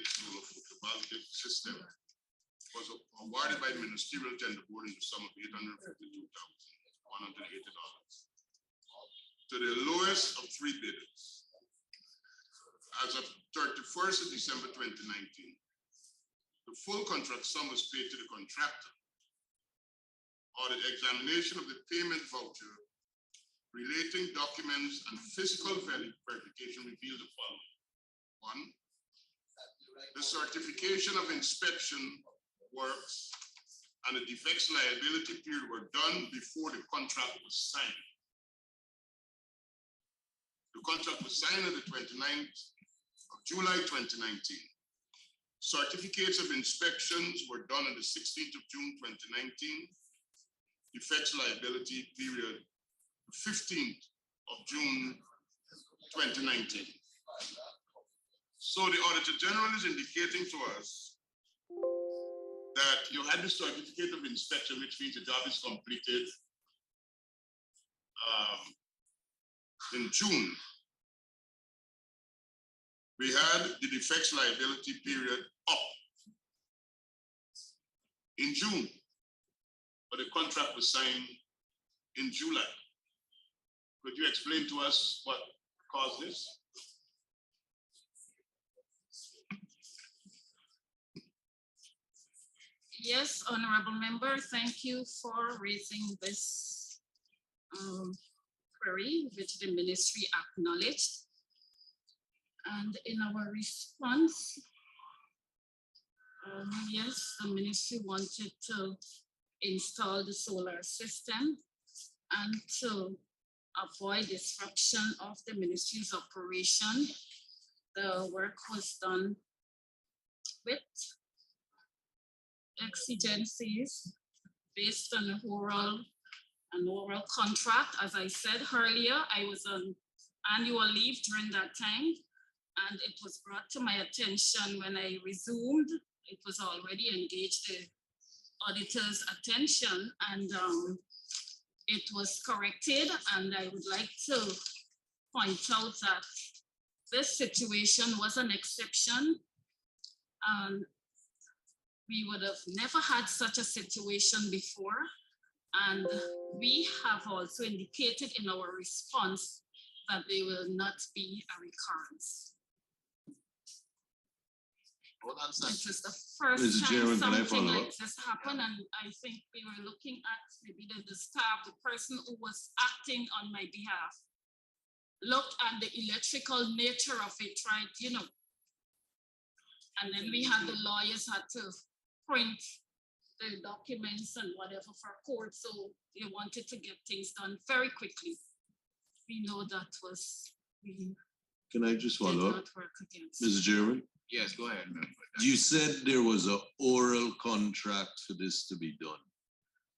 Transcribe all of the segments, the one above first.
solar photovoltaic system was awarded by the Ministerial Tender Board in the sum of $852,180 to the lowest of three bidders. As of 31st of December 2019, the full contract sum was paid to the contractor. Audit examination of the payment voucher, relating documents and physical verification revealed the following. One, the certification of inspection works and the defects liability period were done before the contract was signed. The contract was signed on the 29th of July 2019. Certificates of inspections were done on the 16th of June 2019. Defects liability period, 15th of June 2019. So the Auditor General is indicating to us that you had the certificate of inspection, which means the job is completed in June. We had the defects liability period up in June, but the contract was signed in July. Could you explain to us what caused this? Yes, Honorable Member, thank you for raising this query, which the ministry acknowledged. And in our response, yes, the ministry wanted to install the solar system and to avoid disruption of the ministry's operation. The work was done with exigencies based on an oral contract. As I said earlier, I was on annual leave during that time, and it was brought to my attention when I resumed. It was already engaged the auditor's attention, and it was corrected. And I would like to point out that this situation was an exception. We would have never had such a situation before. And we have also indicated in our response that there will not be a recurrence. It was the first time something like this happened, and I think we were looking at maybe the staff, the person who was acting on my behalf, looked at the electrical nature of it, right, you know. And then we had the lawyers had to print the documents and whatever for court, so they wanted to get things done very quickly. We know that was, Can I just follow up? Mr. Chairman? Yes, go ahead. You said there was an oral contract for this to be done.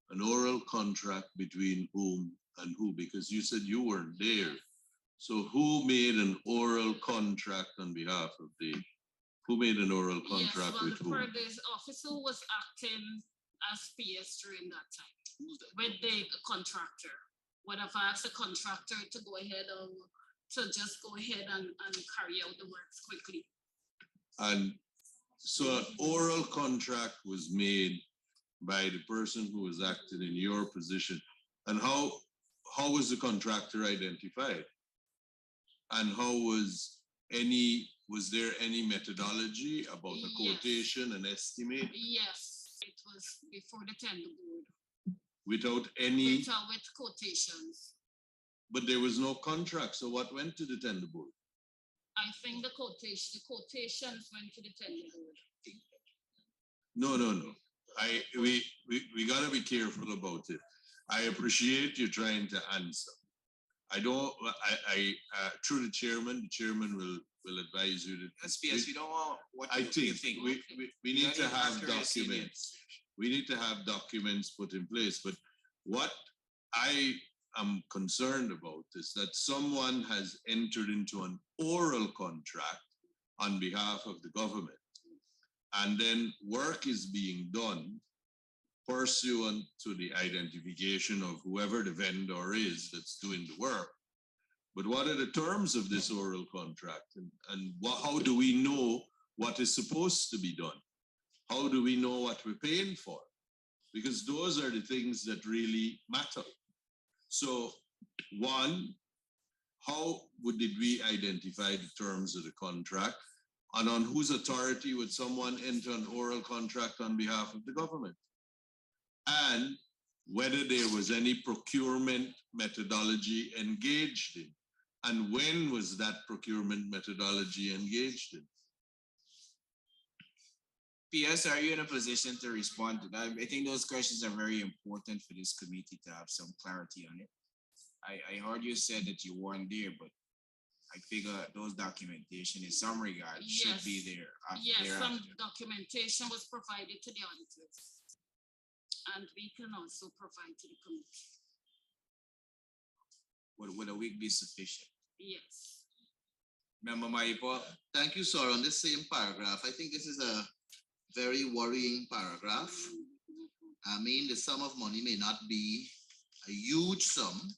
An oral contract between whom and who? Because you said you weren't there. So who made an oral contract on behalf of who made an oral contract with whom? Yes, well, the officer was acting as PS during that time with the contractor. Would have asked the contractor to go ahead or to just go ahead and carry out the works quickly. And so an oral contract was made by the person who was acting in your position. And how was the contractor identified? And was there any methodology about a quotation, an estimate? Yes, it was before the tender board. Without quotations. But there was no contract, so what went to the tender board? I think the quotations went to the tender board. No. We gotta be careful about it. I appreciate you trying to answer. Through the chairman will advise you that SPS, we don't want what I you think we need to have documents. We need to have documents put in place. But what I am concerned about is that someone has entered into an oral contract on behalf of the government, and then work is being done pursuant to the identification of whoever the vendor is that's doing the work. But what are the terms of this oral contract, and how do we know what is supposed to be done? How do we know what we're paying for? Because those are the things that really matter. So one, did we identify the terms of the contract? And on whose authority would someone enter an oral contract on behalf of the government? And whether there was any procurement methodology engaged in, and when was that procurement methodology engaged in? PS, are you in a position to respond to that? I think those questions are very important for this committee to have some clarity on it. I heard you said that you weren't there, but I figure those documentation in some regard should be there. Yes, some documentation was provided to the auditors. And we can also provide to the committee. Would a week be sufficient? Yes. Member Maipo? Thank you, sir. On this same paragraph, I think this is a very worrying paragraph. I mean, the sum of money may not be a huge sum,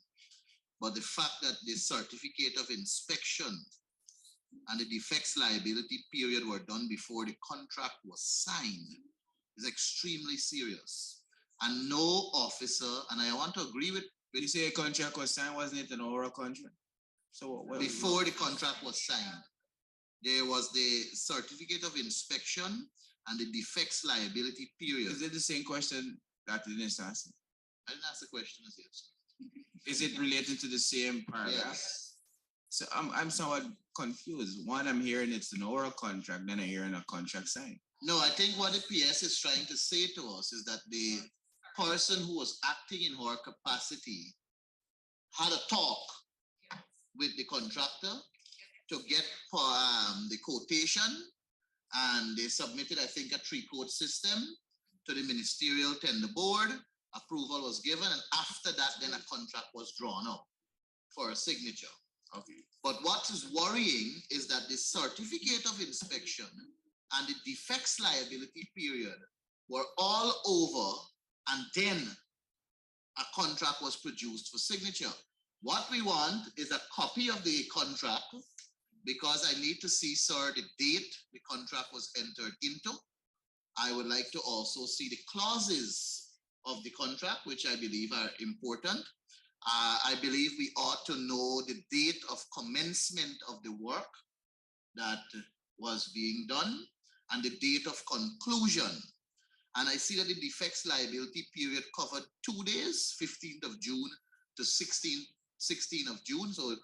but the fact that the certificate of inspection and the defects liability period were done before the contract was signed is extremely serious. And no officer, and I want to agree with When you say a contract was signed, wasn't it an oral contract? So before the contract was signed, there was the certificate of inspection and the defects liability period. Is it the same question that you didn't ask? I didn't ask the question as yet, sir. Is it related to the same paragraph? Yes. So I'm somewhat confused. One, I'm hearing it's an oral contract, then I'm hearing a contract signed. No, I think what the PS is trying to say to us is that the person who was acting in her capacity had a talk with the contractor to get the quotation, and they submitted, I think, a 3-code system to the ministerial tender board. Approval was given, and after that, then a contract was drawn up for a signature. Okay. But what is worrying is that the certificate of inspection and the defects liability period were all over, and then a contract was produced for signature. What we want is a copy of the contract, because I need to see, sir, the date the contract was entered into. I would like to also see the clauses of the contract, which I believe are important. I believe we ought to know the date of commencement of the work that was being done and the date of conclusion. And I see that the defects liability period covered 2 days, 15th of June to 16th of June. So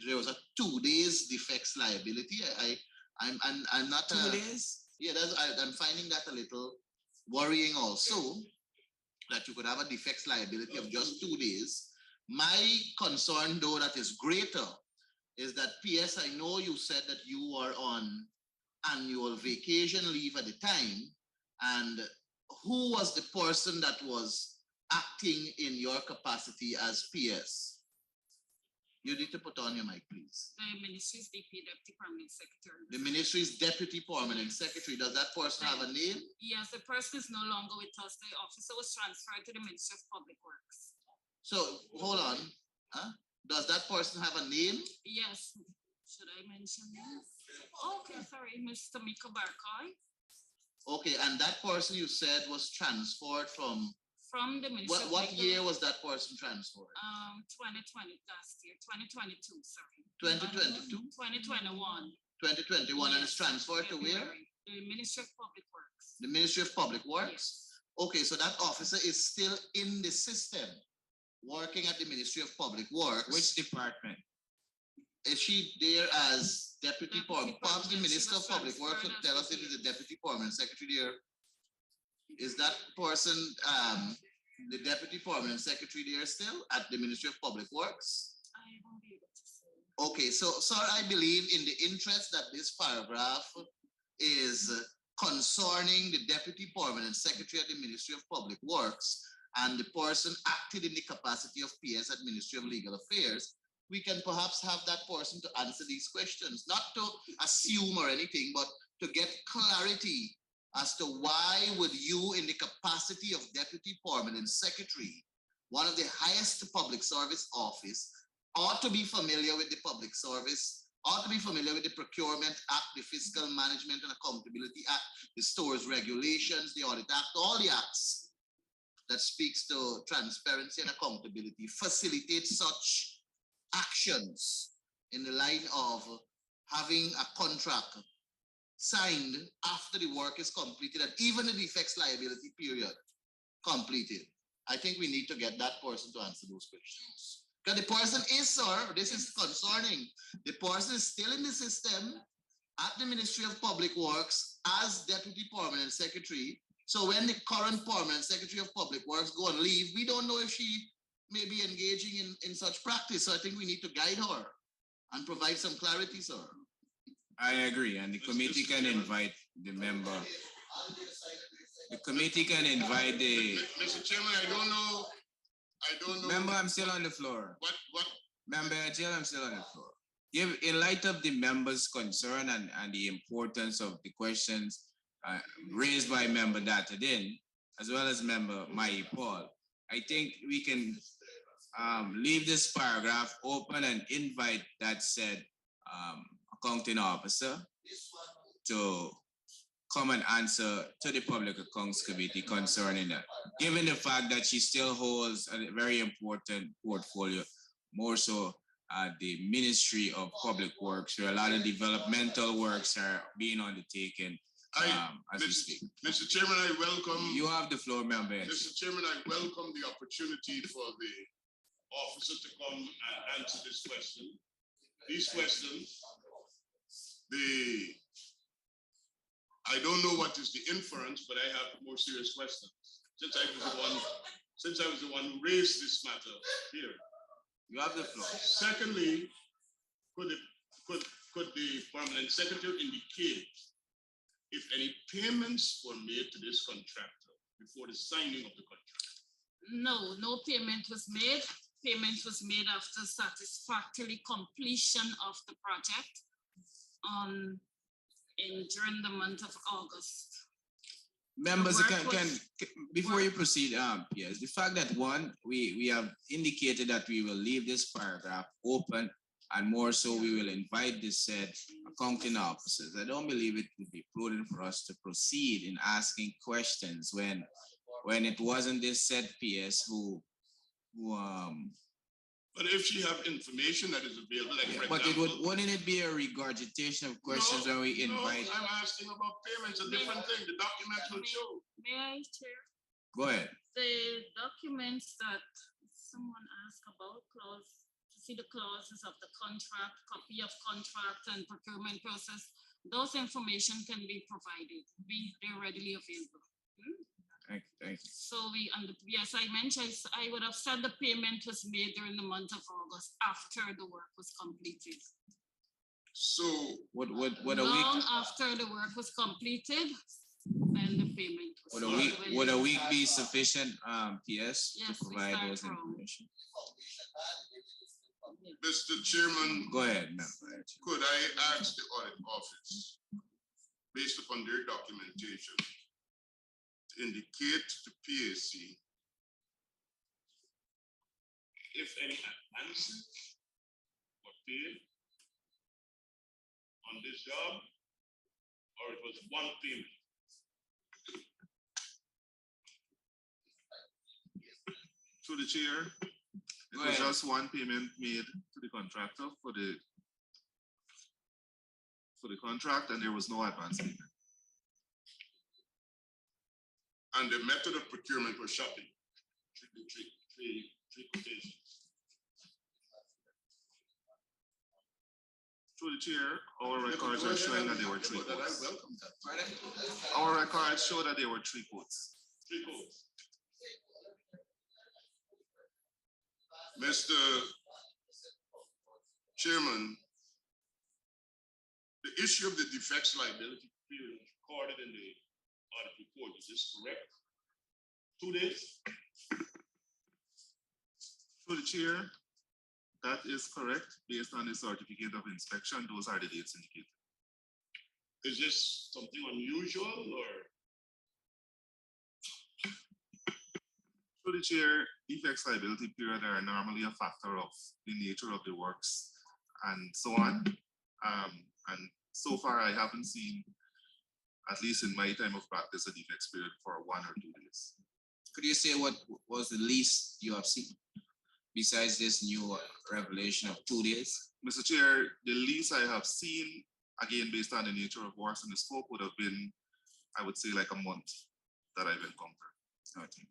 there was a 2 days defects liability. I'm not 2 days? Yeah, I'm finding that a little worrying also, that you could have a defects liability of just 2 days. My concern, though, that is greater, is that PS, I know you said that you were on annual vacation leave at the time, and who was the person that was acting in your capacity as PS? You need to put on your mic, please. The ministry's DP, Deputy Permanent Secretary. The ministry's deputy permanent secretary. Does that person have a name? Yes, the person is no longer with us. The officer was transferred to the Ministry of Public Works. So hold on. Does that person have a name? Yes. Should I mention this? Okay, sorry, Mr. Mika Barkay. Okay, and that person you said was transferred from the Ministry of what Legal- year was that person transferred? 2020 last year, 2022, sorry. 2022? 2021. 2021, and it's transferred to where? February. The Ministry of Public Works. The Ministry of Public Works? Yes. Okay, so that officer is still in the system, working at the Ministry of Public Works. Which department? Is she there as deputy permanent? Perhaps the permanent. She Minister of was Public Works would transferred tell as us if the it's a deputy permanent secretary there. Is that person the deputy permanent secretary there still at the Ministry of Public Works? I won't be able to say. Okay, so sir, I believe in the interest that this paragraph is concerning the deputy permanent secretary at the Ministry of Public Works and the person acted in the capacity of PS at Ministry of Legal Affairs, we can perhaps have that person to answer these questions, not to assume or anything, but to get clarity as to why would you, in the capacity of deputy permanent secretary, one of the highest public service office, ought to be familiar with the public service ought to be familiar with the Procurement Act, the Fiscal Management and Accountability Act, the Stores Regulations, the Audit Act, all the acts that speaks to transparency and accountability, facilitate such actions in the line of having a contract signed after the work is completed and even the defects liability period completed. I think we need to get that person to answer those questions. Because the person is, sir, this is concerning. The person is still in the system at the Ministry of Public Works as Deputy Permanent Secretary. So when the current Permanent Secretary of Public Works go on leave, we don't know if she may be engaging in such practice. So I think we need to guide her and provide some clarity, sir. I agree, and the committee can invite the member. The committee can invite the. Mr. Chairman, I don't know. Member, I'm still on the floor. What? Member, I'm still on the floor. In light of the members' concern and the importance of the questions raised by Member Datadin, as well as Member Mai Paul, I think we can leave this paragraph open and invite that said accounting officer to come and answer to the Public Accounts Committee concerning that. Given the fact that she still holds a very important portfolio, more so the Ministry of Public Works, where a lot of developmental works are being undertaken as we speak. Mr. Chairman, I welcome. You have the floor, Member. Mr. Chairman, I welcome the opportunity for the officer to come and answer this question. These questions, I don't know what is the inference, but I have more serious questions. Since I was the one who raised this matter here. You have the floor. Secondly, could the Permanent Secretary indicate if any payments were made to this contractor before the signing of the contract? No payment was made. Payment was made after satisfactory completion of the project during the month of August. Members, before you proceed, yes, the fact that we have indicated that we will leave this paragraph open, and more so we will invite the said accounting officers. I don't believe it would be prudent for us to proceed in asking questions when it wasn't this said PS who But if she have information that is available, like for but example, wouldn't it be a regurgitation of questions when we invite? No, I'm asking about payments, a different thing. The documents will show. May I, Chair? Go ahead. The documents that someone asked about, to see the clauses of the contract, copy of contract and procurement process, those information can be provided. They're readily available. Thank you. So yes, I mentioned, I would have said the payment was made during the month of August after the work was completed. So what a week? Long after the work was completed, then the payment was would a week be sufficient, PS, yes, to provide those information? Mr. Chairman, go ahead, Member. Could I ask the audit office, based upon their documentation, to indicate to PAC if any advances were paid on this job, or it was one payment? Through the chair, it was just one payment made to the contractor for the contract, and there was no advance payment. And the method of procurement was shopping. Three quotations. Through the chair, our records are showing that there were 3 quotes. I welcome that. Our records show that there were 3 quotes. 3 quotes. Mr. Chairman, the issue of the defects liability period recorded in the audit report, is this correct? 2 days? Through the chair, that is correct. Based on the certificate of inspection, those are the dates indicated. Is this something unusual or? Through the chair, defects liability period are normally a factor of the nature of the works and so on. And so far, I haven't seen, at least in my time of practice, a defects period for 1 or 2 days. Could you say what was the least you have seen besides this new revelation of 2 days? Mr. Chair, the least I have seen, again, based on the nature of works and the scope, would have been, I would say, like a month that I've encountered. Okay.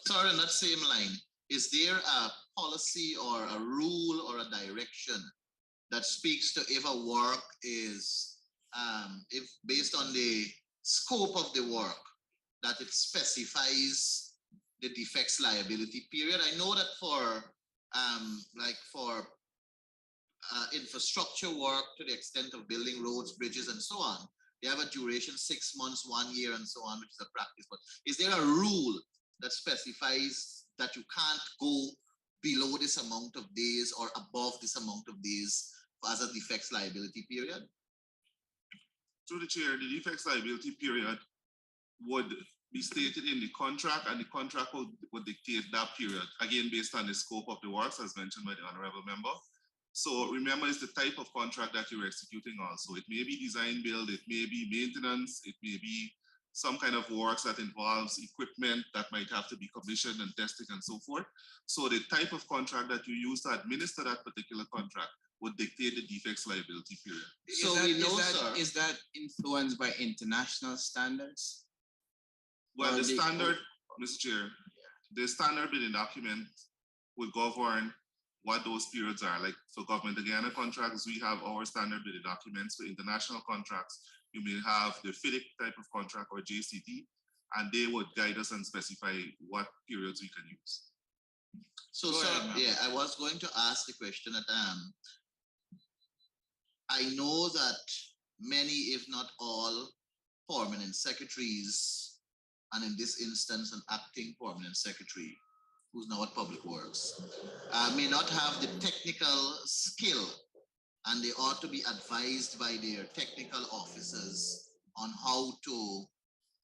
Sorry, on that same line, is there a policy or a rule or a direction that speaks to if a work is, if based on the scope of the work, that it specifies the defects liability period? I know that for, like for infrastructure work to the extent of building roads, bridges, and so on, they have a duration 6 months, 1 year, and so on, which is a practice. But is there a rule that specifies that you can't go below this amount of days or above this amount of days as a defects liability period? Through the chair, the defects liability period would be stated in the contract, and the contract would dictate that period, again, based on the scope of the works, as mentioned by the honorable member. So remember, it's the type of contract that you're executing also. It may be design build, it may be maintenance, it may be some kind of works that involves equipment that might have to be commissioned and tested and so forth. So the type of contract that you use to administer that particular contract would dictate the defects liability period. So we know, sir. Is that influenced by international standards? Well, the standard, Mr. Chair, the standard bidding document would govern what those periods are. Like for Government of Guyana contracts, we have our standard bidding documents. For international contracts, you may have the FIDIC type of contract or JCT, and they would guide us and specify what periods we can use. So, sir, yeah, I was going to ask the question that I know that many, if not all, permanent secretaries, and in this instance, an acting permanent secretary, who's now at Public Works, may not have the technical skill, and they ought to be advised by their technical officers on how to,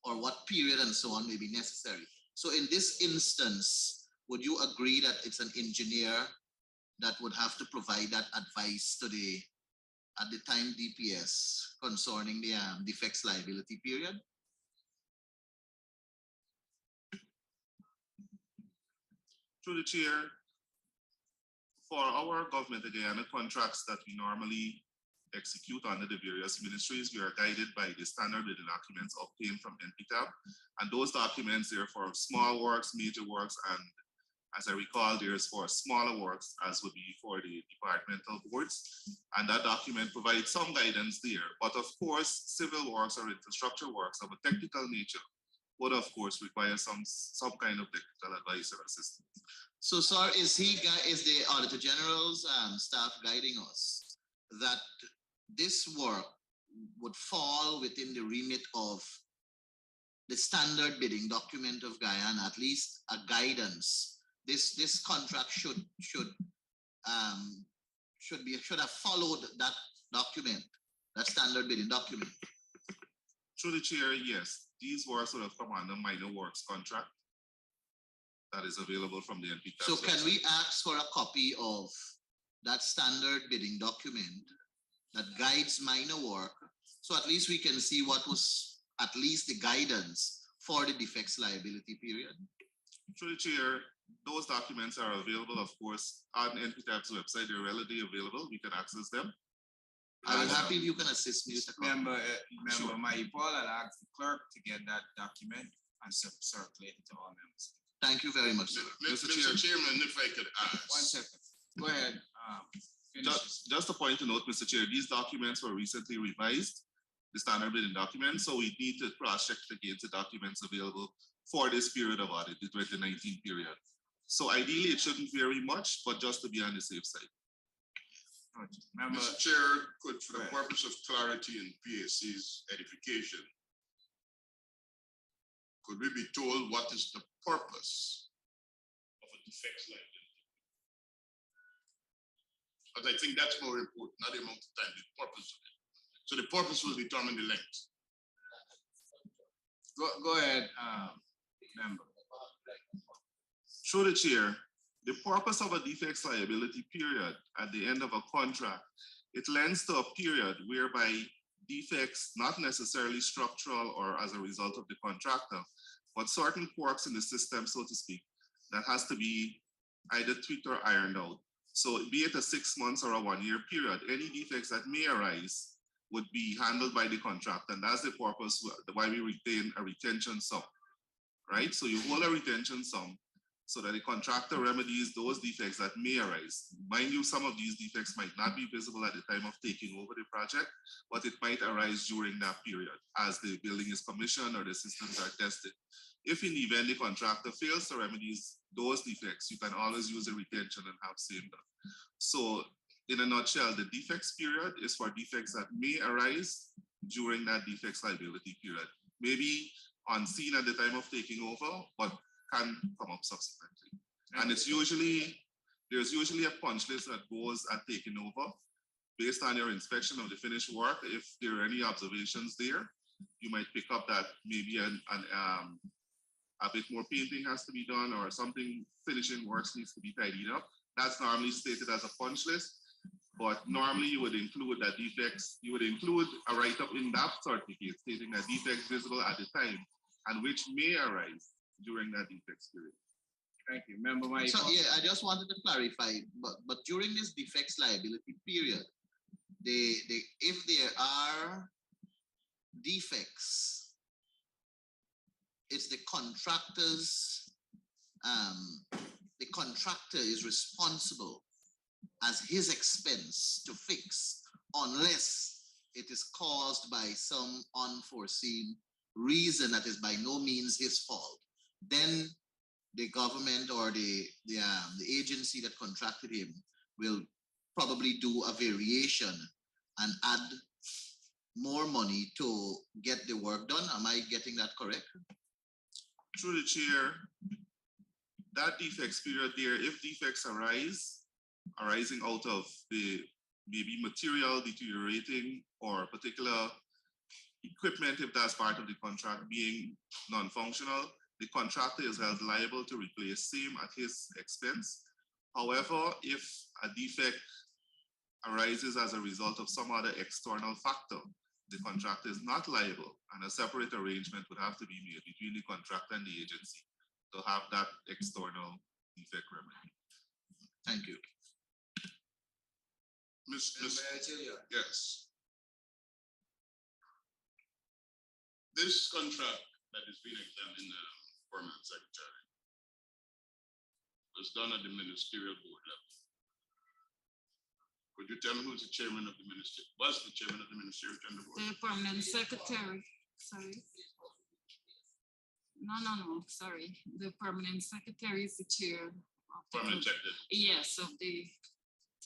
or what period and so on may be necessary. So in this instance, would you agree that it's an engineer that would have to provide that advice to the, at the time, DPS concerning the defects liability period? Through the chair, for our Government of Guyana contracts that we normally execute under the various ministries, we are guided by the standard bidding documents obtained from NPTAB. And those documents are for small works, major works, and as I recall, there's for smaller works, as would be for the departmental boards. And that document provides some guidance there. But of course, civil works or infrastructure works of a technical nature would of course require some kind of technical advice or assistance. So, sir, is the Auditor General's staff guiding us that this work would fall within the remit of the standard bidding document of Guyana, at least a guidance? This contract should have followed that document, that standard bidding document. Through the chair, yes, these works would have come under minor works contract that is available from the NPTAB. So can we ask for a copy of that standard bidding document that guides minor work, so at least we can see what was at least the guidance for the defects liability period? Through the chair, those documents are available, of course, on NPTAB's website. They're readily available. We can access them. I'm happy if you can assist me with the copy. Member Sure. Paul, I'll ask the clerk to get that document and circulate it to all members. Thank you very much, sir. Mr. Chairman, if I could ask. 1 second. Go ahead. Just a point to note, Mr. Chair, these documents were recently revised, the standard bidding document, so we need to cross-check against the documents available for this period of audit, the 2019 period. So ideally, it shouldn't vary much, but just to be on the safe side. Member, Mr. Chair, could, for the Right. purpose of clarity and PAC's edification, could we be told what is the purpose of a defects liability? But I think that's more important, not the amount of time, the purpose of it. So the purpose will determine the length. go ahead, member. Through the chair, The purpose of a defects liability period at the end of a contract, it lends to a period whereby defects, not necessarily structural or as a result of the contractor, but certain quirks in the system, so to speak, that has to be either tweaked or ironed out. So be it a 6 months or a 1 year period, any defects that may arise would be handled by the contractor. And that's the purpose why we retain a retention sum, right? So you hold a retention sum so that the contractor remedies those defects that may arise. Mind you, some of these defects might not be visible at the time of taking over the project, but it might arise during that period as the building is commissioned or the systems are tested. If in the event the contractor fails to remedy those defects, you can always use a retention and have same done. So in a nutshell, the defects period is for defects that may arise during that defects liability period. Maybe unseen at the time of taking over, but can come up subsequently. And it's there's usually a punch list that goes at taking over based on your inspection of the finished work. If there are any observations there, you might pick up that maybe a bit more painting has to be done or something finishing works needs to be tidied up. That's normally stated as a punch list, but normally you would include that defects, you would include a write-up in that certificate stating that defects visible at the time and which may arise during that defects period. Thank you. Member Mike. So yeah, I just wanted to clarify, but during this defects liability period, if there are defects, it's the contractor's, the contractor is responsible as his expense to fix unless it is caused by some unforeseen reason that is by no means his fault. Then the government or the agency that contracted him will probably do a variation and add more money to get the work done. Am I getting that correct? Through the chair, that defects period there, if defects arising out of the maybe material deteriorating or particular equipment, if that's part of the contract being non-functional, the contractor is held liable to replace same at his expense. However, if a defect arises as a result of some other external factor, the contractor is not liable and a separate arrangement would have to be made between the contractor and the agency to have that external defect remedy. Thank you. Yes. This contract that is being examined, Permanent Secretary, was done at the ministerial board level. Could you tell me who's the chairman of the ministry? Was the chairman of the ministerial tender board? The permanent secretary, sorry. No, sorry. The permanent secretary is the chair. Permanent secretary. Yes, of the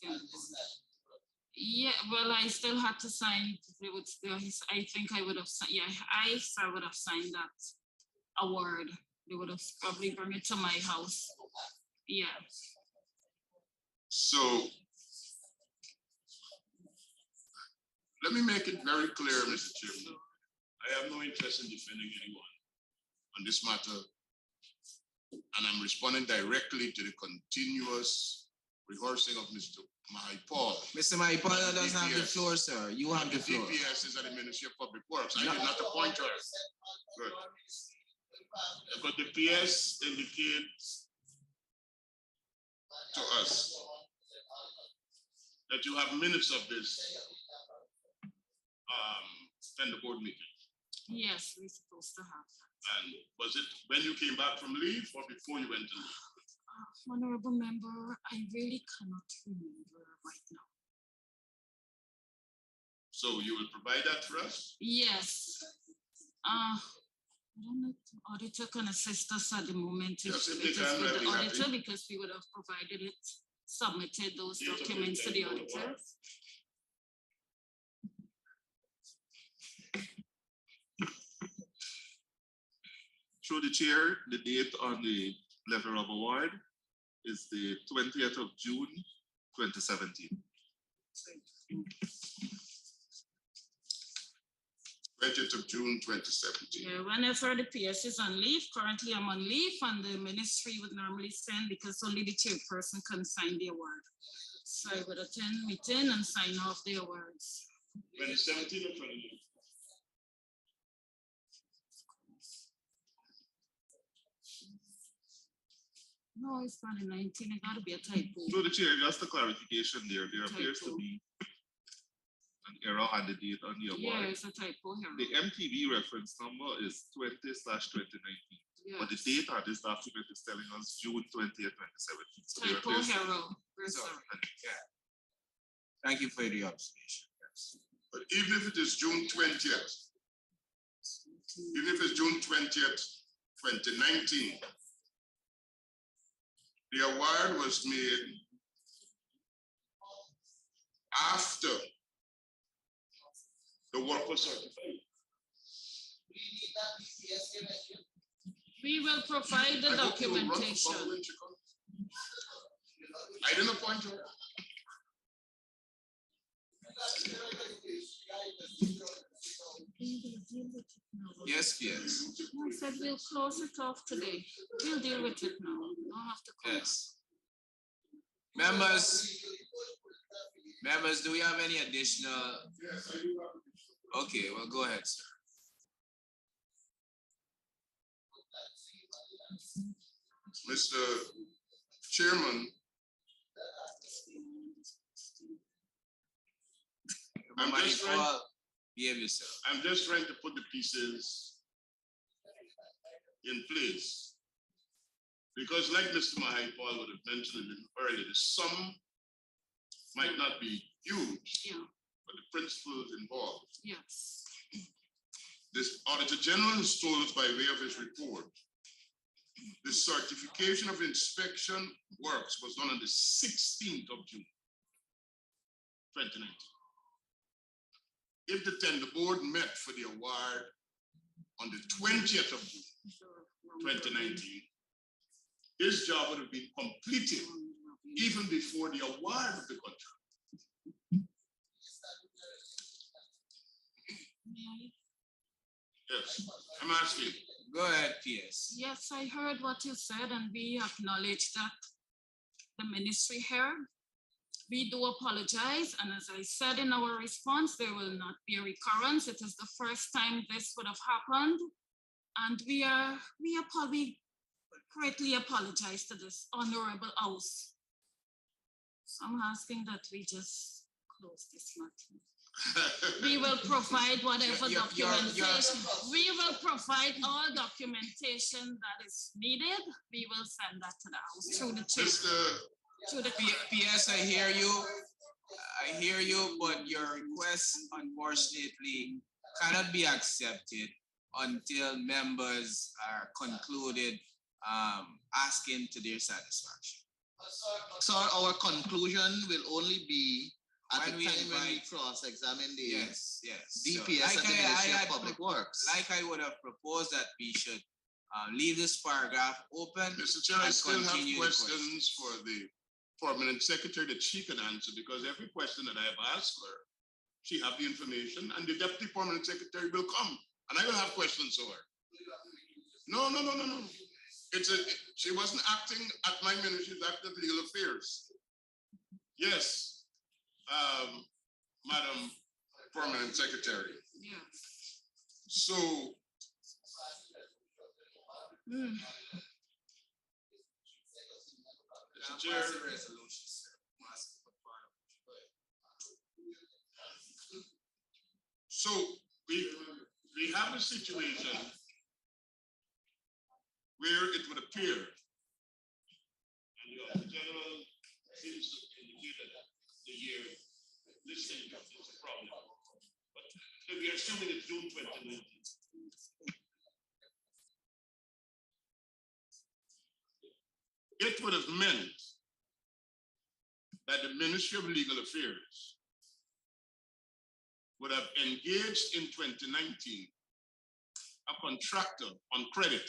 tender board. Yeah, well, I still had to sign. I think I would have signed. Yeah, I would have signed that award. They would have probably bring it to my house. Yeah. So let me make it very clear, Mr. Chairman. I have no interest in defending anyone on this matter, and I'm responding directly to the continuous rehearsing of Mr. Mahaipal. Mr. Mahaipal doesn't have the floor, sir. You have the floor. DPS is at the Ministry of Public Works. I did not appoint her. Good. But the PS indicates to us that you have minutes of this tender board meeting. Yes, we're supposed to have that. And was it when you came back from leave or before you went to leave? Honorable member, I really cannot remember right now. So you will provide that for us? Yes. I don't know if the auditor can assist us at the moment. Yes, if It they is can, with I'd the be auditor happy. because we would have provided it, submitted those Yes, documents to the okay, auditor. Through the chair, the date on the letter of award is the 20th of June, 2017. 20th of June, 2017. Yeah, whenever the PS is on leave, currently I'm on leave, and the ministry would normally send because only the chairperson can sign the award. So I would attend meeting and sign off the awards. 2017 or 2019? No, it's 2019. It gotta be a typo. Through the chair, just a clarification there. There appears to be an error on the date on the Yeah, award. it's a typo here. The MTV reference number is 20/2019. Yeah. But the date on this document is telling us June 20th, 2017. So there Typo appears to be- hero. We're So, sorry. yeah. Thank you for the observation. Yes. But even if it is June 20th, even if it's June 20th, 2019, the award was made after the work was certified. We will provide the I hope you will run for documentation. government when she comes. I didn't appoint her. Yes, yes, I said we'll close it off today. We'll deal with it now. You don't have to close. yes. Members, do we have any additional? Okay, well, go ahead, sir. Mr. Chairman, I'm just trying- Behave yourself. I'm just trying to put the pieces in place. Because like Mr. Mahai Paul would have mentioned earlier, the sum might not be huge, Yeah, but the principles involved. yes. This Auditor General has told us by way of his report, the certification of inspection works was done on the 16th of June, 2019. If the tender board met for the award on the 20th of June, 2019, his job would have been completed even before the award of the contract. Yes, I'm asking. Go ahead, PS. Yes, I heard what you said, and we acknowledge that the ministry here. We do apologize, and as I said in our response, there will not be a recurrence. It is the first time this would have happened, and we greatly apologize to this honorable house. So I'm asking that we just close this matter. We will provide whatever You're- documentation. We will provide all documentation that is needed. We will send that to the house through the chair. To the PS, I hear you, but your request unfortunately cannot be accepted until members are concluded asking to their satisfaction. So our conclusion will only be at When the we time when we invite- cross-examine the Yes. DPS and the Ministry of Public Works. Like I would have proposed that we should leave this paragraph open. Mr. Chair, I and still have continue the questions for the permanent secretary that she can answer, because every question that I have asked her, she have the information, and the deputy permanent secretary will come, and I will have questions for her. No. She wasn't acting at my ministry, she was acting at legal affairs. Yes, Madam Permanent Secretary. Yeah. So, Mr. Chair, so we have a situation where it would appear, and the general seems to indicate that the year listing is a problem. But we are assuming it's June 2019. It would have meant that the Ministry of Legal Affairs would have engaged in 2019 a contractor on credit.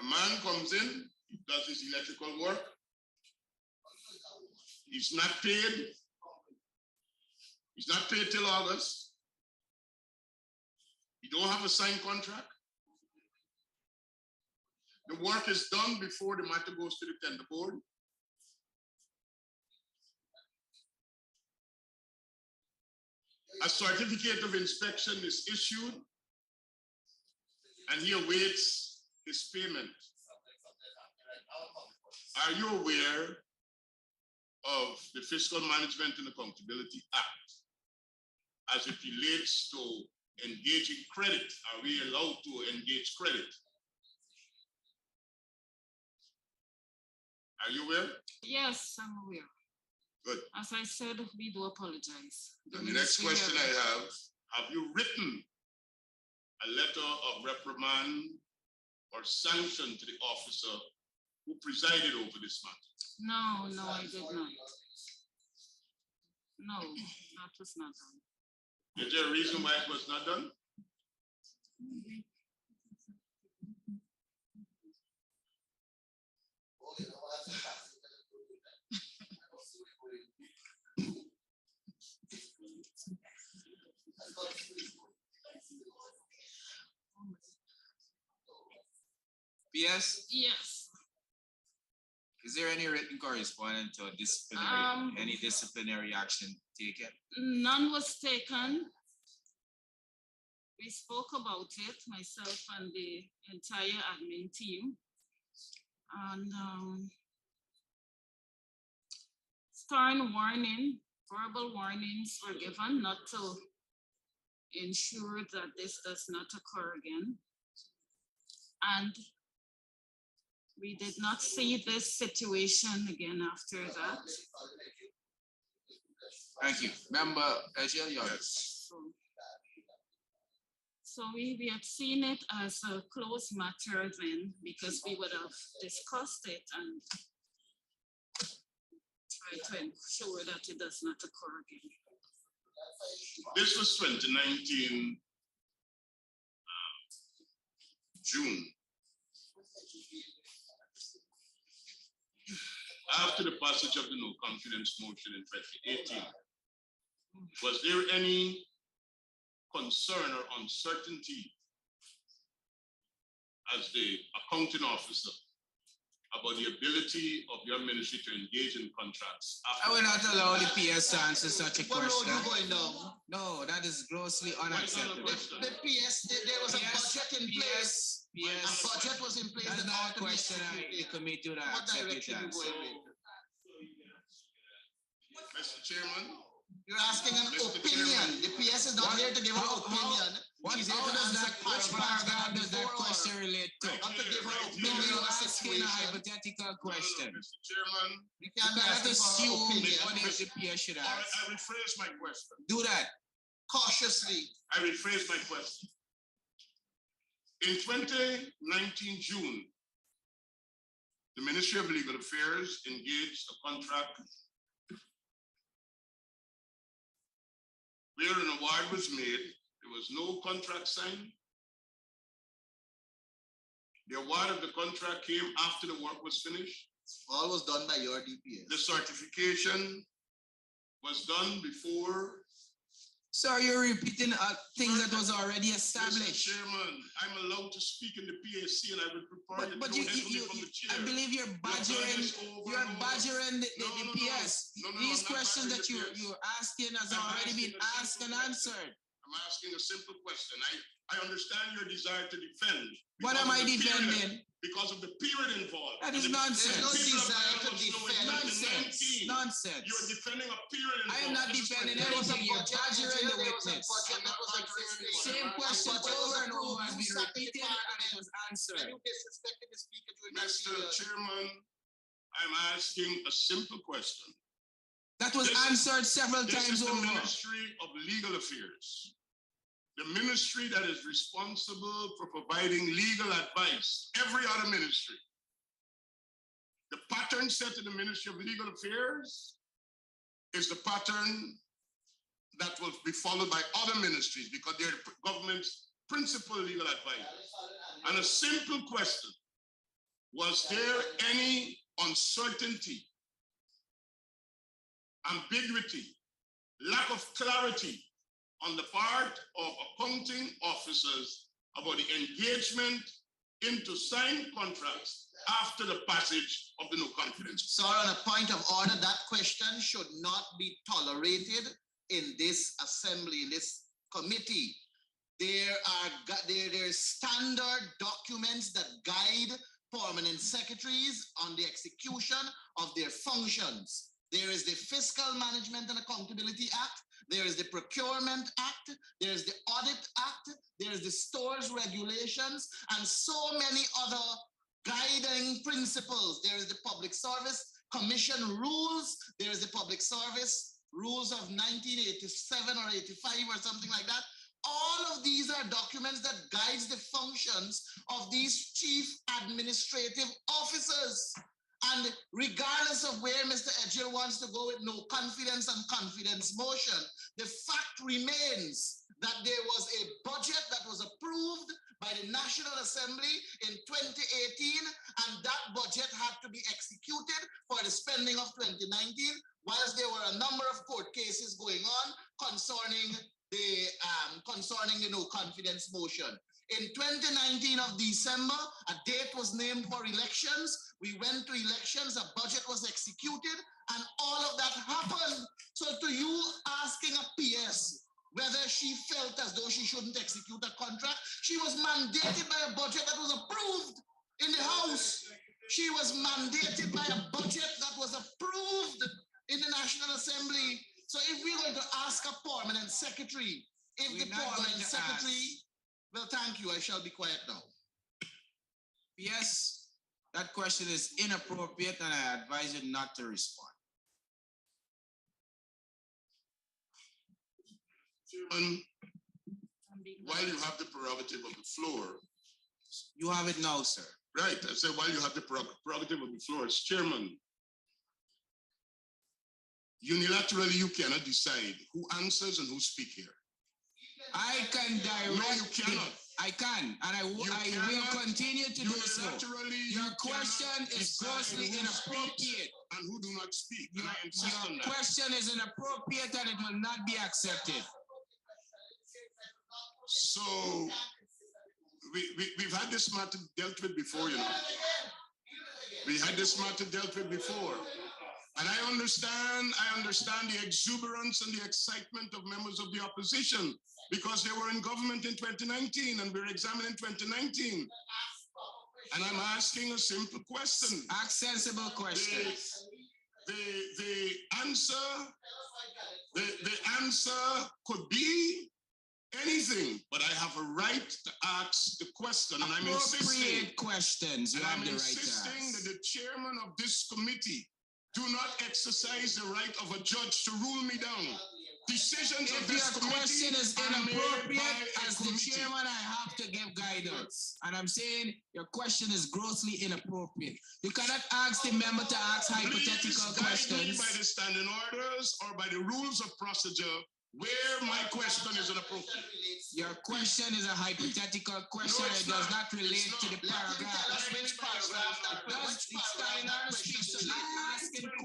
A man comes in, he does his electrical work. He's not paid. He's not paid till August. You don't have a signed contract. The work is done before the matter goes to the tender board. A certificate of inspection is issued and he awaits his payment. Are you aware of the Fiscal Management and Accountability Act as it relates to engaging credit? Are we allowed to engage credit? Are you aware? Yes, I'm aware. Good. As I said, we do apologize. Then the next question I have you written a letter of reprimand or sanction to the officer who presided over this matter? No, I did not. No, that was not done. Is there a reason why it was not done? PS, Yes. is there any written correspondence or disciplinary, any disciplinary action taken? None was taken. We spoke about it, myself and the entire admin team. And stern warning, verbal warnings were given not to ensure that this does not occur again. And we did not see this situation again after that. Thank you. Member Ejel, Yes. So we had seen it as a closed matter then, because we would have discussed it and tried to ensure that it does not occur again. This was 2019 June. After the passage of the no confidence motion in 2018, was there any concern or uncertainty as the accounting officer about the ability of your ministry to engage in contracts? I will not allow the PS to answer such a What road question. you going down? No, that is grossly What is unacceptable. the question? The PS, there was a budget in place. A budget was in place. That's and not a all the question ministries I commit to that. What direction you going with? Mr. Chairman, You're asking an Mr. opinion. Chairman. The PS is not here to give an opinion. She's here to answer Which questions paragraph does that before her. question relate to? Not to give her Right opinion here. You're on a asking a situation. hypothetical question. Mr. Chairman, You can't be Let asking us for her assume opinion. what is the PS should all right, ask. I rephrase my question. Do that. Cautiously. I rephrase my question. In 2019 June, the Ministry of Legal Affairs engaged a contract where an award was made. There was no contract signed. The award of the contract came after the work was finished. All was done by your DPS. The certification was done before. So you're repeating things that was already Mr. established. Chairman, I'm allowed to speak in the PAC and I will prepare But you you, to hear me from the chair. I believe you're badgering the No, no, no, PS. no, no, These I'm not questions that badgering the PS. you're asking has I'm already been asking a asked and simple answered. I'm asking a simple question. I understand your desire to defend. What because am of I the period- defending? Because of the period involved. That is And the- nonsense. the There's no people of desire Guyana to must know in defend. Nonsense. 2019, Nonsense. You're defending a period involved. I am not This is defending my- There was a anything. You're budget, badgering the there was a witness. budget that was existing. Same A question budget was over and over approved. has You been sat in the repeated and it parliament. was And answered. you disrespected the speaker during that Mr. period. Chairman, I'm asking a simple question. That was This is- answered several This times is the over. Ministry of Legal Affairs. The ministry that is responsible for providing legal advice. Every other ministry. The pattern set in the Ministry of Legal Affairs is the pattern that will be followed by other ministries because they're the government's principal legal advisors. And a simple question, was there any uncertainty, ambiguity, lack of clarity on the part of accounting officers about the engagement into signed contracts after the passage of the no confidence. So on a point of order, that question should not be tolerated in this assembly, in this committee. There are standard documents that guide permanent secretaries on the execution of their functions. There is the Fiscal Management and Accountability Act, there is the Procurement Act, there is the Audit Act, there is the Stores Regulations, and so many other guiding principles. There is the Public Service Commission rules, there is the Public Service rules of 1987 or 85 or something like that. All of these are documents that guides the functions of these chief administrative officers. And regardless of where Mr. Edgell wants to go with no confidence and confidence motion, the fact remains that there was a budget that was approved by the National Assembly in 2018, and that budget had to be executed for the spending of 2019, whilst there were a number of court cases going on concerning the no confidence motion. In 2019 of December, a date was named for elections. We went to elections, a budget was executed, and all of that happened. So to you asking a PS whether she felt as though she shouldn't execute a contract, she was mandated by a budget that was approved in the House. She was mandated by a budget that was approved in the National Assembly. So if we're going to ask a permanent secretary, well, thank you, I shall be quiet now. Yes, that question is inappropriate and I advise you not to respond. While you have the prerogative of the floor. You have it now, sir. Right, I said while you have the prerogative of the floor as chairman, unilaterally you cannot decide who answers and who speaks here. I can direct. No, you cannot. I can, and I will continue to do so. Your question is grossly inappropriate. And who do not speak. Your that. question is inappropriate and it will not be accepted. So we've had this matter dealt with before, you know. We had this matter dealt with before. And I understand the exuberance and the excitement of members of the opposition because they were in government in 2019 and we're examining 2019. And I'm asking a simple question. Ask sensible questions. The answer could be anything, but I have a right to ask the question, and I'm insisting. Questions. You have the right to insisting ask. that the chairman of this committee do not exercise the right of a judge to rule me down. Decisions of this committee. Question is inappropriate. As the chairman, I have to give guidance, and I'm saying your question is grossly inappropriate. You cannot ask the member to ask hypothetical questions. By the standing orders or by the rules of procedure where my question is inappropriate. Your question is a hypothetical question. No, it does not relate to the paragraph. Which paragraph? Asking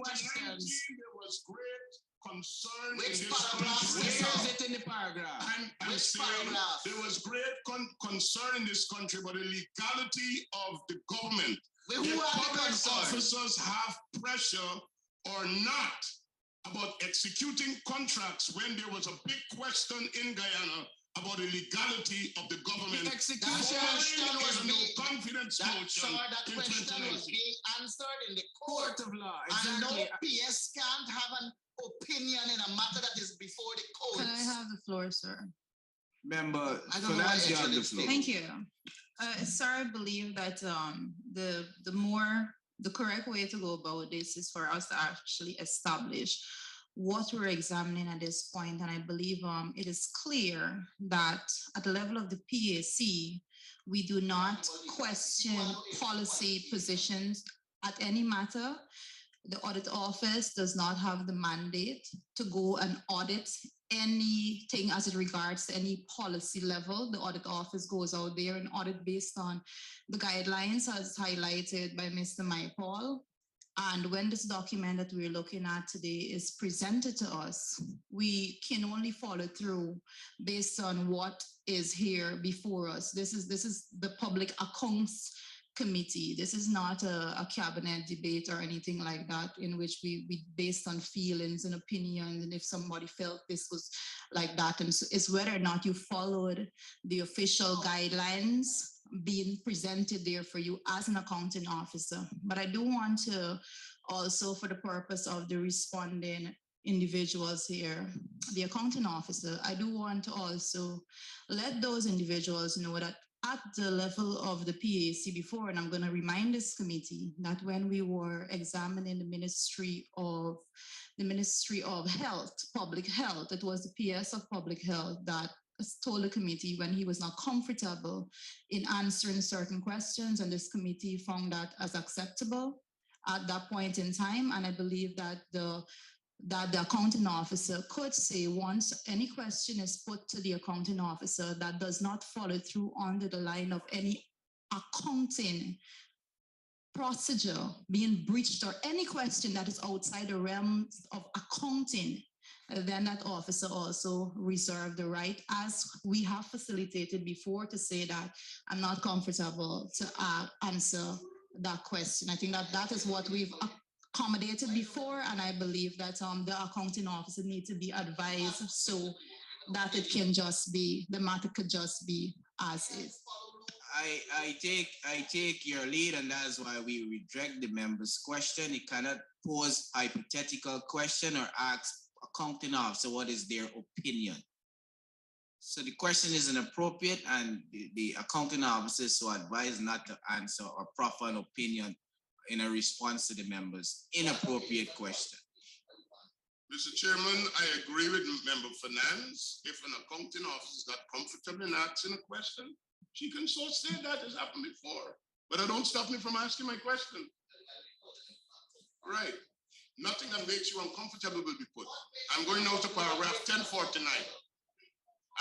questions. There was great concern Which in this paragraph? country. Where is it in the paragraph? I'm saying there was great concern in this country about the legality of the government. Who are the officers have pressure or not about executing contracts when there was a big question in Guyana about the legality of the government. The execution was no confidence motion. That question was being answered in the court of law. Exactly. And no PS can't have an opinion in a matter that is before the court. Can I have the floor, sir? Member, I don't know why you have the floor. Thank you. Sir, I believe that the correct way to go about this is for us to actually establish what we're examining at this point. And I believe it is clear that at the level of the PAC, we do not question policy positions at any matter. The audit office does not have the mandate to go and audit anything as it regards to any policy level. The audit office goes out there and audit based on the guidelines as highlighted by Mr. Maipaul. And when this document that we're looking at today is presented to us, we can only follow through based on what is here before us. This is the Public Accounts Committee. This is not a cabinet debate or anything like that, in which we based on feelings and opinions, and if somebody felt this was like that. And so it's whether or not you followed the official guidelines being presented there for you as an accounting officer. But I do want to also, for the purpose of the responding individuals here, the accounting officer, I do want to also let those individuals know that at the level of the PAC before, and I'm going to remind this committee that when we were examining the Ministry of Health, Public Health, it was the PS of Public Health that told the committee when he was not comfortable in answering certain questions, and this committee found that as acceptable at that point in time. And I believe that the accounting officer could say, once any question is put to the accounting officer that does not follow through under the line of any accounting procedure being breached, or any question that is outside the realms of accounting, then that officer also reserved the right, as we have facilitated before, to say that I'm not comfortable to answer that question. I think that is what we've accommodated before, and I believe that the accounting officer needs to be advised so that it can just be, the matter could just be as is. I take your lead, and that's why we reject the member's question. It cannot pose hypothetical question or ask accounting officer what is their opinion. So the question is inappropriate, and the accounting officer is so advised not to answer or proffer an opinion in a response to the member's inappropriate question. Mr. Chairman, I agree with Member Finance. If an accounting officer is not comfortable in asking a question, she can so say that has happened before. But it don't stop me from asking my question. Right. Nothing that makes you uncomfortable will be put. I'm going now to paragraph 1049.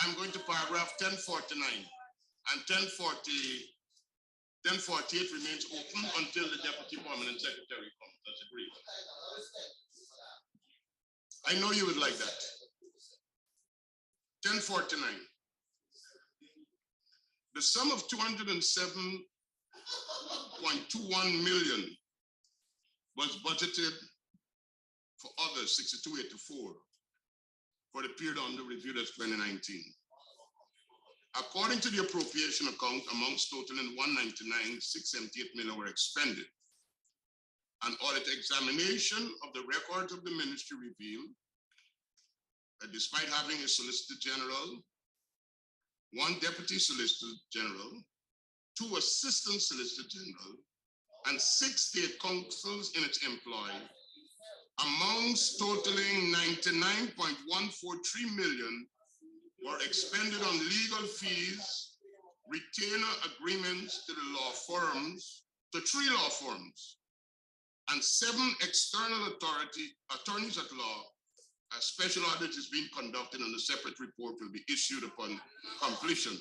I'm going to paragraph 1049, and 1048 remains open until the Deputy Permanent Secretary comes. That's agreed. I know you would like that. 1049. The sum of 207.21 million was budgeted for others, 6284, for the period under review, that's 2019. According to the appropriation account, amounts totaling 199,678 million were expended. An audit examination of the records of the ministry revealed that despite having a Solicitor General, 1 Deputy Solicitor General, 2 Assistant Solicitor General, and 6 state councils in its employ, amounts totaling 99.143 million were expended on legal fees, retainer agreements to the law firms, to 3 law firms, and 7 external attorneys at law. A special audit is being conducted, and a separate report will be issued upon completion.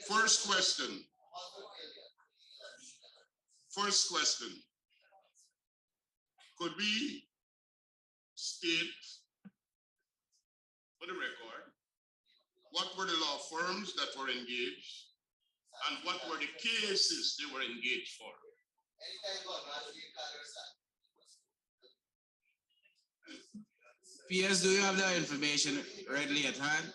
First question. Could we state for the record what were the law firms that were engaged and what were the cases they were engaged for? PS, do you have that information readily at hand?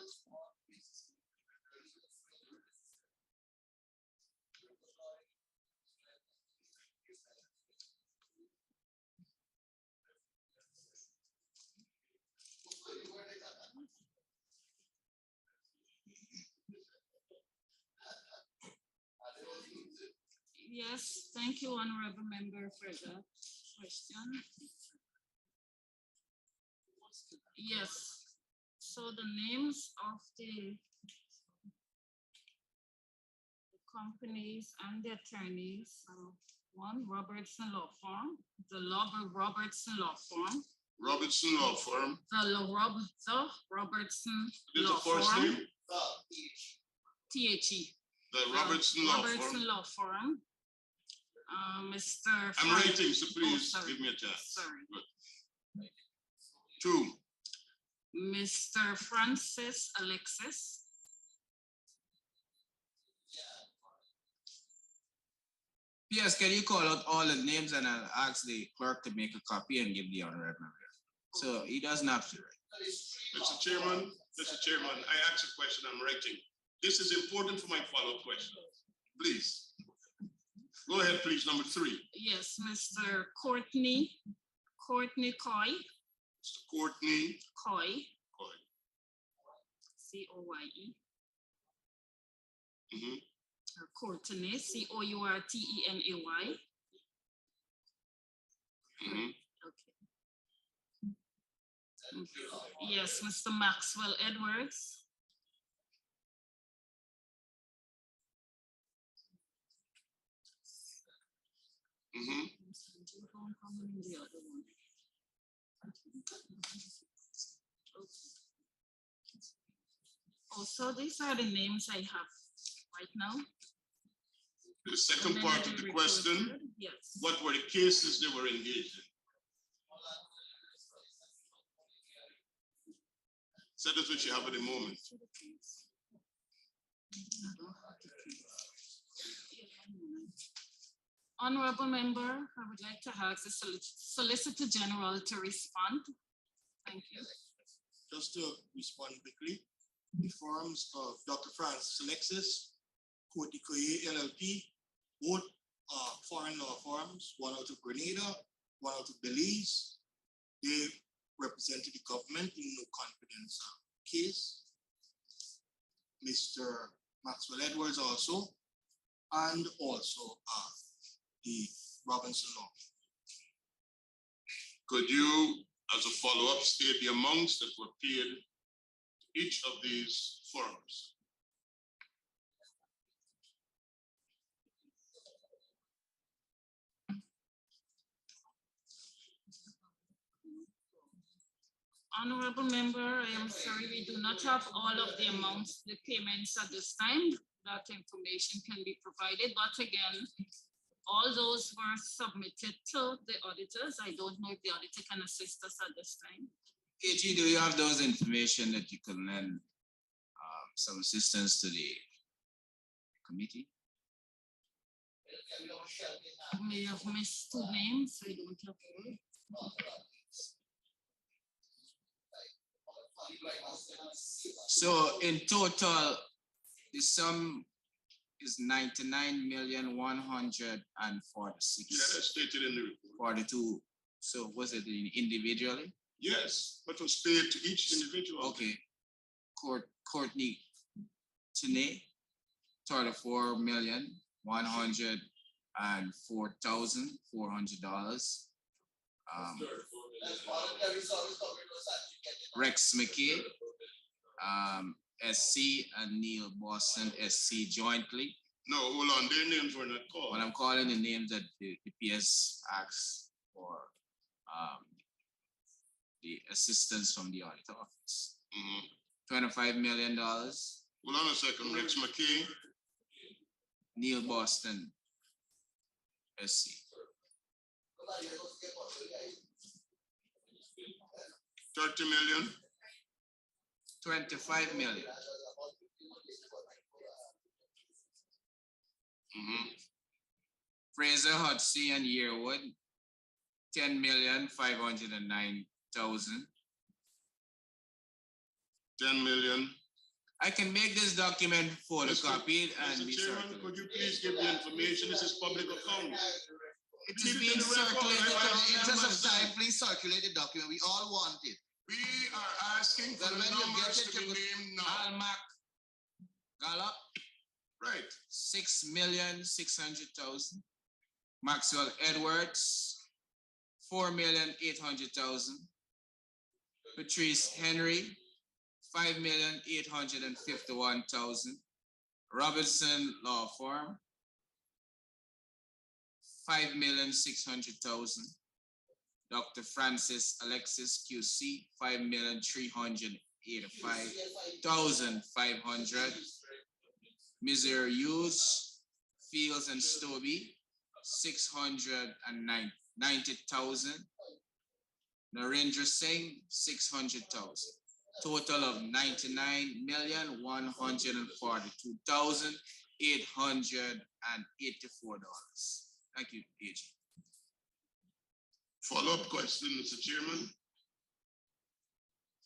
Yes, thank you, Honorable Member, for the question. Yes, so the names of the companies and the attorneys, 1, Robertson Law Firm, the Robertson Law Firm. Robertson Law Firm. The Robertson Is Law the first Firm. name? THE. The Robertson Law Firm. Law Firm. Mr. I'm writing, so please sorry. give me a chance. Sorry. Good. 2, Mr. Francis Alexis. Yes, can you call out all the names and I'll ask the clerk to make a copy and give the honorable member. So he doesn't have to write. Mr. Chairman, I asked a question, I'm writing. This is important for my follow-up question. Please. Go ahead, please, number 3. Yes, Mr. Courtney Coy. Mr. Courtney Coy. Coy. C-O-Y-E. Mhm. Or Courtney, C-O-U-R-T-E-N-A-Y. Mhm. Okay. Yes, Mr. Maxwell Edwards. Mhm. Also, these are the names I have right now. The second part of the question, yes. what were the cases they were engaged in? So that's what you have at the moment. Honorable member, I would like to ask the Solicitor General to respond. Thank you. Just to respond quickly, the firms of Dr. Francis Alexis, Courtney Coy LLP, both are foreign law firms, one out of Grenada, one out of Belize. They represented the government in no confidence case. Mr. Maxwell Edwards also, and also the Robinson Law. Could you, as a follow-up, state the amounts that were paid to each of these firms? Honorable member, I am sorry, we do not have all of the amounts, the payments at this time. That information can be provided, but again, all those were submitted to the auditors. I don't know if the auditor can assist us at this time. KG, do you have those information that you can lend some assistance to the committee? I may have missed 2 names, I don't have all. So in total, the sum is 99,146,000. Yeah, that's stated in the report. 42. So was it individually? Yes, but was paid to each individual. Okay. Courtney Chiney, $34,104,400. Rex McKay, SC, and Neil Boston, SC jointly. No, hold on, their names were not called. Well, I'm calling the names that the PS asked for the assistance from the audit office. $25 million. Hold on a second, Rex McKay. Neil Boston, SC. 30 million. 25 million. Fraser Hudson and Yearwood, 10,509,000. 10 million. I can make this document photocopied and Mr. be Chairman, circulated. could you please give the information? This is public account. It is being circulated. In terms of time, please circulate the document. We all want it. We are asking for Well, the when you numbers get it, to be you could- named now. Almac Gallup, Right. 6,600,000. Maxwell Edwards, 4,800,000. Patrice Henry, 5,851,000. Robinson Law Firm, 5,600,000. Dr. Francis Alexis QC, 5,385,500. Mr. Hughes, Fields and Stobie, $690,000. Narendra Singh, 600,000. Total of $99,142,884. Thank you, AG. Follow-up question, Mr. Chairman.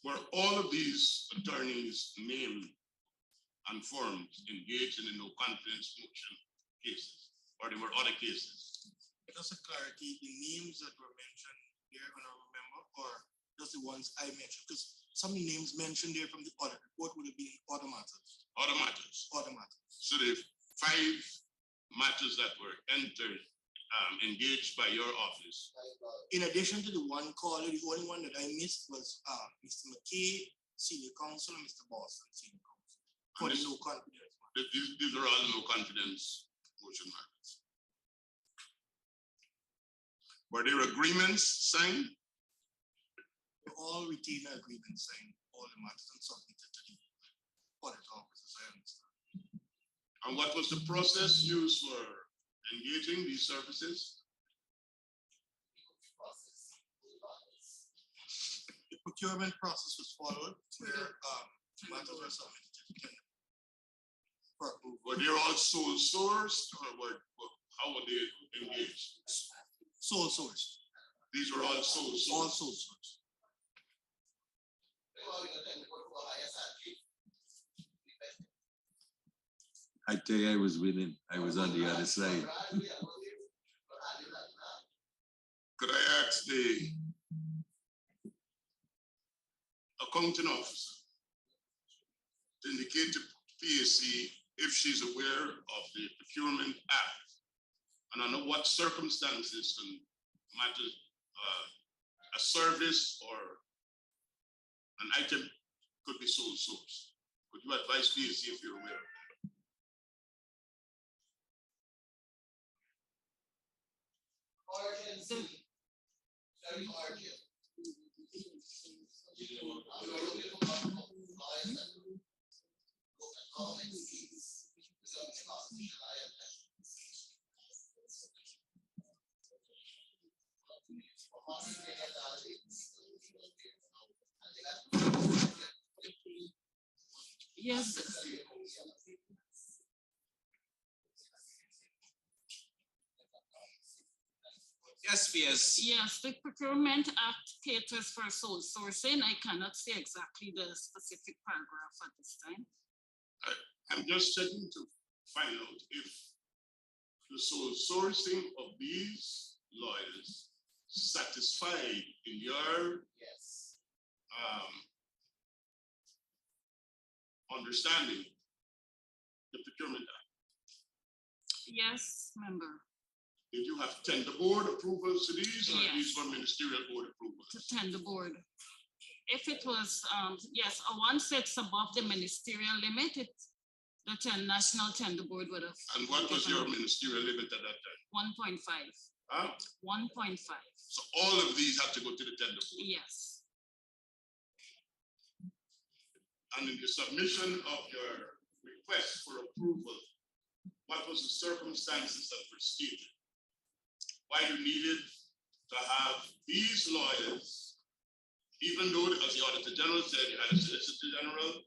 Were all of these attorneys named and firms engaged in the no confidence motion cases, or there were other cases? Just a clarity, the names that were mentioned there, honorable member, or just the ones I mentioned? Because some names mentioned there from the audit report would have been other matters. Other matters. Other matters. So the 5 matters that were entered, engaged by your office. In addition to the one caller, the only one that I missed was Mr. McKay, senior counsel, and Mr. Boston, senior counsel. For the no confidence. These are all no confidence motion matters. Were there agreements signed? All retainer agreements signed, all the matters and submitted to the audit office, as I understand. And what was the process used for engaging these services? The procurement process was followed where matters were submitted to the tender for approval. Were they all sole sourced, or how were they engaged? Sole source. These were all sole sourced. All sole source. I tell you, I was winning. I was on the other side. Could I ask the accounting officer to indicate to PAC if she's aware of the Procurement Act and under what circumstances and matters a service or an item could be sole source? Could you advise PAC if you're aware? Yes. Yes, PS. Yes, the Procurement Act caters for sole sourcing. I cannot say exactly the specific paragraph at this time. I'm just checking to find out if the sole sourcing of these lawyers satisfied in your understanding the Procurement Act. Yes, member. Did you have tender board approvals to these, or Yes. these were ministerial board approvals? To tender board. If it was, yes, once it's above the ministerial limit, the national tender board would have. And what was your ministerial limit at that time? 1.5. Huh? 1.5. So all of these have to go to the tender board. Yes. And in the submission of your request for approval, what was the circumstances that were stated? Why you needed to have these lawyers, even though, as the Auditor General said, you had a Solicitor General,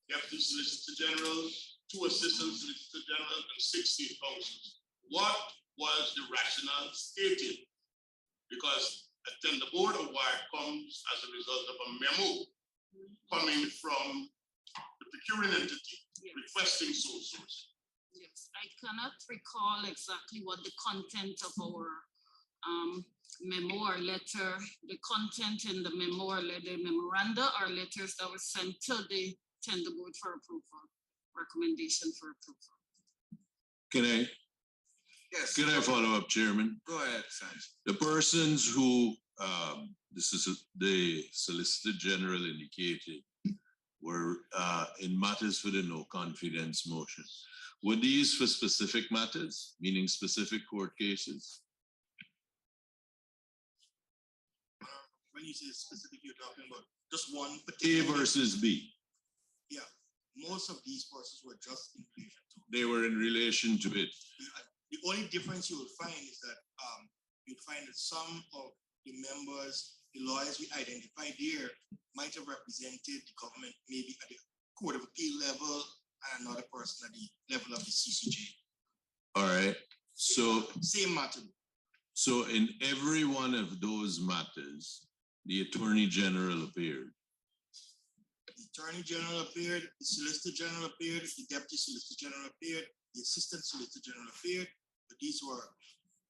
Deputy Solicitor General, 2 Assistant Solicitor General, and 16 counsels. What was the rationale stated? Because a tender board award comes as a result of a memo coming from the procuring entity requesting sole source. Yes, I cannot recall exactly what the content of our memo or letter, the content in the memo or the memoranda or letters that were sent to the tender board for approval, recommendation for approval. Can I? Yes. Can I follow up, Chairman? Go ahead, Sanj. The persons who, this is the Solicitor General indicated, were in matters for the no confidence motion. Were these for specific matters, meaning specific court cases? When you say specific, you're talking about just one A particular. versus B. Yeah, most of these persons were just in relation to They were in relation to it. the The only difference you will find is that you'll find that some of the members, the lawyers we identified here, might have represented the government maybe at the Court of Appeal level and another person at the level of the CCJ. All right. So, Same matter. so in every one of those matters, the Attorney General appeared. The Attorney General appeared, the Solicitor General appeared, the Deputy Solicitor General appeared, the Assistant Solicitor General appeared, but these were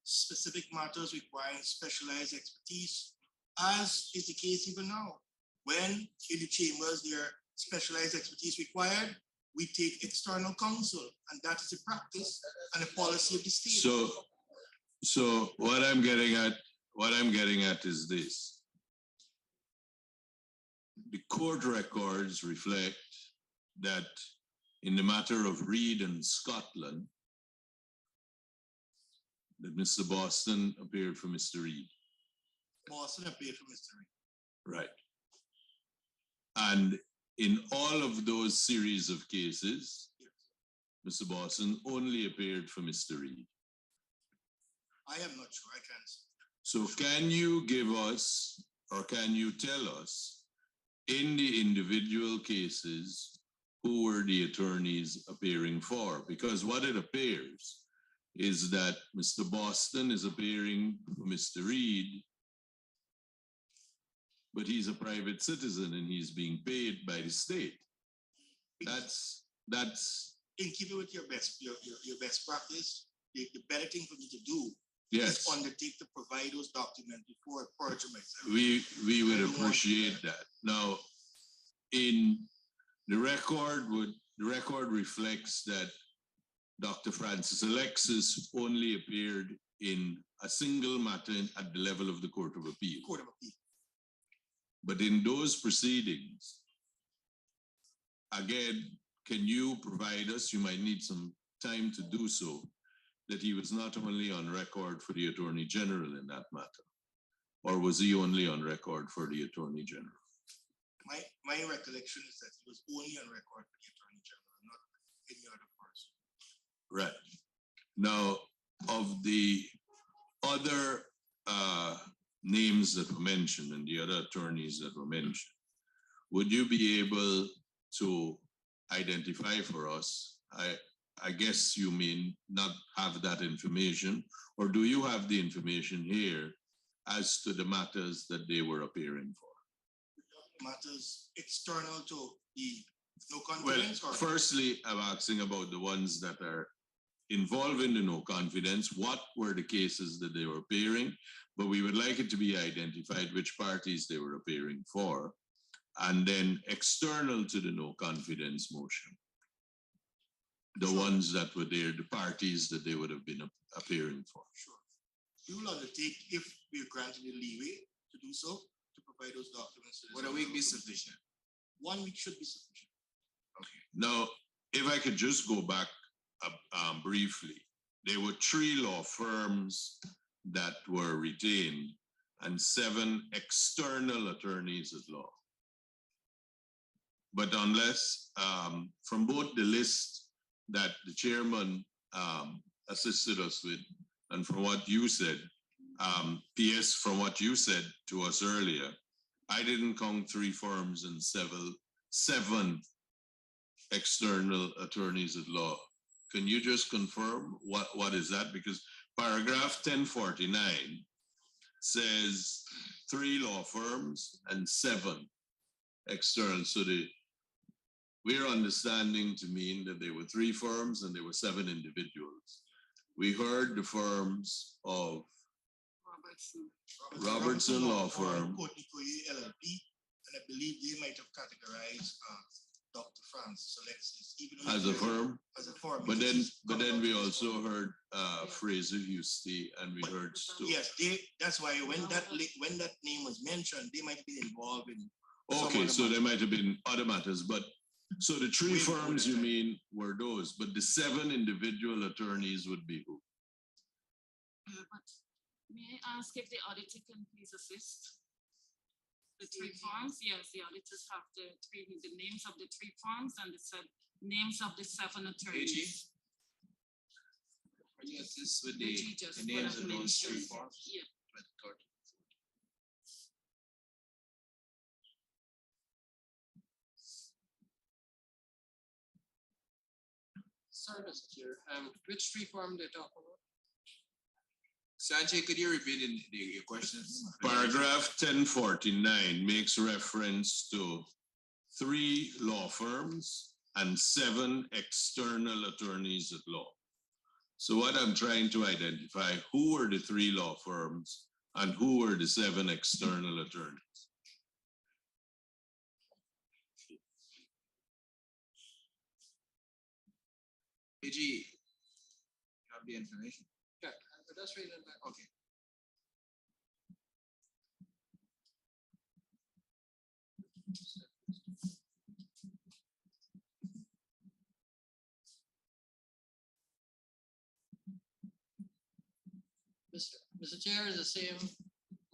specific matters requiring specialized expertise, as is the case even now. When in the chambers there are specialized expertise required, we take external counsel, and that is a practice and a policy of the state. So what I'm getting at is this. The court records reflect that in the matter of Reed and Scotland, that Mr. Boston appeared for Mr. Reed. Boston appeared for Mr. Reed. Right. And in all of those series of cases, Mr. Boston only appeared for Mr. Reed. I am not sure, I can't say. So can you give us, or can you tell us, in the individual cases, who were the attorneys appearing for? Because what it appears is that Mr. Boston is appearing for Mr. Reed, but he's a private citizen and he's being paid by the state. That's in keeping with your best practice. The better thing for me to do yes. is undertake to provide those documents before I perjure myself. We would appreciate that. Now, in the record reflects that Dr. Francis Alexis only appeared in a single matter at the level of the Court of Appeal. Court of Appeal. But in those proceedings, again, can you provide us, you might need some time to do so, that he was not only on record for the Attorney General in that matter, or was he only on record for the Attorney General? My recollection is that he was only on record for the Attorney General, not any other person. Right. Now, of the other names that were mentioned and the other attorneys that were mentioned, would you be able to identify for us? I guess you may not have that information, or do you have the information here as to the matters that they were appearing for? Matters external to the no Well, confidence? firstly, I'm asking about the ones that are involved in the no confidence. What were the cases that they were appearing? But we would like it to be identified which parties they were appearing for, and then external to the no confidence motion, the ones that were there, the parties that they would have been appearing for. Sure. We will undertake, if we are granted the leeway to do so, to provide those documents. Would a week be sufficient? 1 week should be sufficient. Okay. Now, if I could just go back briefly, there were 3 law firms that were retained and 7 external attorneys at law. But unless, from both the list that the chairman assisted us with, and from what you said, PS, from what you said to us earlier, I didn't count 3 firms and 7 external attorneys at law. Can you just confirm what is that? Because paragraph 1049 says 3 law firms and 7 external. So we're understanding to mean that there were 3 firms and there were 7 individuals. We heard the firms of Robertson Law Firm. LLP, and I believe they might have categorized Dr. Francis Alexis As a firm? As a firm. But then we also heard Fraser Husty and we heard Stowe. Yes, that's why when that name was mentioned, they might be involved in. Okay, so there might have been other matters, but so the 3 firms you mean were those, but the 7 individual attorneys would be who? But may I ask if the auditor can please assist? The 3 firms, yes, the auditors have the names of the 3 firms and the names of the 7 attorneys. Can you assist with which we just the names would of have those three mentioned. forms? Yeah. Sorry, Mr. Chair, which tree farm they talk about? Sanjay, could you repeat your questions? Paragraph 1049 makes reference to 3 law firms and 7 external attorneys at law. So what I'm trying to identify, who were the 3 law firms and who were the 7 external attorneys? AG, you have the information? Yeah, but that's read it back. Okay. Mr. Chair, is the same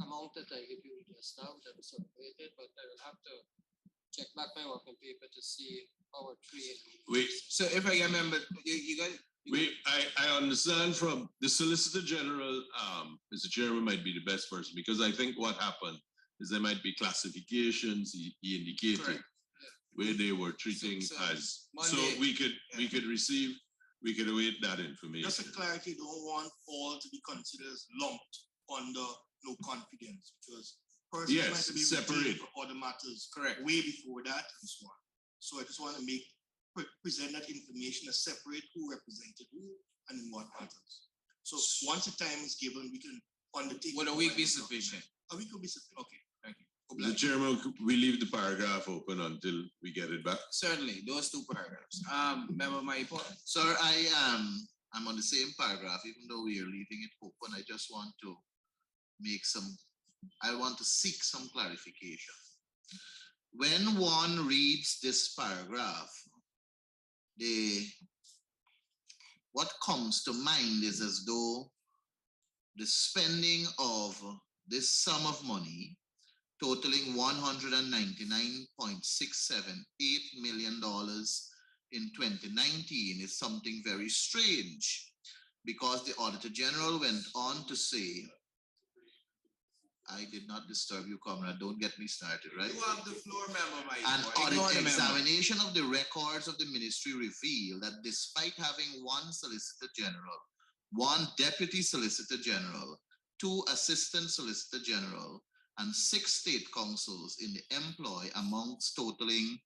amount that I gave you just now that was submitted, but I will have to check back my working paper to see our tree. So if I remember, you got. I understand from the Solicitor General, Mr. Chairman might be the best person, because I think what happened is there might be classifications he indicated Correct. where they were treating So as, so Monday, we could await that information. Just for clarity, don't want all to be considered as lumped under no confidence, because persons Yes, might be separate. retained for other matters correct. way before that and so on. So I just want to present that information as separate, who represented who and in what matters. So once the time is given, we can undertake. Would a week be sufficient? A week will be sufficient. Okay, thank you. Mr. Chairman, we leave the paragraph open until we get it back. Certainly, those 2 paragraphs. Member Maipo. Sir, I'm on the same paragraph, even though we are leaving it open. I just want to seek some clarification. When one reads this paragraph, what comes to mind is as though the spending of this sum of money totaling $199.678 million in 2019 is something very strange, because the Auditor General went on to say, I did not disturb you, comrade, don't get me started, right? You have the floor, Member Maipo. An Ignore audit the memo. examination of the records of the ministry revealed that despite having 1 Solicitor General, 1 Deputy Solicitor General, 2 Assistant Solicitor General, and 6 state councils in the employ amounts totaling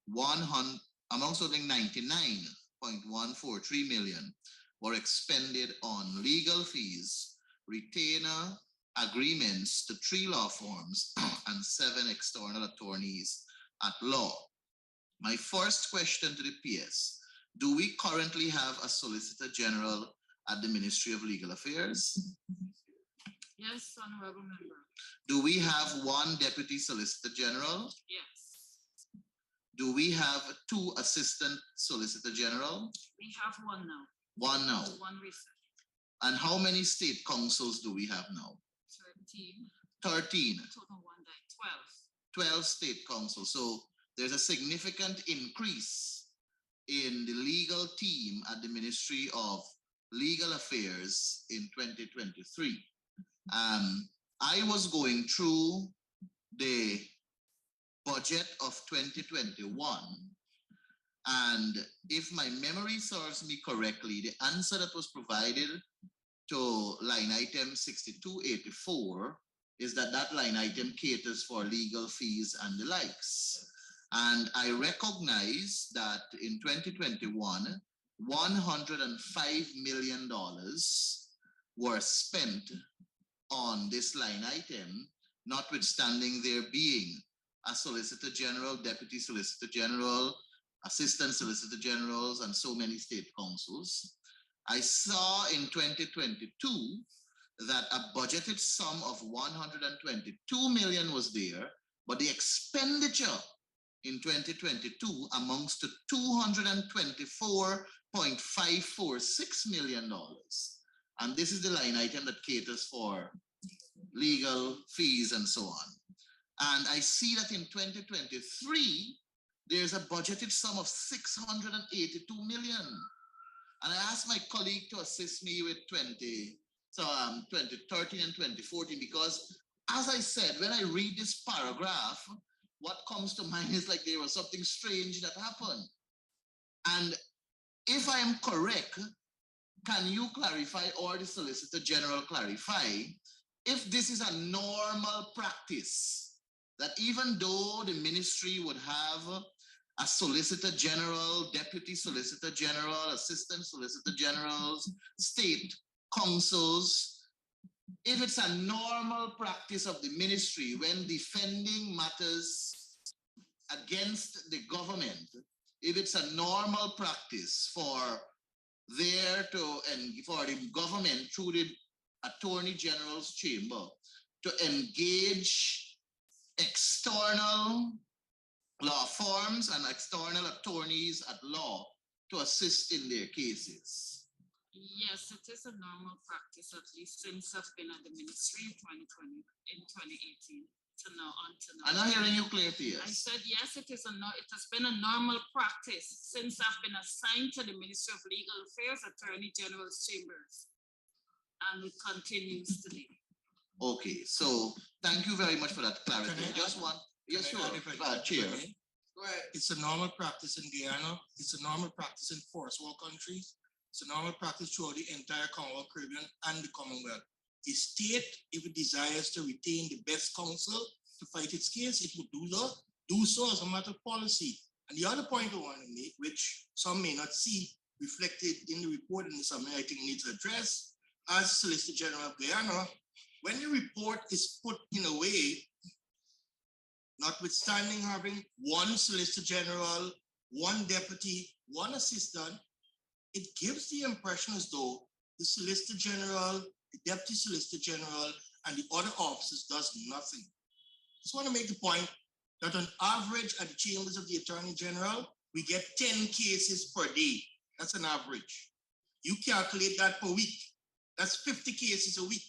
99.143 million were expended on legal fees, retainer agreements to 3 law firms and 7 external attorneys at law. My first question to the PS, do we currently have a Solicitor General at the Ministry of Legal Affairs? Yes, honorable member. Do we have 1 Deputy Solicitor General? Yes, Do we have 2 Assistant Solicitor General? we have 1 now. 1 now. 1 recent. And how many state councils do we have now? 13. 13. Total 1 day. 12. 12 state councils. So there's a significant increase in the legal team at the Ministry of Legal Affairs in 2023. I was going through the budget of 2021, and if my memory serves me correctly, the answer that was provided to line item 6284 is that line item caters for legal fees and the likes. And I recognize that in 2021, $105 million were spent on this line item, notwithstanding there being a Solicitor General, Deputy Solicitor General, Assistant Solicitor Generals, and so many state councils. I saw in 2022 that a budgeted sum of 122 million was there, but the expenditure in 2022 amounts to $224.546 million. And this is the line item that caters for legal fees and so on. And I see that in 2023, there's a budgeted sum of 682 million. And I asked my colleague to assist me with 2013 and 2014, because as I said, when I read this paragraph, what comes to mind is like there was something strange that happened. And if I am correct, can you clarify, or the Solicitor General clarify, if this is a normal practice, that even though the ministry would have a Solicitor General, Deputy Solicitor General, Assistant Solicitor Generals, state councils, if it's a normal practice of the ministry when defending matters against the government, if it's a normal practice for there to, and for the government through the Attorney General's chamber to engage external law firms and external attorneys at law to assist in their cases. Yes, it is a normal practice, at least since I've been at the ministry in 2018 to now on to now. I'm not hearing you clear, Pierce. I said, yes, it has been a normal practice since I've been assigned to the Ministry of Legal Affairs, Attorney General's chambers. And it continues today. Okay, so thank you very much for that clarity. Just one. Yes, sure. Chair. Go ahead. It's a normal practice in Guyana. It's a normal practice in first world countries. It's a normal practice throughout the entire Commonwealth Caribbean and the Commonwealth. The state, if it desires to retain the best counsel to fight its case, it would do so as a matter of policy. And the other point I want to make, which some may not see reflected in the report, and something I think needs to address, as Solicitor General of Guyana, when the report is put in a way, notwithstanding having one Solicitor General, one deputy, one assistant, it gives the impression as though the Solicitor General, the Deputy Solicitor General, and the other officers does nothing. Just want to make the point that on average at the chambers of the Attorney General, we get 10 cases per day. That's an average. You calculate that per week. That's 50 cases a week.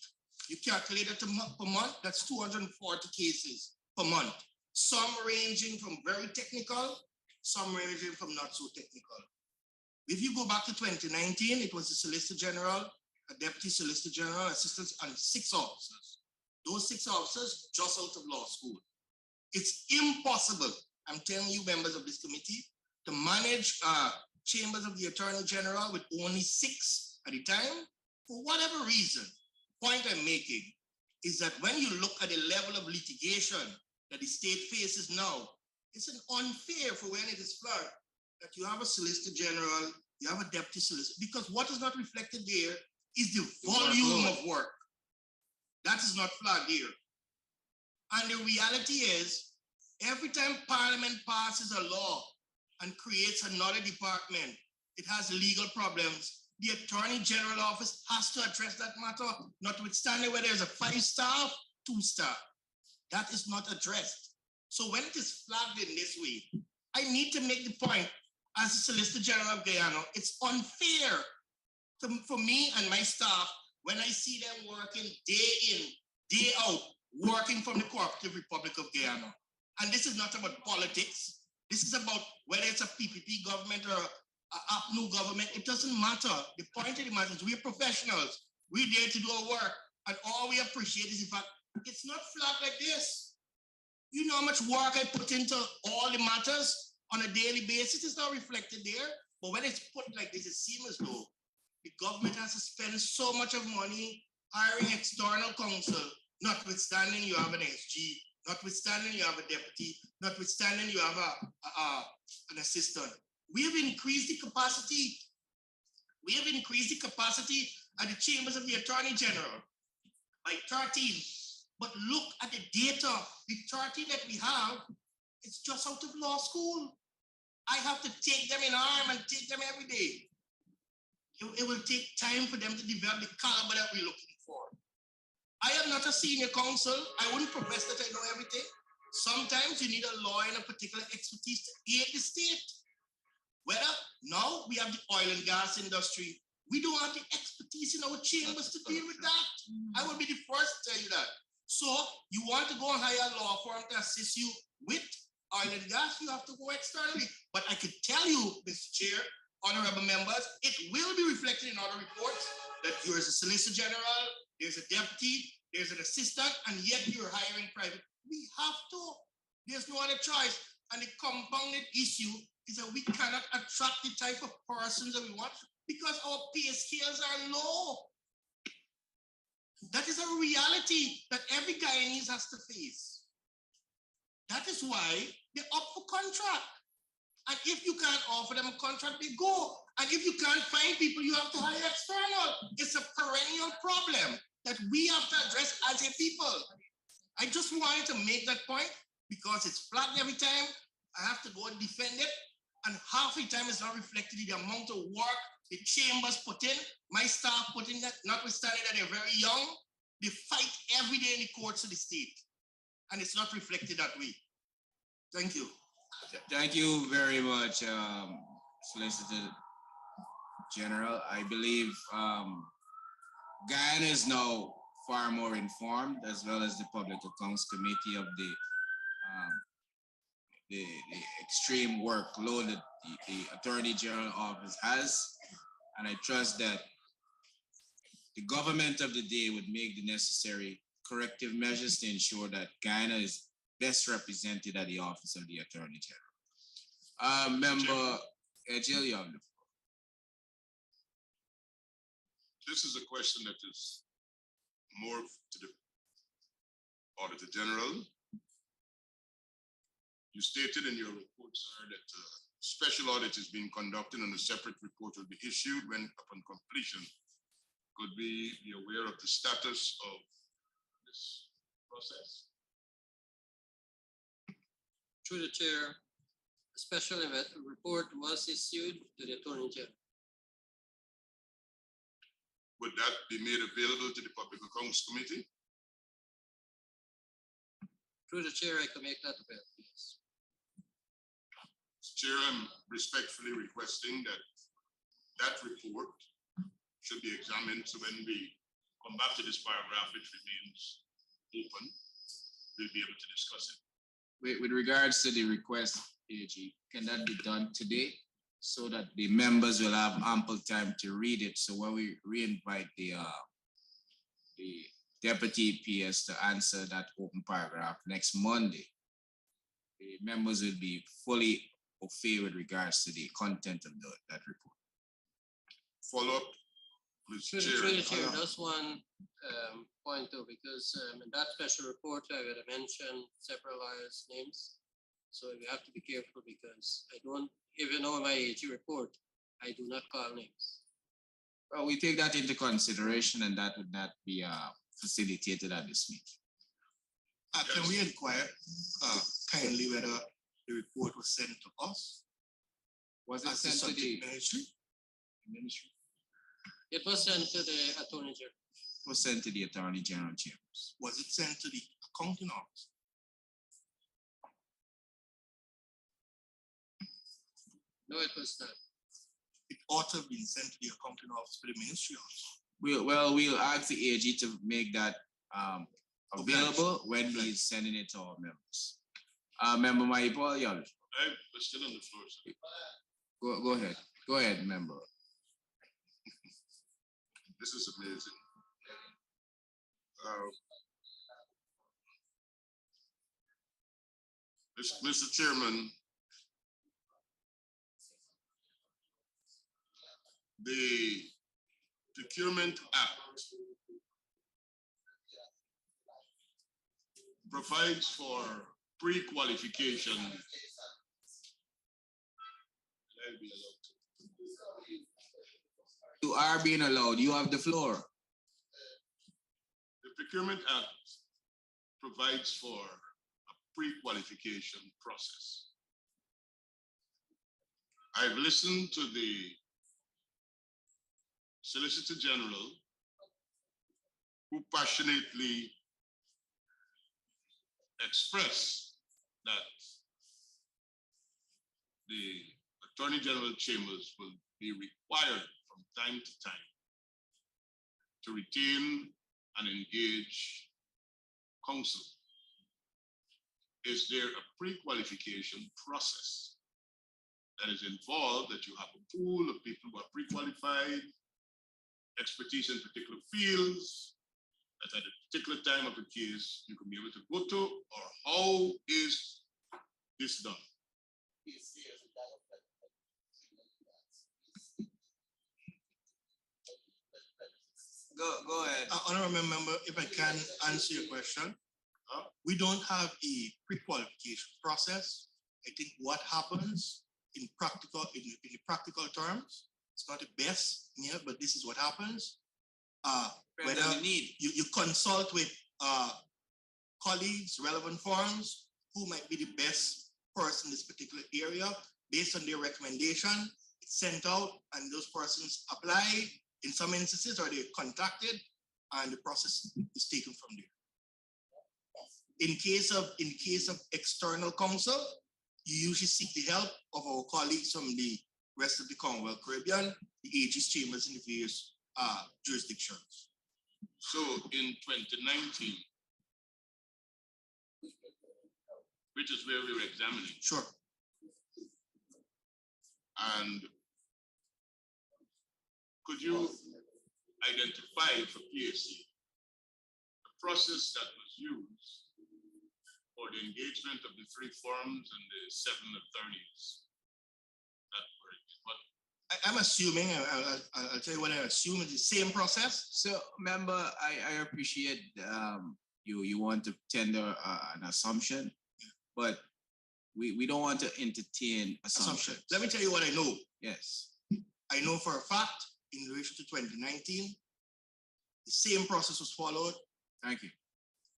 You calculate it per month, that's 240 cases per month. Some ranging from very technical, some ranging from not so technical. If you go back to 2019, it was the Solicitor General, a Deputy Solicitor General, assistants, and 6 officers. Those 6 officers just out of law school. It's impossible, I'm telling you, members of this committee, to manage chambers of the Attorney General with only 6 at a time. For whatever reason, the point I'm making is that when you look at the level of litigation that the state faces now, it's an unfair for when it is flagged that you have a Solicitor General, you have a Deputy Solicitor, because what is not reflected there is the volume of work. That is not flagged here. And the reality is, every time Parliament passes a law and creates another department, it has legal problems. The Attorney General office has to address that matter, notwithstanding whether there's a 5-star, 2-star. That is not addressed. So when it is flagged in this way, I need to make the point, as the Solicitor General of Guyana, it's unfair for me and my staff when I see them working day in, day out, working from the Cooperative Republic of Guyana. And this is not about politics. This is about whether it's a PPP government or a APNU government. It doesn't matter. The point of the matter is we're professionals. We're there to do our work. And all we appreciate is the fact it's not flat like this. You know how much work I put into all the matters on a daily basis. It's not reflected there. But when it's put like this, it seems as though the government has to spend so much of money hiring external counsel, notwithstanding you have an SG, notwithstanding you have a deputy, notwithstanding you have an assistant. We have increased the capacity. We have increased the capacity at the chambers of the Attorney General by 13. But look at the data. The 13 that we have, it's just out of law school. I have to take them in arm and take them every day. It will take time for them to develop the caliber that we're looking for. I am not a senior counsel. I wouldn't profess that I know everything. Sometimes you need a lawyer and a particular expertise to aid the state. Whether now we have the oil and gas industry, we don't have the expertise in our chambers to deal with that. I will be the first to tell you that. So you want to go and hire a law firm to assist you with oil and gas, you have to go externally. But I can tell you, Mr. Chair, honorable members, it will be reflected in other reports that there is a solicitor general, there's a deputy, there's an assistant, and yet you're hiring private. We have to. There's no other choice. And the compounded issue is that we cannot attract the type of persons that we want because our pay scales are low. That is a reality that every Guyanese has to face. That is why they're up for contract. And if you can't offer them a contract, they go. And if you can't find people, you have to hire external. It's a perennial problem that we have to address as a people. I just wanted to make that point because it's flat every time. I have to go and defend it. And half the time it's not reflected in the amount of work the chambers put in, my staff put in, that, notwithstanding that they're very young, they fight every day in the courts of the state. And it's not reflected that way. Thank you. Thank you very much, Solicitor General. I believe Guyana is now far more informed, as well as the Public Accounts Committee, of the extreme workload that the Attorney General Office has. And I trust that the government of the day would make the necessary corrective measures to ensure that Guyana is best represented at the Office of the Attorney General. Member Ejil, you have the floor. This is a question that is more to the Auditor General. You stated in your report, sir, that special audit is being conducted and a separate report will be issued when, upon completion, could we be aware of the status of this process? Through the chair, a special event report was issued to the Attorney General. Would that be made available to the Public Accounts Committee? Through the chair, I can make that available, yes. Chair, I'm respectfully requesting that that report should be examined, so when we come back to this paragraph, which remains open, we'll be able to discuss it. With regards to the request, AG, can that be done today so that the members will have ample time to read it? So when we re-invite the Deputy PS to answer that open paragraph next Monday, the members will be fully au fait with regards to the content of that report. Follow up, Mr. Chair. Through the chair, just one point though, because in that special report, I would have mentioned several lawyers' names. So we have to be careful because I don't, even though in my AG report, I do not call names. Well, we take that into consideration and that would not be facilitated at this meeting. Can we inquire kindly whether the report was sent to us? Was it as the sent to the ministry? ministry? It was sent to the Attorney General. It was sent to the Attorney General chambers. Was it sent to the accounting office? No, it was not. It ought to have been sent to the accounting office for the ministry also. We'll ask the AG to make that available when he's sending it to our members. Member Maipo, yeah. I'm still on the floor, sir. Go ahead. Go ahead, member. This is amazing. Mr. Chairman, the Procurement Act provides for pre-qualification. You are being allowed. You have the floor. The Procurement Act provides for a pre-qualification process. I've listened to the Solicitor General, who passionately expressed that the Attorney General chambers will be required from time to time to retain and engage counsel. Is there a pre-qualification process that is involved, that you have a pool of people who are pre-qualified, expertise in particular fields, that at a particular time of the case, you can be able to go to, or how is this done? Go ahead. Honorable member, if I can answer your question, we don't have a pre-qualification process. I think what happens in the practical terms, it's not the best here, but this is what happens. Depends Whether on the need. you consult with colleagues, relevant forums, who might be the best person in this particular area, based on their recommendation, it's sent out, and those persons apply. In some instances, or they're contacted, and the process is taken from there. In case of external counsel, you usually seek the help of our colleagues from the rest of the Commonwealth Caribbean, the AG's chambers in the various jurisdictions. So in 2019, which is where we were examining, Sure. and could you identify for PAC the process that was used for the engagement of the 3 forums and the 7 attorneys that were what? I'm assuming, I'll tell you what I assume is the same process. So, member, I appreciate you want to tender an assumption, but we don't want to entertain assumptions. Let me tell you what I know. Yes. I know for a fact, in relation to 2019, the same process was followed. Thank you.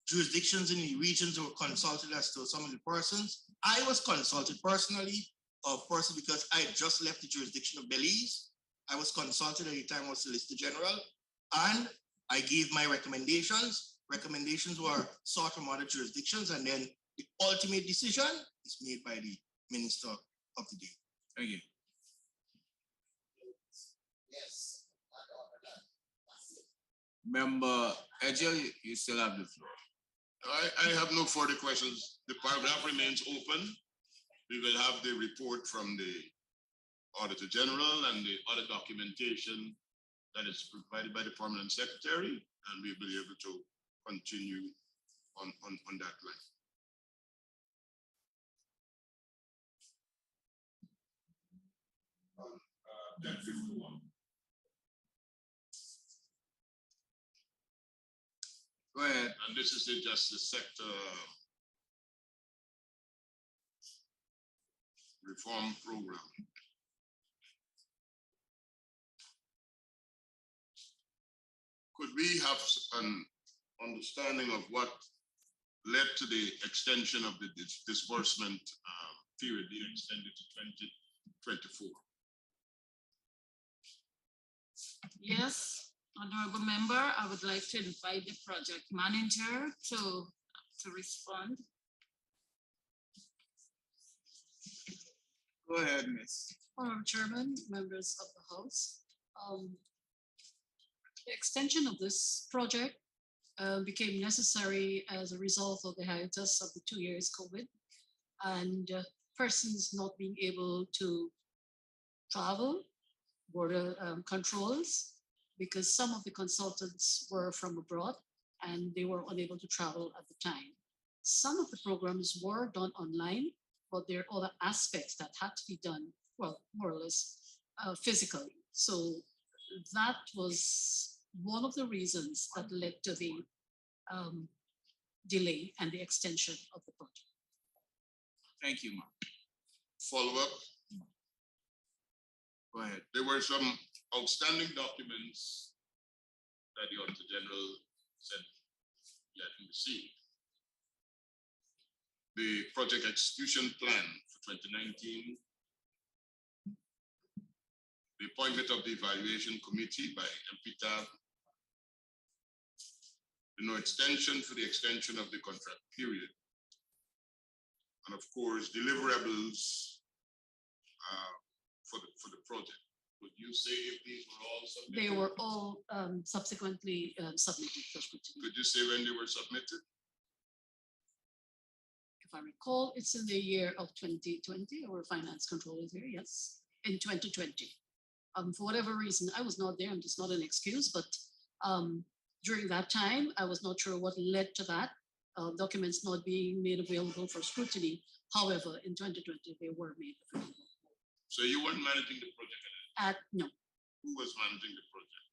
Jurisdictions in the regions were consulted as to some of the persons. I was consulted personally, because I had just left the jurisdiction of Belize. I was consulted at the time I was Solicitor General, and I gave my recommendations. Recommendations were sought from other jurisdictions, and then the ultimate decision is made by the Minister of the day. Thank you. Yes. Member Edgel, you still have the floor. I have no further questions. The paragraph remains open. We will have the report from the Auditor General and the other documentation that is provided by the Permanent Secretary, and we'll be able to continue on that line. Go ahead. And this is the Justice Sector Reform Program. Could we have an understanding of what led to the extension of the disbursement period being extended to 2024? Yes, honorable member, I would like to invite the project manager to respond. Go ahead, Miss. Chairman, members of the House. The extension of this project became necessary as a result of the hiatus of the 2 years COVID and persons not being able to travel, border controls, because some of the consultants were from abroad and they were unable to travel at the time. Some of the programs were done online, but there are other aspects that had to be done, well, more or less physically. So that was one of the reasons that led to the delay and the extension of the project. Thank you, ma'am. Follow up. Go ahead. There were some outstanding documents that the Auditor General said he hadn't received. The project execution plan for 2019, the appointment of the evaluation committee by MPTAB, the no extension for the extension of the contract period, and of course, deliverables for the project. Would you say if these were all submitted? They were all subsequently submitted for scrutiny. Could you say when they were submitted? If I recall, it's in the year of 2020. Our finance control is here, yes, in 2020. For whatever reason, I was not there, and it's not an excuse, but during that time, I was not sure what led to that, documents not being made available for scrutiny. However, in 2020, they were made available. So you weren't managing the project at No. Who was managing the project?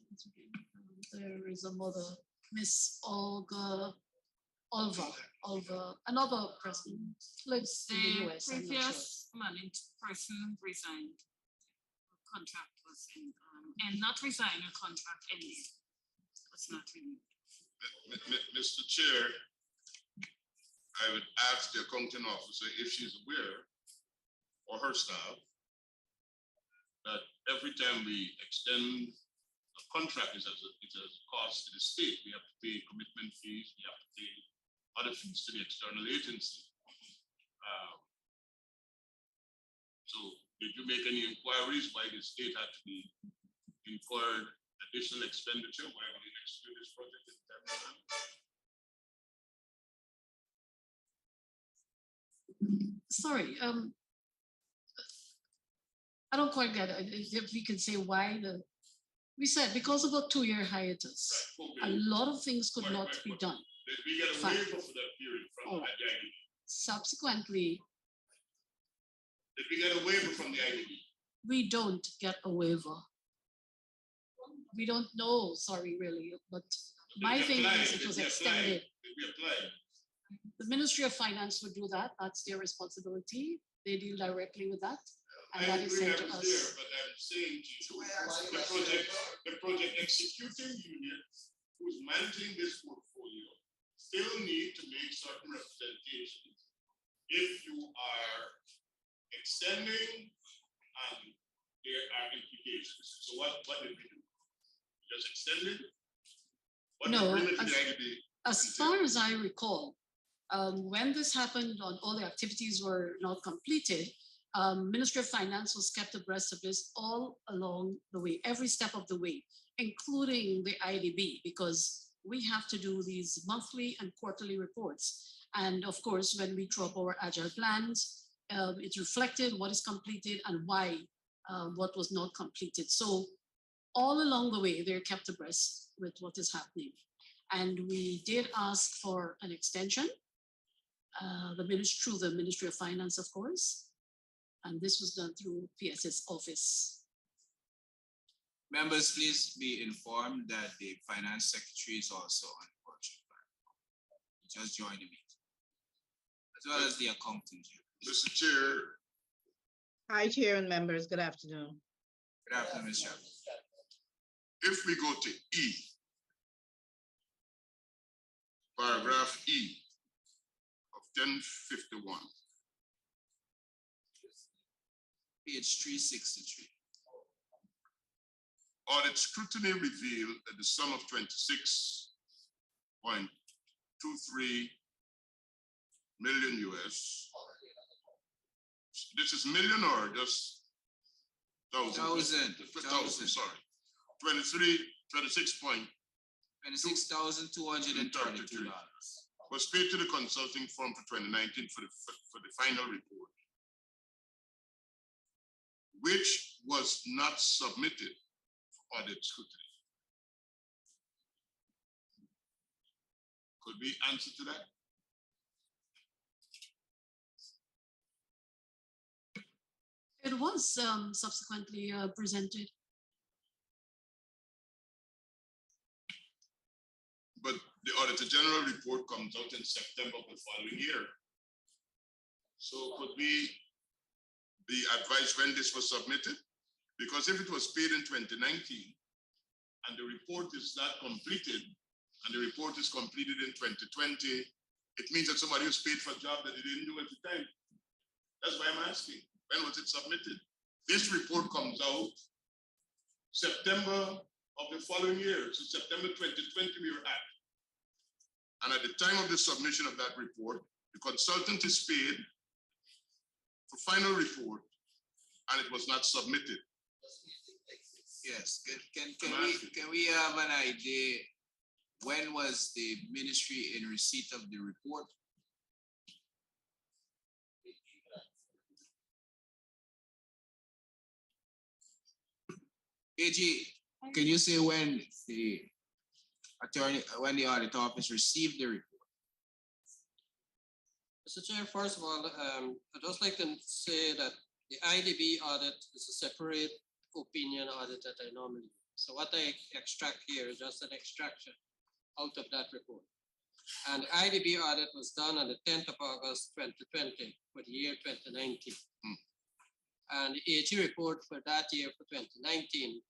What's his name again? There is a mother, Miss Olga, another person, lives in the US. I'm not sure. Previous managed person resigned. Contract was in, and not resign, a contract ended. Was not renewed. Mr. Chair, I would ask the accounting officer if she's aware, or her staff, that every time we extend a contract, it's a cost to the state. We have to pay commitment fees, we have to pay other fees to the external agency. So did you make any inquiries why the state had to be incurred additional expenditure? Why would you execute this project in time? Sorry, I don't quite get it. If we can say why we said because of a 2-year hiatus, Right, a lot of things could not be done. Did we get a Fine. waiver for that period from All the right. IDB? Subsequently, Did we get a waiver from the IDB? we don't get a waiver. We don't know, sorry, really, but my thing is it was extended. Did we apply? The Ministry of Finance would do that. That's their responsibility. They deal directly with that. And I that is agree, sent I to was us. there, but I'm saying to you, the project executing unit who's managing this portfolio still need to make certain representations. If you are extending, there are implications. So what did we do? Just extended? What No, agreement did the IDB As far as I recall, when this happened, on all the activities were not completed, Ministry of Finance was kept abreast of this all along the way, every step of the way, including the IDB, because we have to do these monthly and quarterly reports. And of course, when we draw up our agile plans, it reflected what is completed and why what was not completed. So all along the way, they're kept abreast with what is happening. And we did ask for an extension, through the Ministry of Finance, of course. And this was done through PS's office. Members, please be informed that the Finance Secretary is also on the workshop platform. He just joined the meeting, as well as the accountant. Mr. Chair. Hi, Chair and members. Good afternoon. Good afternoon, Mr. Chairman. If we go to E, paragraph E of 1051. Page 363. Audit scrutiny revealed that the sum of 26.23 million US. This is million or just thousand? Thousand, sorry. 26,232 was paid to the consulting firm for 2019 for the final report, which was not submitted for audit scrutiny. Could we answer to that? It was subsequently presented. But the Auditor General report comes out in September of the following year. So could we be advised when this was submitted? Because if it was paid in 2019 and the report is not completed and the report is completed in 2020, it means that somebody was paid for a job that they didn't do at the time. That's why I'm asking, when was it submitted? This report comes out September of the following year. So September 2020 we were at. And at the time of the submission of that report, the consultant is paid for final report and it was not submitted. Yes, can we have an idea when was the ministry in receipt of the report? AG, can you say when the when the audit office received the report? Mr. Chair, first of all, I'd just like to say that the IDB audit is a separate opinion audit that I normally do. So what I extract here is just an extraction out of that report. And the IDB audit was done on the 10th of August 2020 for the year 2019. And the AG report for that year for 2019,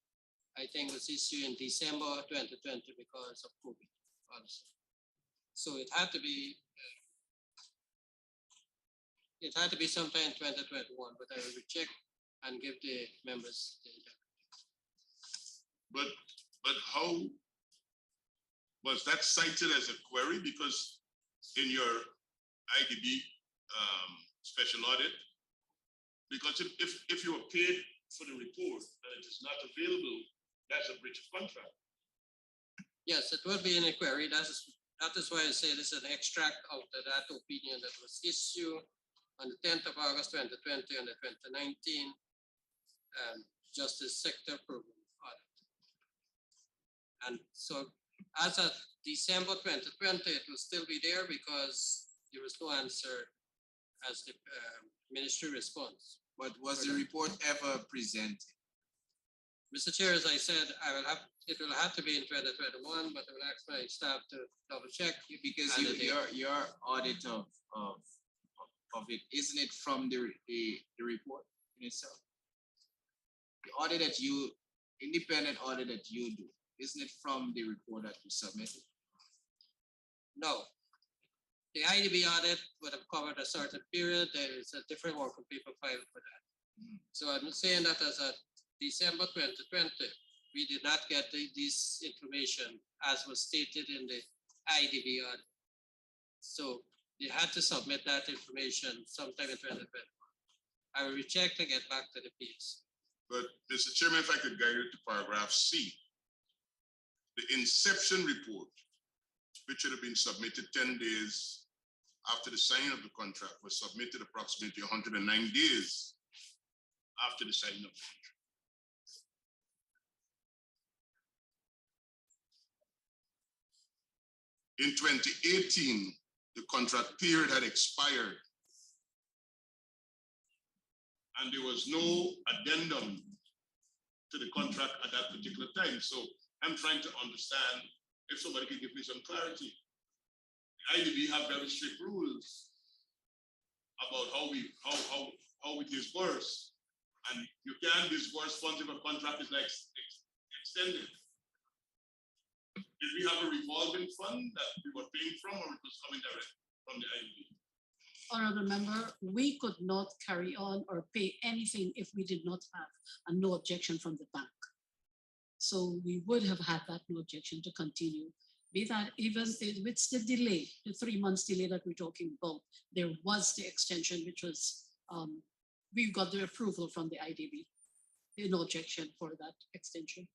I think was issued in December 2020 because of COVID, honestly. So it had to be sometime in 2021, but I will check and give the members the data. But how was that cited as a query? Because in your IDB special audit, because if you are paid for the report and it is not available, that's a breach of contract. Yes, it would be in a query. That is why I say this is an extract of that opinion that was issued on the 10th of August 2020 and the 2019 Justice Sector Program audit. And so as of December 2020, it will still be there because there was no answer as the ministry response. But was the report ever presented? Mr. Chair, as I said, it will have to be in 2021, but I will ask my staff to double check. Because your audit of it, isn't it from the report in itself? The audit that you, independent audit that you do, isn't it from the report that you submitted? No. The IDB audit would have covered a certain period. There is a different working paper file for that. So I'm saying that as of December 2020, we did not get this information as was stated in the IDB audit. So they had to submit that information sometime in 2020. I will recheck and get back to the piece. But Mr. Chairman, if I could guide you to paragraph C, the inception report, which should have been submitted 10 days after the signing of the contract, was submitted approximately 109 days after the signing of the contract. In 2018, the contract period had expired and there was no addendum to the contract at that particular time. So I'm trying to understand if somebody can give me some clarity. The IDB have very strict rules about how we disburse, and you can't disburse funds if a contract is like extended. Did we have a revolving fund that we were paying from, or it was coming direct from the IDB? Honorable member, we could not carry on or pay anything if we did not have a no objection from the bank. So we would have had that no objection to continue. Be that even with the delay, the 3 months delay that we're talking about, there was the extension, which was, we got the approval from the IDB. There's no objection for that extension.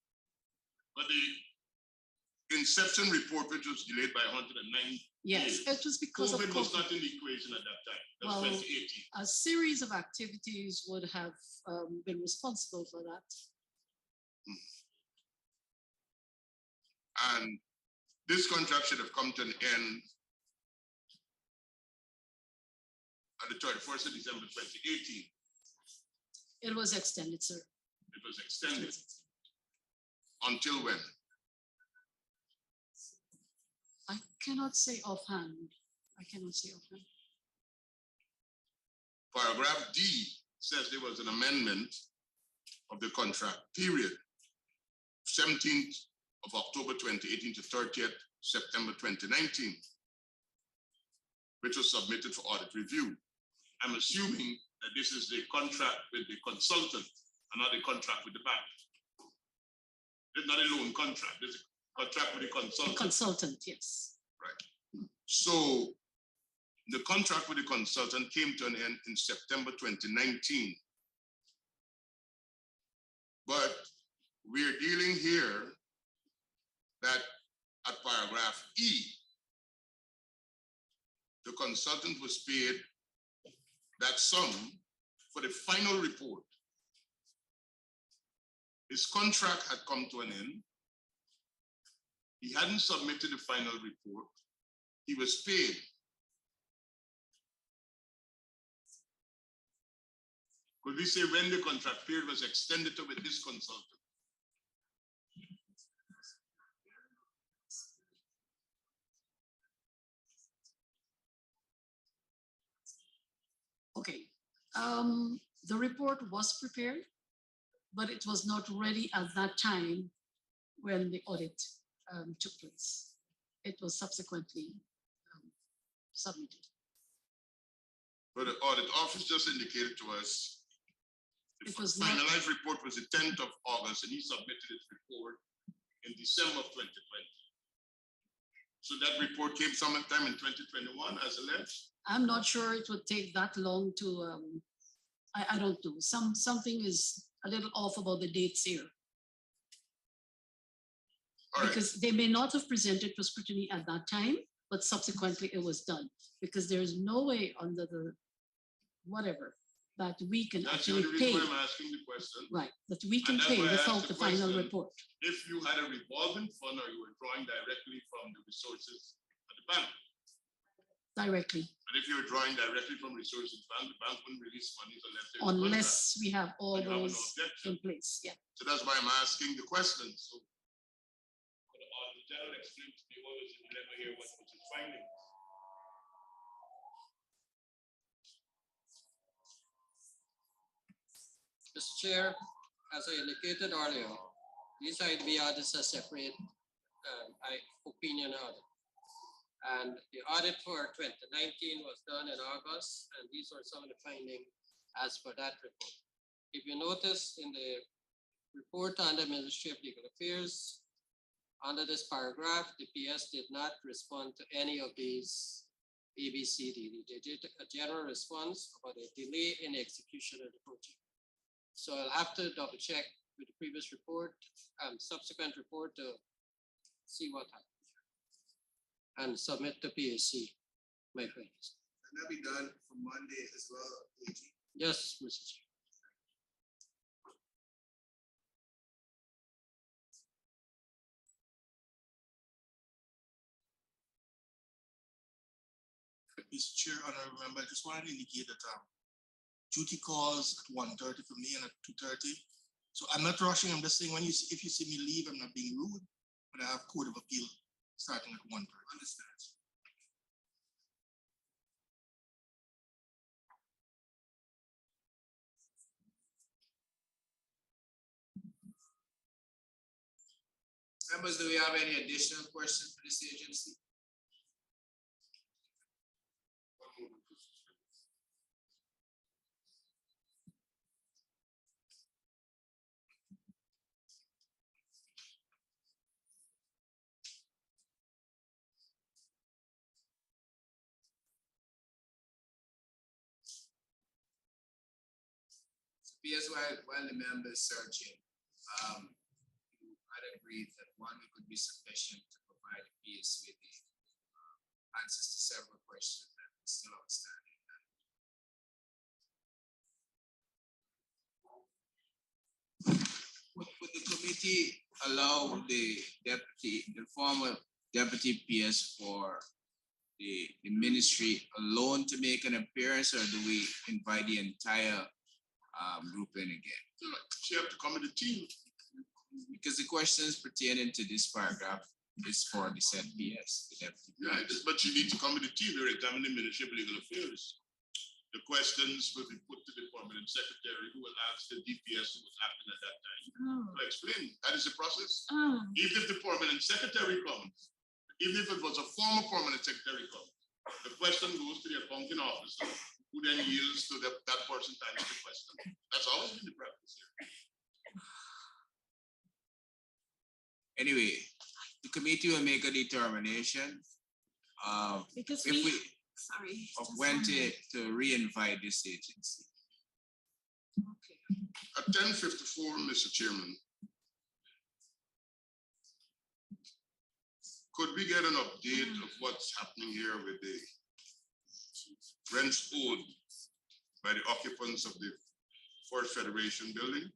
But the inception report, which was delayed by 109 yes, days, it was because COVID of was COVID. not in the equation at that time. That was Well, 2018. a series of activities would have been responsible for that. And this contract should have come to an end on the 31st of December 2018. It was extended, sir. It was extended. Until when? I cannot say offhand. I cannot say offhand. Paragraph D says there was an amendment of the contract period, 17th of October 2018 to 30th September 2019, which was submitted for audit review. I'm assuming that this is the contract with the consultant and not the contract with the bank. It's not a loan contract, it's a contract with the consultant. Consultant, yes. Right. So the contract with the consultant came to an end in September 2019. But we're dealing here that at paragraph E, the consultant was paid that sum for the final report. His contract had come to an end. He hadn't submitted the final report. He was paid. Could we say when the contract period was extended to with this consultant? Okay, the report was prepared, but it was not ready at that time when the audit took place. It was subsequently submitted. But the audit office just indicated to us the It was not- finalized report was the 10th of August, and he submitted his report in December of 2020. So that report came sometime in 2021 as alleged. I'm not sure it would take that long to, I don't know, something is a little off about the dates here. All right, Because they may not have presented for scrutiny at that time, but subsequently it was done. Because there is no way under the whatever that we can that's the actually only pay, reason why I'm asking the question. right, that we can that's pay why I asked without the the final question. report If you had a revolving fund or you were drawing directly from the resources at the bank, directly, and if you're drawing directly from resources bank, the bank wouldn't release money unless there's a unless we have all And you have no those objection. in place, yeah. contract. So that's why I'm asking the question. So could the Auditor General explain to me what was the dilemma here, what was his finding? Mr. Chair, as I indicated earlier, these IDB audits are separate opinion audit. And the audit for 2019 was done in August, and these are some of the findings as per that report. If you notice in the report under Ministry of Legal Affairs, under this paragraph, the PS did not respond to any of these ABCD. They did a general response about a delay in execution of the project. So I'll have to double check with the previous report, subsequent report to see what happened and submit to PAC, my friends. Can that be done for Monday as well, AG? Yes, Mr. Chair. Mr. Chair, honorable member, I just wanted to indicate that duty calls at 1:30 for me and at 2:30. So I'm not rushing. I'm just saying if you see me leave, I'm not being rude, but I have Court of Appeal starting at 1:30. Understand. Members, do we have any additional questions for this agency? Because while the members searching, I'd agree that one could be sufficient to provide the PS with the answers to several questions that are still outstanding. Would the committee allow the former deputy PS for the ministry alone to make an appearance, or do we invite the entire group in again? She have to come with the team. Because the questions pertaining to this paragraph is for the said PS, the deputy. Yeah, but you need to come with the team. You're examining Ministry of Legal Affairs. The questions will be put to the permanent secretary who will ask the DPS what happened at that time. To explain, that is the process. Even if the permanent secretary comes, even if it was a former permanent secretary comes, the question goes to the accounting officer, who then yields to that person to answer the question. That's always been the practice here. Anyway, the committee will make a determination Because if we sorry. of just when one minute. to re-invite this agency. Okay. At 10:54, Mr. Chairman, could we get an update of what's happening here with the rents owed by the occupants of the First Federation building?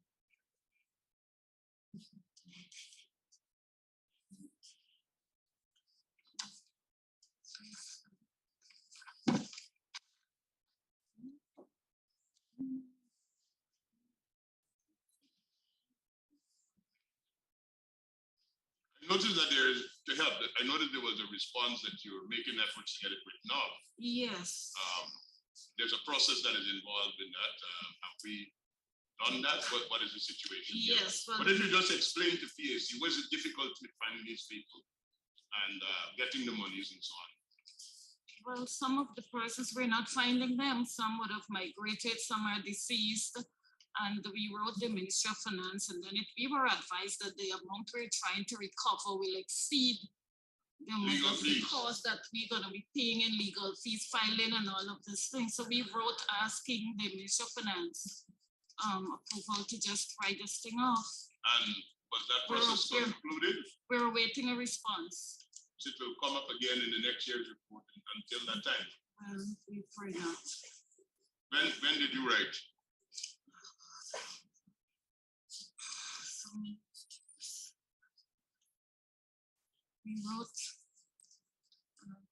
I noticed that there is, to help, I noticed there was a response that you were making efforts to get it written up. Yes. There's a process that is involved in that. Have we done that? What is the situation? Yes. Well, What if you just explain to PAC, was it difficult with finding these people and getting the monies and so on? well, some of the persons, we're not finding them. Some would have migrated, some are deceased. And we wrote the Ministry of Finance, and then we were advised that the amount we're trying to recover will exceed the amount Legal of fees. the cost that we're gonna be paying in legal fees, filing and all of these things. So we wrote asking the Ministry of Finance approval to just write this thing off. And was that process concluded? We're awaiting a response. So it will come up again in the next year's report until that time. We pray not. When did you write? We wrote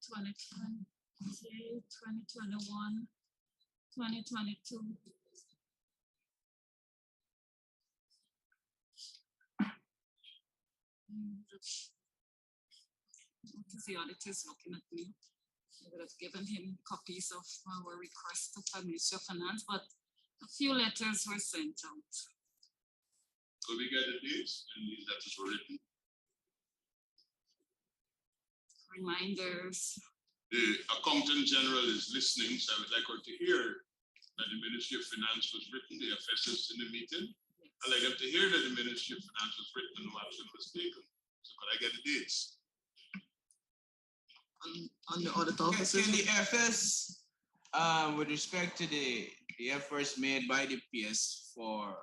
2020, 2021, 2022. Because the auditor is looking at me. I would have given him copies of our request to Ministry of Finance, but a few letters were sent out. Could we get the dates and these letters were written? Reminders. The Accountant General is listening, so I would like her to hear that the Ministry of Finance was written, the FS is in the meeting. I'd like them to hear that the Ministry of Finance was written and no action was taken. So could I get the dates? On the audit officer. Can the FS, with respect to the efforts made by the PS for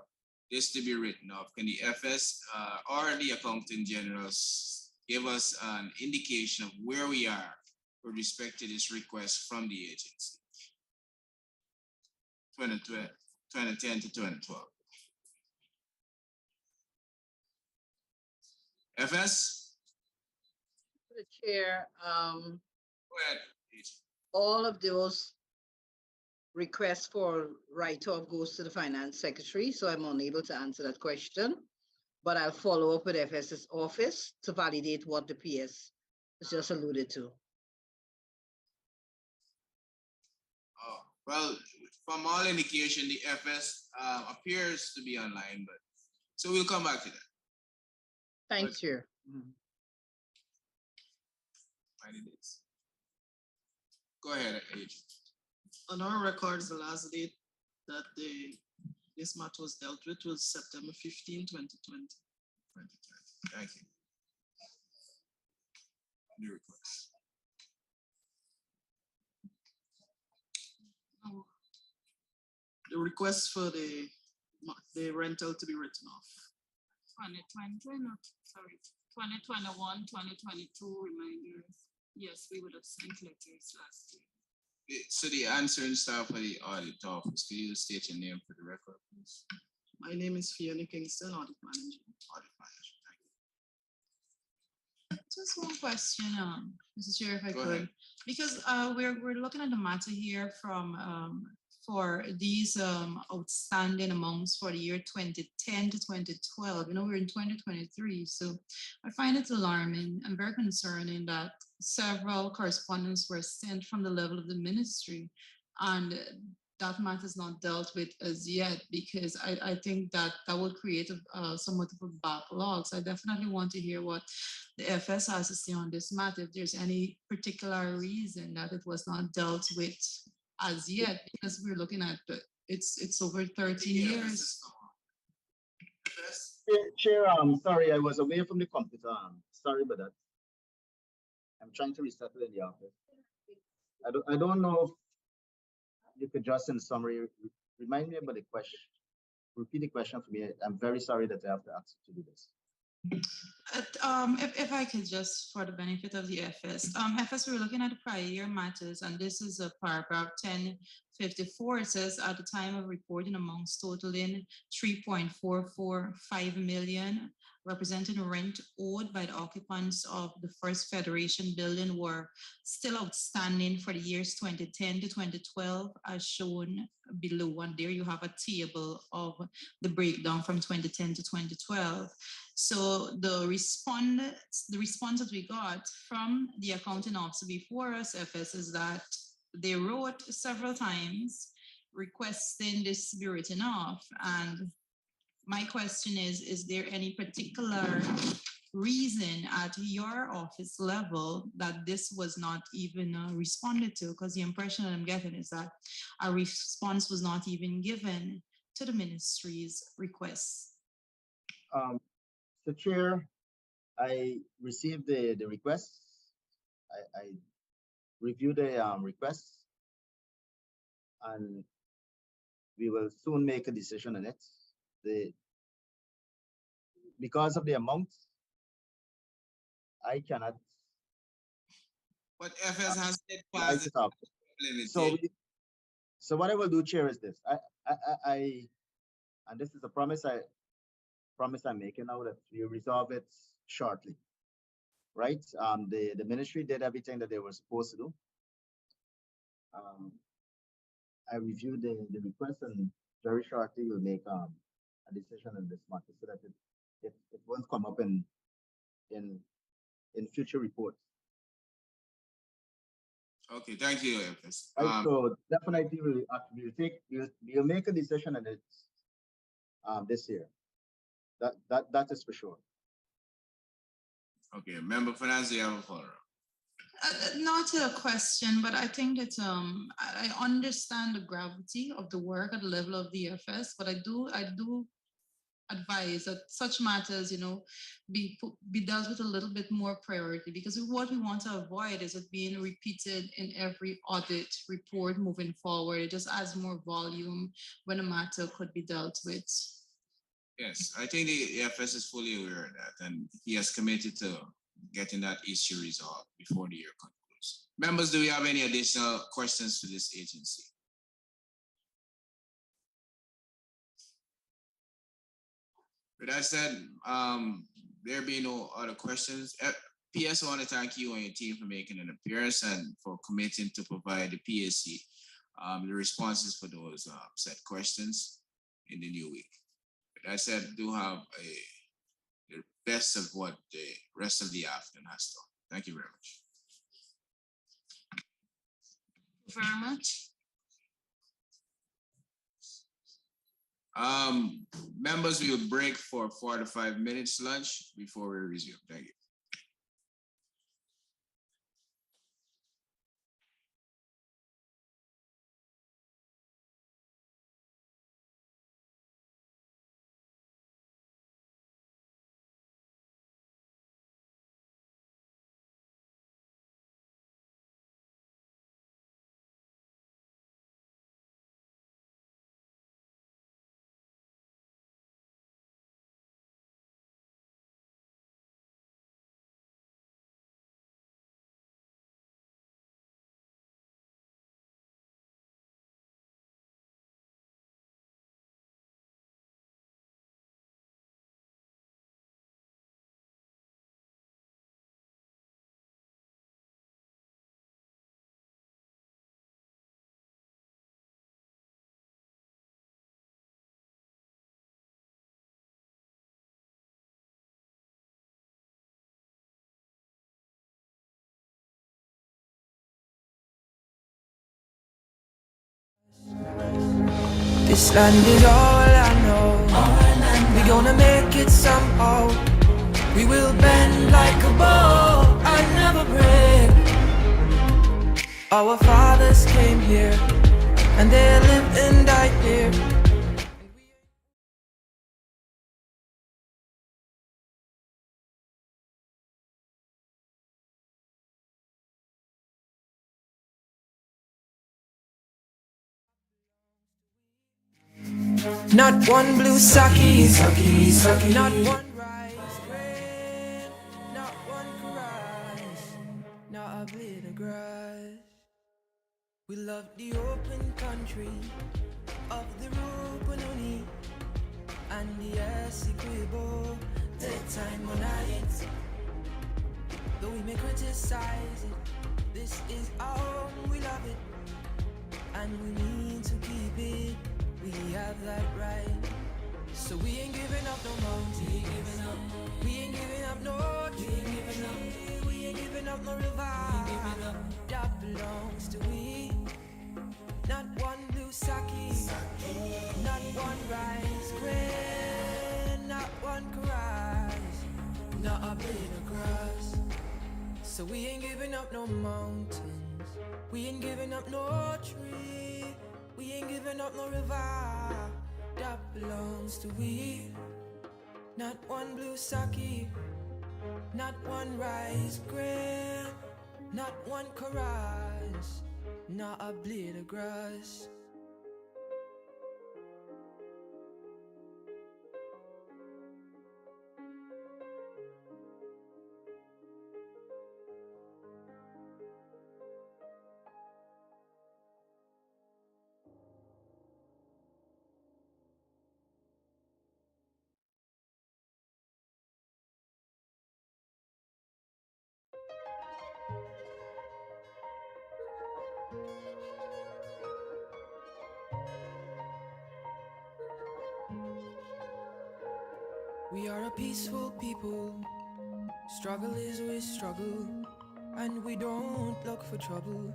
this to be written up, can the FS or the Accountant Generals give us an indication of where we are with respect to this request from the agency? 2010 to 2012. FS? The chair, Go ahead. all of those requests for write-off goes to the finance secretary, so I'm unable to answer that question. But I'll follow up with FS's office to validate what the PS has just alluded to. Oh, well, from all indication, the FS appears to be online, but so we'll come back to that. Thanks, Chair. Go ahead, Agent. On our records, the last date that this matter was dealt with was September 15, 2020. Thank you. New request. The request for the rental to be written off. 2020, not, sorry, 2021, 2022 reminders. Yes, we would have sent letters last year. So the answering staff for the audit office, could you state your name for the record, please? My name is Fiona Kingston, audit manager. Audit manager, thank you. Just one question, Mr. Chair, if I Go could, ahead. because we're looking at the matter here from for these outstanding amounts for the year 2010 to 2012. You know, we're in 2023, so I find it alarming and very concerning that several correspondence were sent from the level of the ministry, and that matter is not dealt with as yet, because I think that will create somewhat of a backlog. So I definitely want to hear what the FS has to say on this matter, if there's any particular reason that it was not dealt with as yet, because we're looking at it's over 13 years. Chair, sorry, I was away from the computer. Sorry about that. I'm trying to restart it in the office. I don't know if you could just in summary remind me about the question. Repeat the question for me. I'm very sorry that I have to ask you to do this. If I could just, for the benefit of the FS, FS, we're looking at the prior year matters, and this is a paragraph 1054. It says at the time of reporting amounts totaling 3.445 million, representing rent owed by the occupants of the First Federation building were still outstanding for the years 2010 to 2012, as shown below. And there you have a table of the breakdown from 2010 to 2012. So the response that we got from the accounting officer before us, FS, is that they wrote several times requesting this to be written off. And my question is there any particular reason at your office level that this was not even responded to? Because the impression that I'm getting is that a response was not even given to the ministry's requests. The chair, I received the requests. I reviewed the requests, and we will soon make a decision on it. Because of the amount, I cannot. But FS has said light it up. So what I will do, Chair, is this. I and this is a promise I'm making now, that we resolve it shortly. Right? The ministry did everything that they were supposed to do. I reviewed the request, and very shortly we'll make a decision on this matter so that it won't come up in future reports. Okay, thank you, FS. Right, so definitely we'll make a decision on it this year. That is for sure. Okay, Member Finance, you have a follow-up. Not a question, but I think that I understand the gravity of the work at the level of the FS, but I do advise that such matters, be dealt with a little bit more priority, because what we want to avoid is it being repeated in every audit report moving forward. It just adds more volume when a matter could be dealt with. Yes, I think the FS is fully aware of that, and he has committed to getting that issue resolved before the year concludes. Members, do we have any additional questions for this agency? With that said, there being no other questions, PS, I want to thank you and your team for making an appearance and for committing to provide the PAC the responses for those set questions in the new week. With that said, do have the best of what the rest of the afternoon has done. Thank you very much. Very much. Members, we will break for 4 to 5 minutes lunch before we resume. Thank you. This land is all I know. We're gonna make it somehow. We will bend like a bow and never break. Our fathers came here and they lived and died here. Not one blue sake, not one rice grain, not one rice, not a blade of grass. We love the open country of the Rupununi and the Essequibo, the daytime or night. Though we may criticize it, this is our home, we love it, and we need to keep it. We have that right. So we ain't giving up no mountain. We ain't giving up. We ain't giving up no tree. We ain't giving up. We ain't giving up no river. We ain't giving up. That belongs to we. Not one blue sake. Not one rice grain. Not one rice. Not a blade of grass. So we ain't giving up no mountains. We ain't giving up no tree. We ain't giving up no river. That belongs to we. Not one blue sake. Not one rice grain. Not one chorus. Not a blade of grass. We are a peaceful people. Struggle is we struggle, and we don't look for trouble.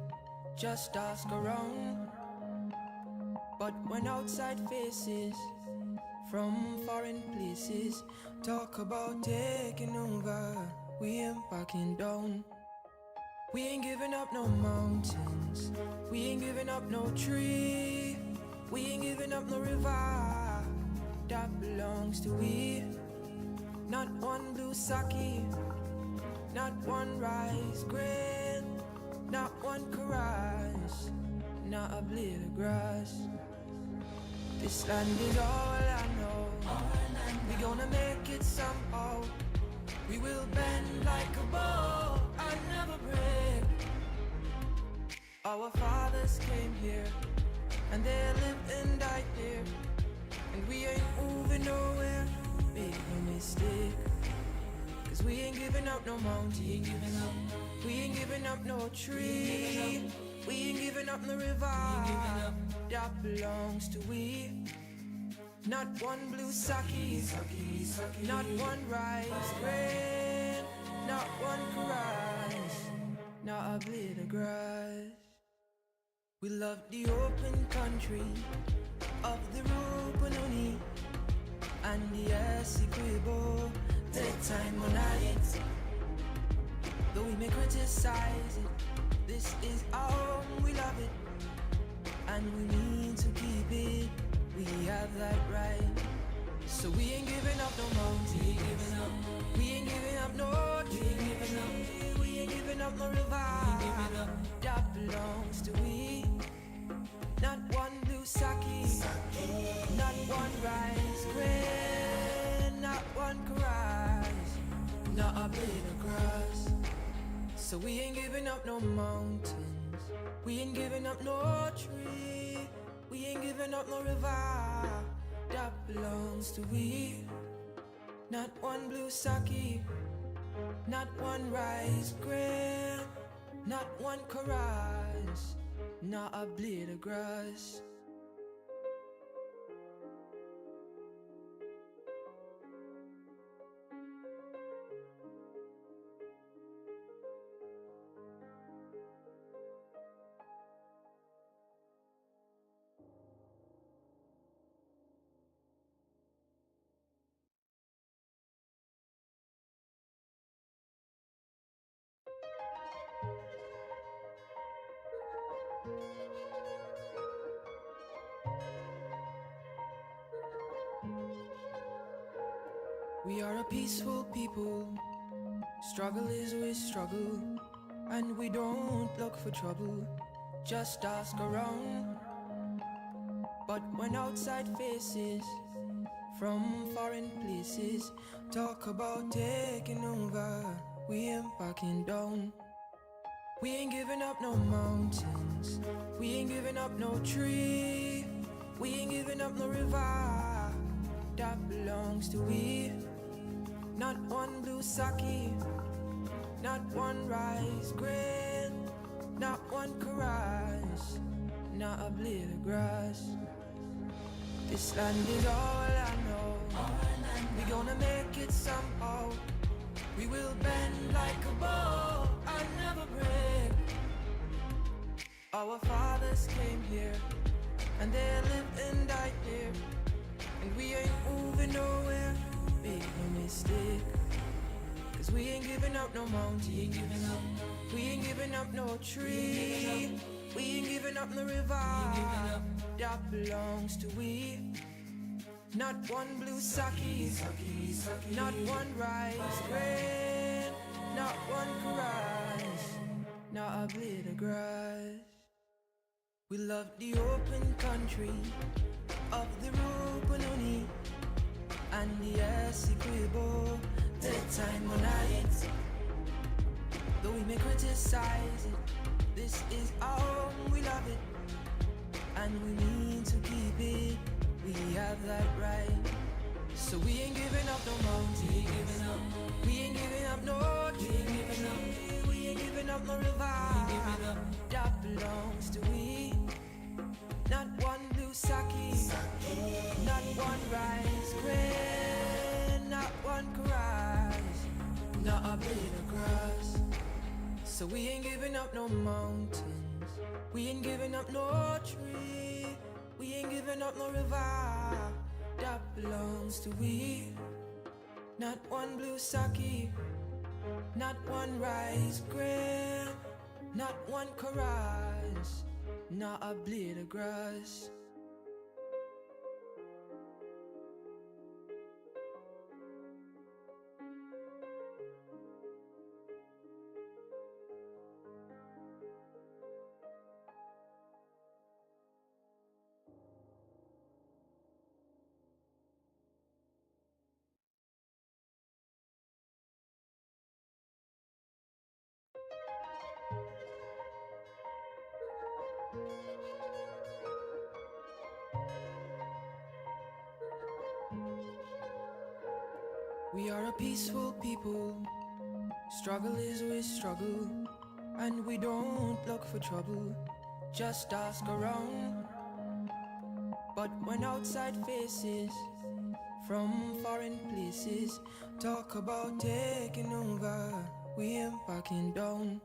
Just ask around. But when outside faces from foreign places talk about taking over, we ain't backing down. We ain't giving up no mountains. We ain't giving up no tree. We ain't giving up no river. That belongs to we. Not one blue sake. Not one rice grain. Not one chorus. Not a blade of grass. This land is all I know. We gonna make it somehow. We will bend like a bow and never break. Our fathers came here, and they lived and died here, and we ain't moving nowhere. Make no mistake, 'cause we ain't giving up no mountain. We ain't giving up. We ain't giving up no tree. We ain't giving up no river. That belongs to we. Not one blue sake. Not one rice grain. Not one rice. Not a blade of grass. We love the open country of the Rupununi and the Essequibo, daytime or night. Though we may criticize it, this is our home, we love it, and we need to keep it. We have that right. So we ain't giving up no mountain. We ain't giving up. We ain't giving up no tree. We ain't giving up. We ain't giving up no river. We ain't giving up. That belongs to we. Not one blue sake. Not one rice grain. Not one chorus. Not a blade of grass. So we ain't giving up no mountains. We ain't giving up no tree. We ain't giving up no river. That belongs to we. Not one blue sake. Not one rice grain. Not one chorus. Not a blade of grass. We are a peaceful people. Struggle is we struggle, and we don't look for trouble. Just ask around. But when outside faces from foreign places talk about taking over, we ain't backing down. We ain't giving up no mountains. We ain't giving up no tree. We ain't giving up no river. That belongs to we. not one blue sake, not one rice grain, not one karage, not a blade of grass. This land is all I know. We gonna make it somehow. We will bend like a bow and never break. Our fathers came here and they lived and died here, and we ain't moving nowhere. Make no mistake, cause we ain't giving up no mountain. We ain't giving up no tree. We ain't giving up no river that belongs to we. Not one blue sake, not one rice grain, not one karage, not a blade of grass. We love the open country of the Rupununi and the Essequibo, the time when night. Though we may criticize it, this is our home, we love it, and we need to keep it. We have that right, so we ain't giving up no mountain. We ain't giving up no tree. We ain't giving up no river that belongs to we. Not one blue sake, not one rice grain, not one karage, not a blade of grass. So we ain't giving up no mountains. We ain't giving up no tree. We ain't giving up no river that belongs to we. Not one blue sake, not one rice grain, not one karage, not a blade of grass. We are a peaceful people. Struggle is we struggle, and we don't look for trouble. Just ask around. But when outside faces from foreign places talk about taking over, we ain't backing down.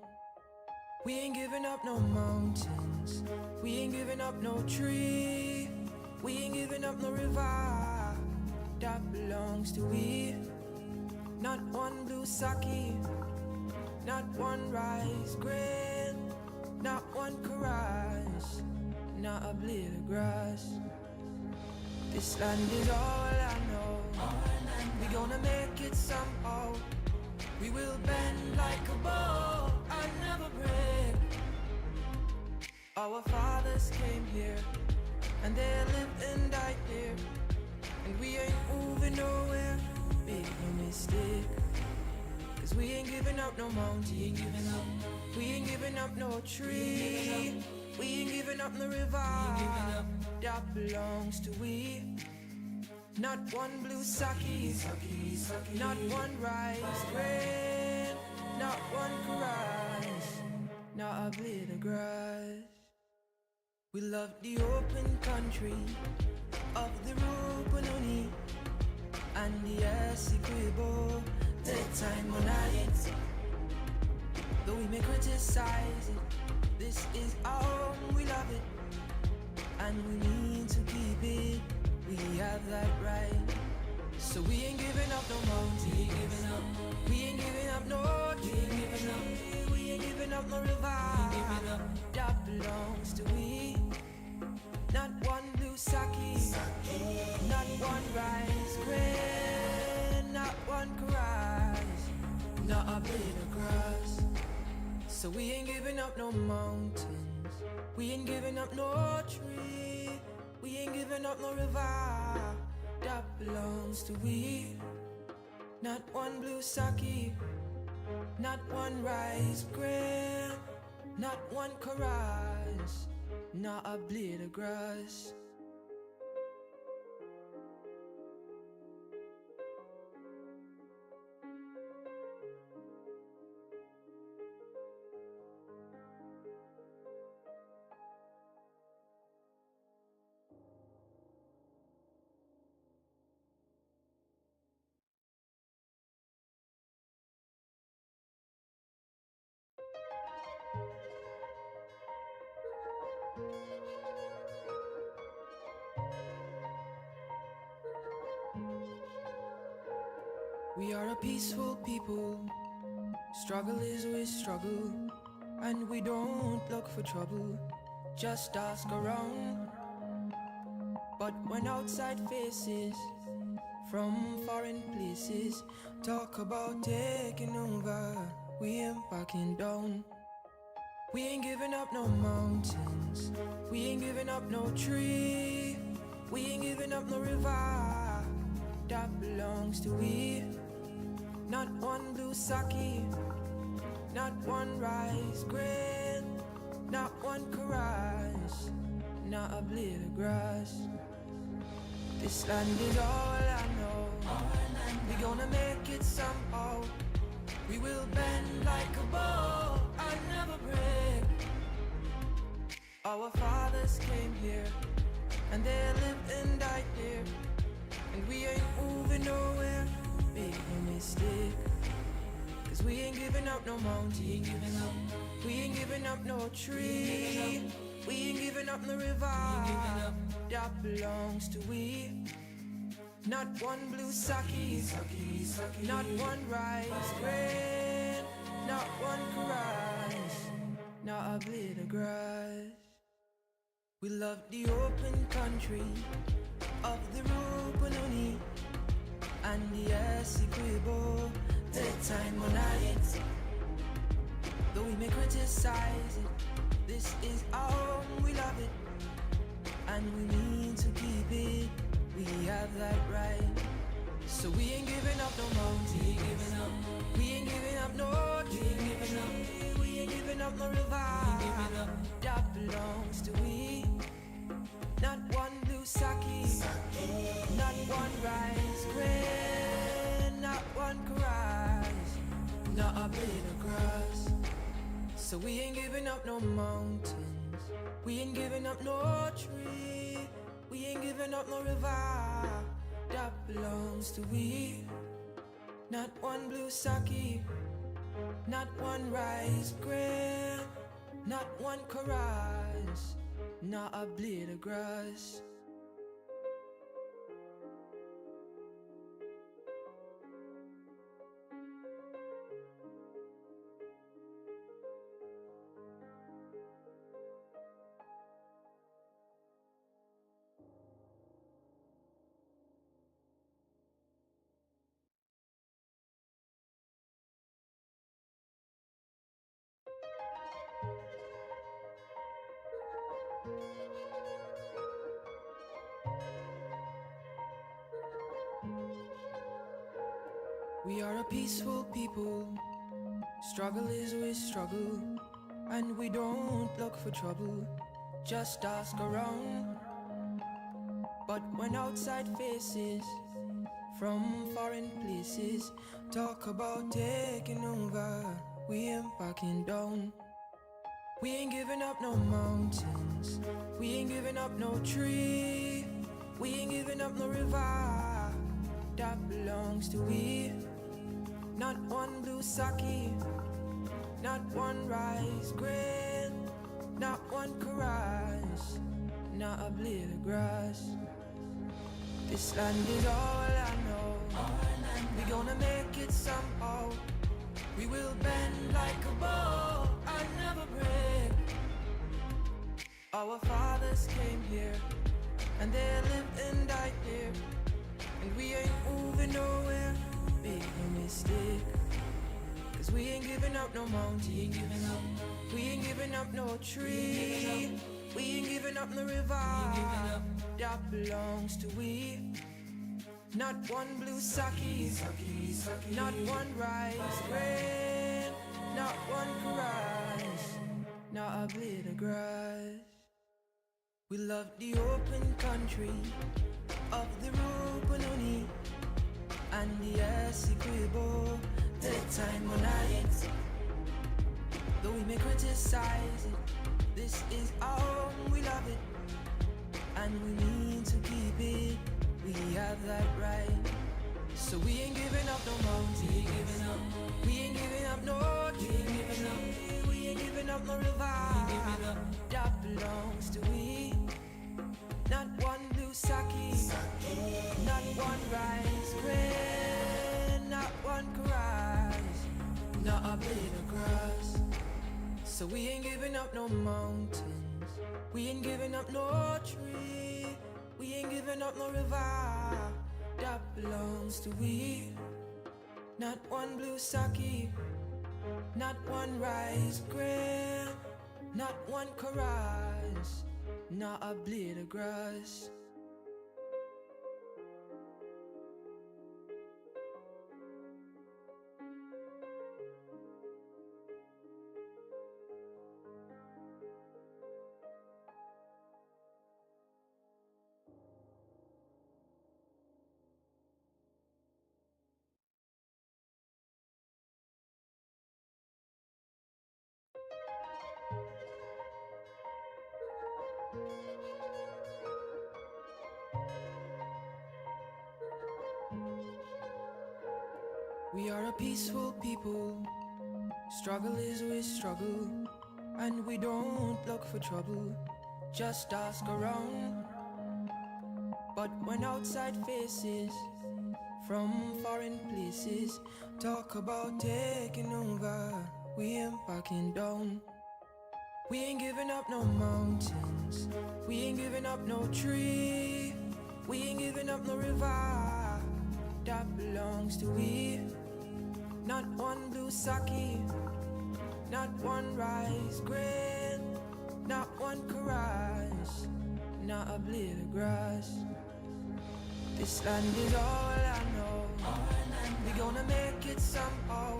We ain't giving up no mountains. We ain't giving up no tree. We ain't giving up no river that belongs to we. Not one blue sake, not one rice grain, not one karage, not a blade of grass. This land is all I know. We gonna make it somehow. We will bend like a bow and never break. Our fathers came here and they lived and died here, and we ain't moving nowhere. Make no mistake, cause we ain't giving up no mountain. We ain't giving up no tree. We ain't giving up no river that belongs to we. Not one blue sake, not one rice grain, not one karage, not a blade of grass. We love the open country of the Rupununi and the Essequibo, the time when night. Though we may criticize it, this is our home, we love it, and we need to keep it. We have that right, so we ain't giving up no mountain. We ain't giving up no tree. We ain't giving up no river that belongs to we. Not one blue sake, not one rice grain, not one karage, not a blade of grass. So we ain't giving up no mountains. We ain't giving up no tree. We ain't giving up no river that belongs to we. Not one blue sake, not one rice grain, not one karage, not a blade of grass. We are a peaceful people. Struggle is we struggle, and we don't look for trouble. Just ask around. But when outside faces from foreign places talk about taking over, we ain't backing down. We ain't giving up no mountains, we ain't giving up no tree, we ain't giving up no river that belongs to we. Not one blue sake, not one rice grain, not one caress, not a blade of grass. This land is all I know. We gonna make it somehow. We will bend like a bow and never break. Our fathers came here and they lived and died here, and we ain't moving nowhere. Big mistake. Cause we ain't giving up no mountain, we ain't giving up no tree, we ain't giving up no river that belongs to we. Not one blue sake, not one rice grain, not one caress, not a blade of grass. We love the open country of the Rupununi and the Essequibo, the time on night. Though we may criticize it, this is our home, we love it, and we mean to keep it. We have that right. So we ain't giving up no mountain, we ain't giving up no tree, we ain't giving up no river that belongs to we. Not one blue sake, not one rice grain, not one caress, not a blade of grass. So we ain't giving up no mountains, we ain't giving up no tree, we ain't giving up no river that belongs to we. Not one blue sake, not one rice grain, not one caress, not a blade of grass. We are a peaceful people. Struggle is we struggle, and we don't look for trouble. Just ask around. But when outside faces from foreign places talk about taking over, we ain't backing down. We ain't giving up no mountains, we ain't giving up no tree, we ain't giving up no river that belongs to we. Not one blue sake, not one rice grain, not one caress, not a blade of grass. This land is all I know. We gonna make it somehow. We will bend like a bow and never break. Our fathers came here and they lived and died here, and we ain't moving nowhere. Big mistake. Cause we ain't giving up no mountain, we ain't giving up no tree, we ain't giving up no river that belongs to we. Not one blue sake, not one rice grain, not one caress, not a blade of grass. We love the open country of the Rupununi and the Essequibo, the time on night. Though we may criticize it, this is our home, we love it, and we mean to keep it. We have that right. So we ain't giving up no mountain, we ain't giving up no tree, we ain't giving up no river that belongs to we. Not one blue sake, not one rice grain, not blade of grass. So we ain't giving up no mountains, we ain't giving up no tree, we ain't giving up no river that belongs to we. Not one blue sake, not one rice grain, not one chorus, not a blade of grass. We are a peaceful people, struggle is we struggle, and we don't look for trouble, just ask around. But when outside faces from foreign places talk about taking over, we ain't backing down. We ain't giving up no mountains, we ain't giving up no tree, we ain't giving up no river that belongs to we. Not one blue sake, not one rice grain, not one chorus, not a blade of grass. This land is all I know, we gonna make it somehow.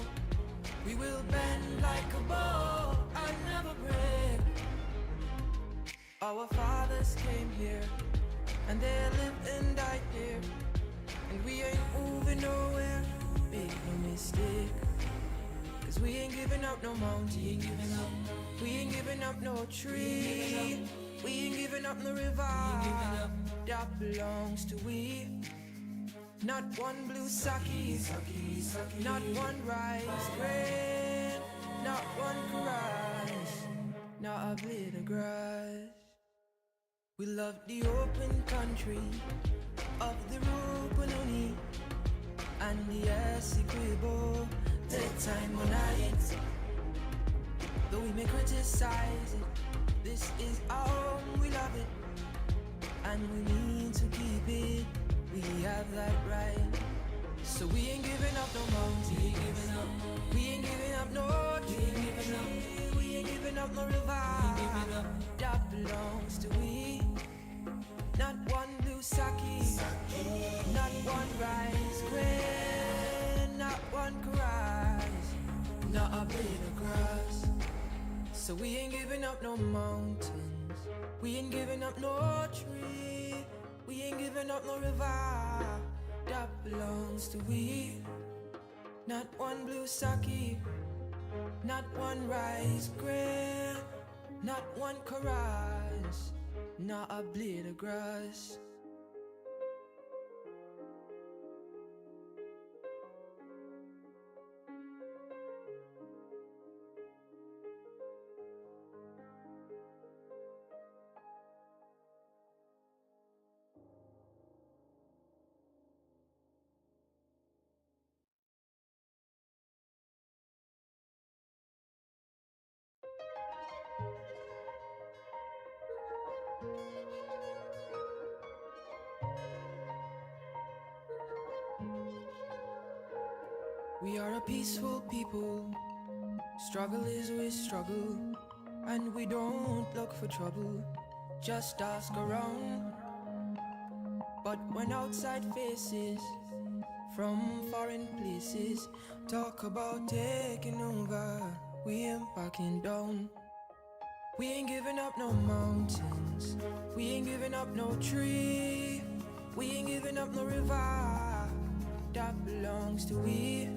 We will bend like a bow and never break. Our fathers came here, and they lived and died here, and we ain't moving nowhere, make no mistake. Cause we ain't giving up no mountain, we ain't giving up no tree, we ain't giving up no river that belongs to we. Not one blue sake, not one rice grain, not one chorus, not a blade of grass. We love the open country of the Rupununi and the Essequibo, the time when night. Though we may criticize it, this is our home, we love it, and we need to keep it. We have that right. So we ain't giving up no mountain, we ain't giving up no tree, we ain't giving up no river that belongs to we. Not one blue sake, not one rice grain, not one chorus, not a blade of grass. So we ain't giving up no mountains, we ain't giving up no tree, we ain't giving up no river that belongs to we. Not one blue sake, not one rice grain, not one chorus, not a blade of grass. We are a peaceful people, struggle is we struggle, and we don't look for trouble, just ask around. But when outside faces from foreign places talk about taking over, we ain't backing down. We ain't giving up no mountains, we ain't giving up no tree, we ain't giving up no river that belongs to we.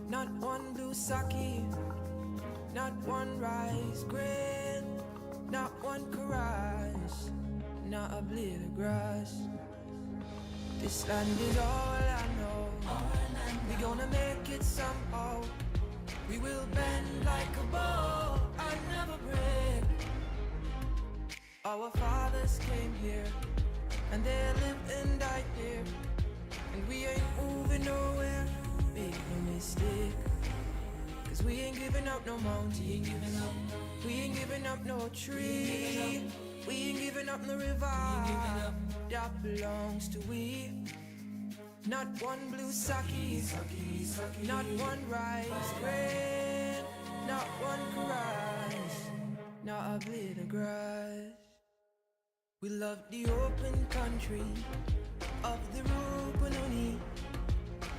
Not one blue sake, not one rice grain, not one chorus, not a blade of grass. This land is all I know, we gonna make it somehow. We will bend like a bow and never break. Our fathers came here, and they lived and died here, and we ain't moving nowhere, make no mistake. Cause we giving up no mountain. We ain't giving up no tree. We ain't giving up no river. That belongs to we. Not one blue sake, not one rice grain, not one rice, not a blade of grass. We love the open country of the Rupununi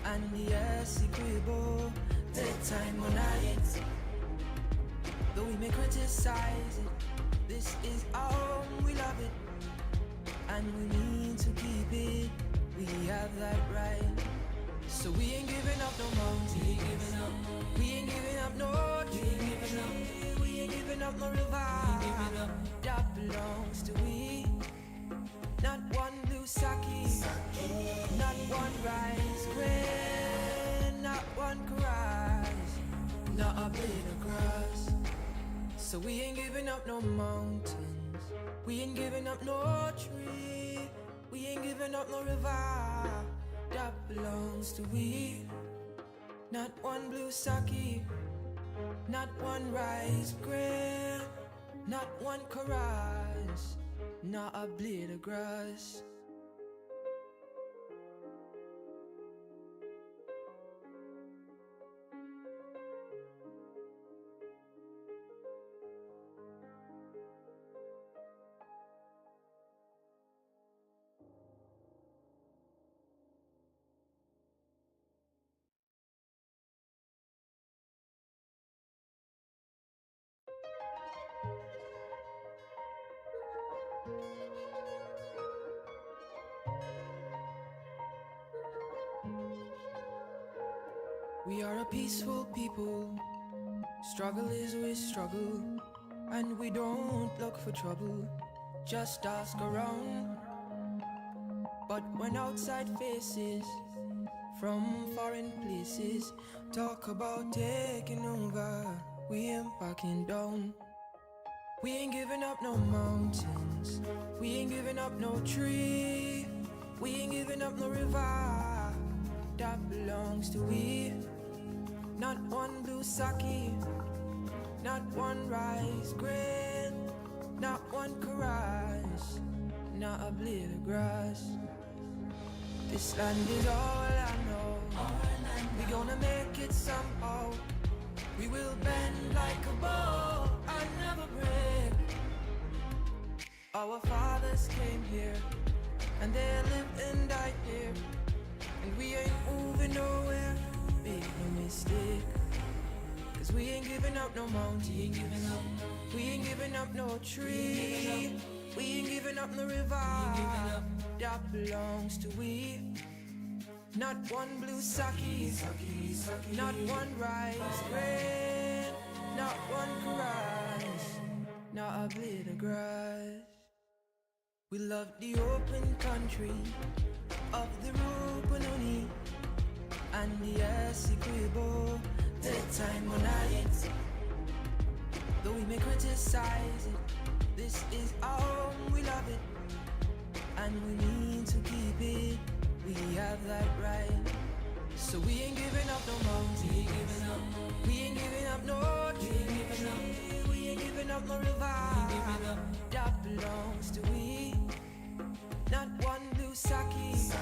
and the Essequibo, the time on night. Though we may criticize it, this is our home, we love it, and we need to keep it. We have that right. So we ain't giving up no mountain. We ain't giving up no tree. We ain't giving up no river. That belongs to we. Not one blue sake, not one rice grain, not one rice, not a blade of grass. So we ain't giving up no mountains. We ain't giving up no tree. We ain't giving up no river. That belongs to we. Not one blue sake, not one rice grain, not one rice, not a blade of grass. We are a peaceful people. Struggle is we struggle, and we don't look for trouble. Just ask around. But when outside faces from foreign places talk about taking over, we ain't backing down. We ain't giving up no mountains. We ain't giving up no tree. We ain't giving up no river. That belongs to we. Not one blue sake, not one rice grain, not one rice, not a blade of grass. This land is all I know. We gonna make it somehow. We will bend like a bow and never break. Our fathers came here and they lived and died here, and we ain't moving nowhere. Make no mistake, 'cause we ain't giving up no mountain. We ain't giving up no tree. We ain't giving up no river. That belongs to we. Not one blue sake, not one rice grain, not one rice, not a blade of grass. We love the open country of the Rupununi and the Essequibo, the time on night. Though we may criticize it, this is our home, we love it, and we need to keep it. We have that right. So we ain't giving up no mountain. We ain't giving up no tree. We ain't giving up no river. That belongs to we. Not one blue sake,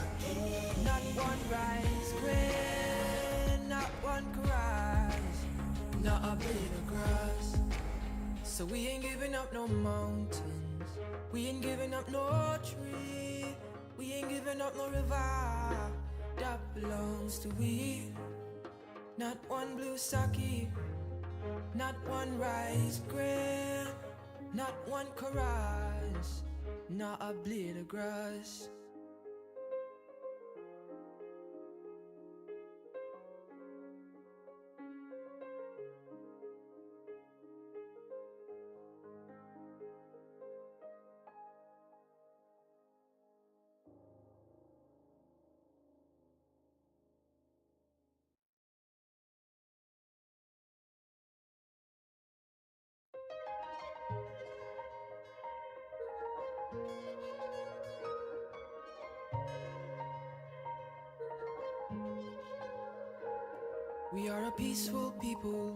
not one rice grain, not one rice, not a blade of grass. So we ain't giving up no mountains. We ain't giving up no tree. We ain't giving up no river. That belongs to we. Not one blue sake, not one rice grain, not one rice, not a blade of grass. We are a peaceful people.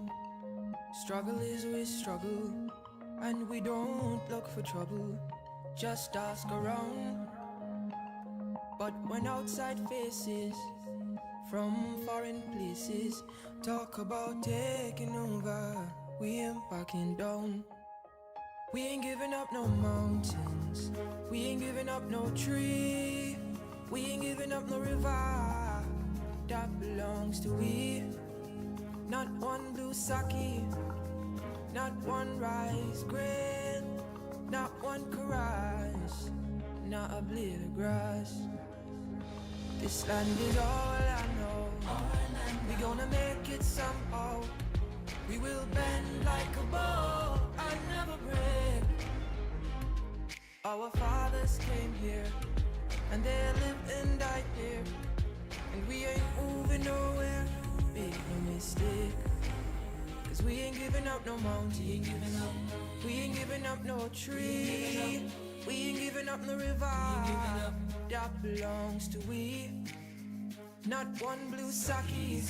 Struggle is we struggle, and we don't look for trouble, just ask around. But when outside faces from foreign places talk about taking over, we ain't backing down. We ain't giving up no mountains, we ain't giving up no tree, we ain't giving up no river that belongs to we. Not one blue sake, not one rice grain, not one caress, not a blade of grass. This land is all I know. We gonna make it somehow. We will bend like a bow and never break. Our fathers came here and they lived and died here, and we ain't moving nowhere. Make no mistake, 'cause we ain't giving up no mountain, we ain't giving up no tree, we ain't giving up no river that belongs to we. Not one blue sake,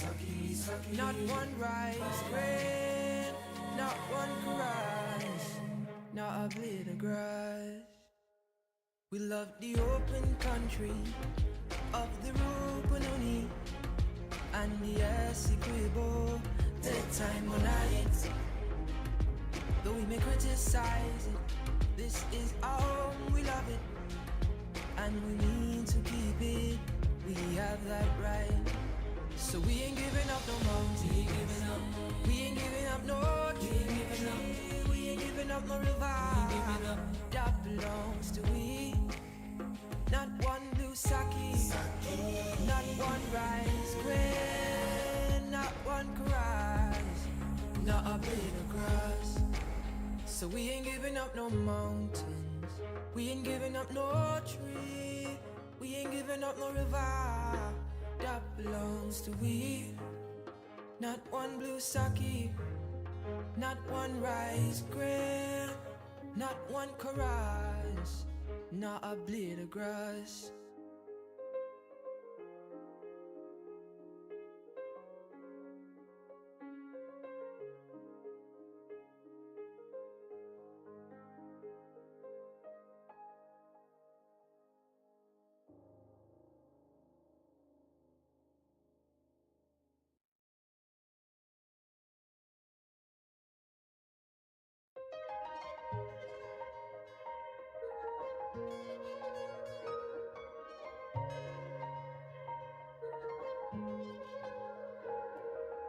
not one rice grain, not one caress, not a blade of grass. We love the open country of the Rupununi and the Essequibo, the time on night. Though we may criticize it, this is our home, we love it, and we need to keep it. We have that right. So we ain't giving up no mountain, we ain't giving up no tree, we ain't giving up no river that belongs to we. Not one blue sake, not one rice grain, not one caress, not a blade of grass. So we ain't giving up no mountains, we ain't giving up no tree, we ain't giving up no river that belongs to we. Not one blue sake, not one rice grain, not one caress, not a blade of grass.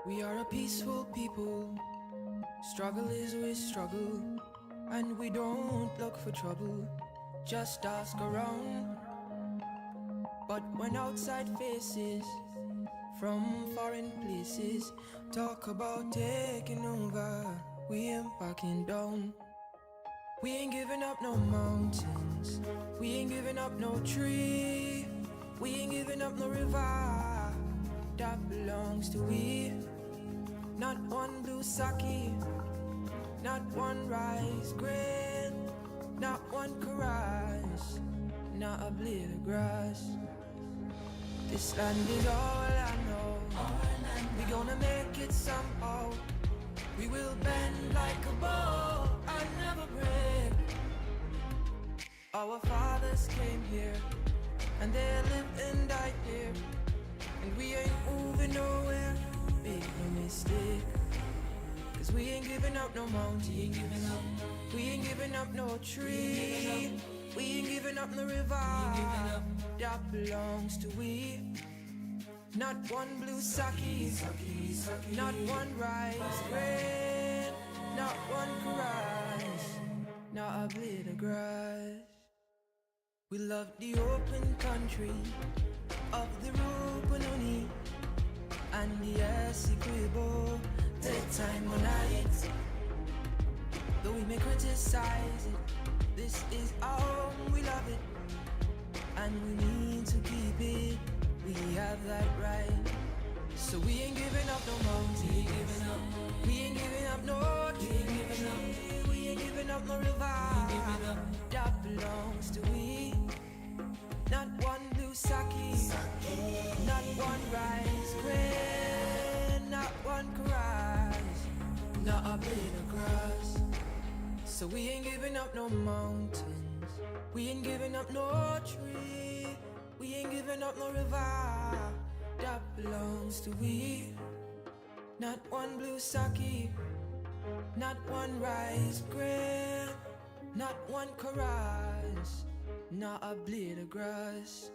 We are a peaceful people, struggle is we struggle, and we don't look for trouble, just ask around. But when outside faces from foreign places talk about taking over, we ain't backing down. We ain't giving up no mountains, we ain't giving up no tree, we ain't giving up no river that belongs to we. Not one blue sake, not one rice grain, not one caress, not a blade of grass. This land is all I know. We gonna make it somehow. We will bend like a bow and never break. Our fathers came here and they lived and died here, and we ain't moving nowhere. Make no mistake, 'cause we ain't giving up no mountain, we ain't giving up no tree, we ain't giving up no river that belongs to we. Not one blue sake, not one rice grain, not one caress, not a blade of grass. We love the open country of the Rupununi and the Essequibo, the time on night. Though we may criticize it, this is our home, we love it, and we need to keep it. We have that right. So we ain't giving up no mountain, we ain't giving up no tree, we ain't giving up no river that belongs to we. Not one blue sake, not one rice grain, not one caress, not a blade of grass. So we ain't giving up no mountains, we ain't giving up no tree, we ain't giving up no river that belongs to we. Not one blue sake, not one rice grain, not one chorus, not a blade of grass.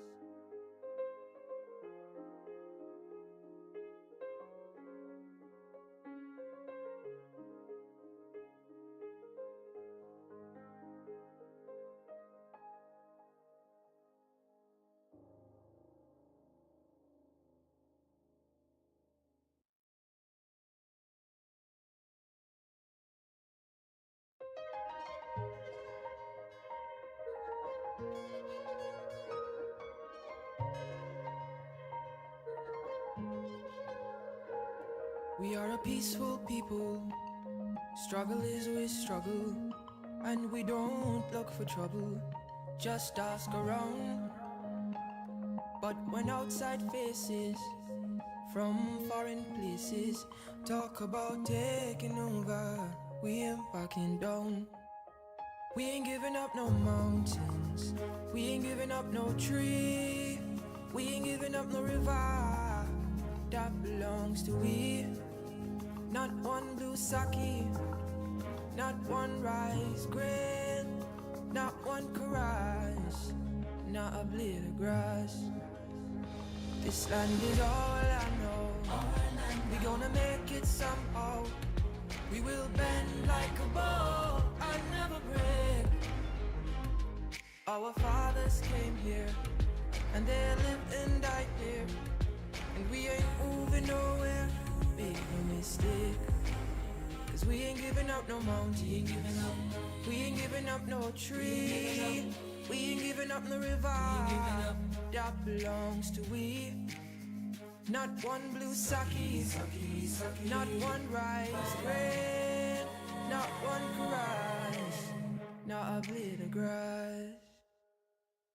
We are a peaceful people, struggle is we struggle, and we don't look for trouble, just ask around. But when outside faces from foreign places talk about taking over, we ain't backing down. We ain't giving up no mountains, we ain't giving up no tree, we ain't giving up no river that belongs to we. Not one blue sake, not one rice grain, not one chorus, not a blade of grass. This land is all I know, we gonna make it somehow. We will bend like a bow and never break. Our fathers came here, and they lived and died here, and we ain't moving nowhere, big no mistake. Cause we ain't giving up no mountain, we ain't giving up no tree, we ain't giving up no river that belongs to we. Not one blue sake, not one rice grain, not one chorus, not a blade of grass.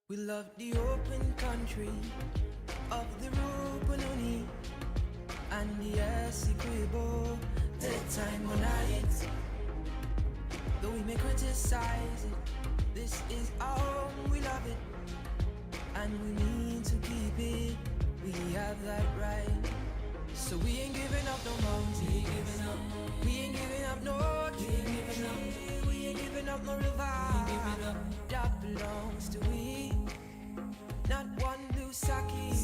We love the open country of the Rupununi and the Essequibo, daytime or night. Though we may criticize it, this is our home, we love it, and we need to keep it. We have that right. So we ain't giving up no mountain, we ain't giving up no tree, we ain't giving up no river that belongs to we. Not one blue sake,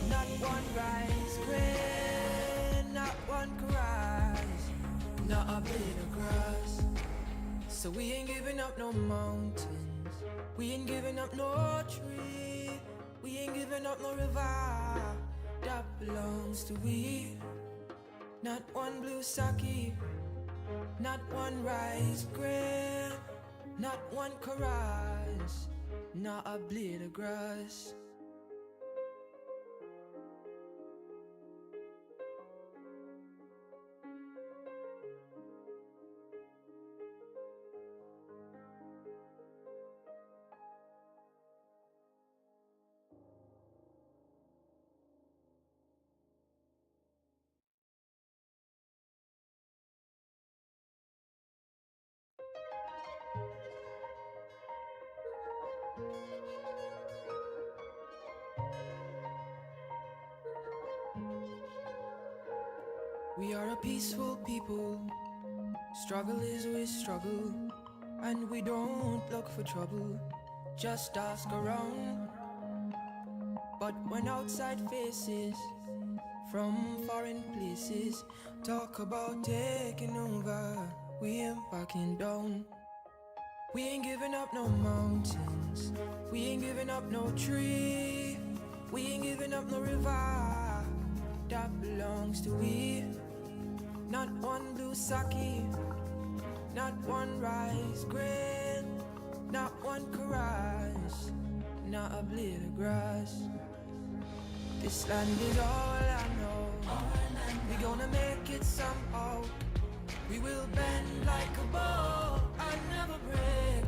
not one rice grain, not one chorus, not a blade of grass. So we ain't giving up no mountains, we ain't giving up no tree, we ain't giving up no river that belongs to we. Not one blue sake, not one rice grain, not one chorus, not a blade of grass. We are a peaceful people, struggle is we struggle, and we don't look for trouble, just ask around. But when outside faces from foreign places talk about taking over, we ain't backing down. We ain't giving up no mountains, we ain't giving up no tree, we ain't giving up no river that belongs to we. Not one blue sake, not one rice grain, not one chorus, not a blade of grass. This land is all I know, we gonna make it somehow. We will bend like a bow and never break.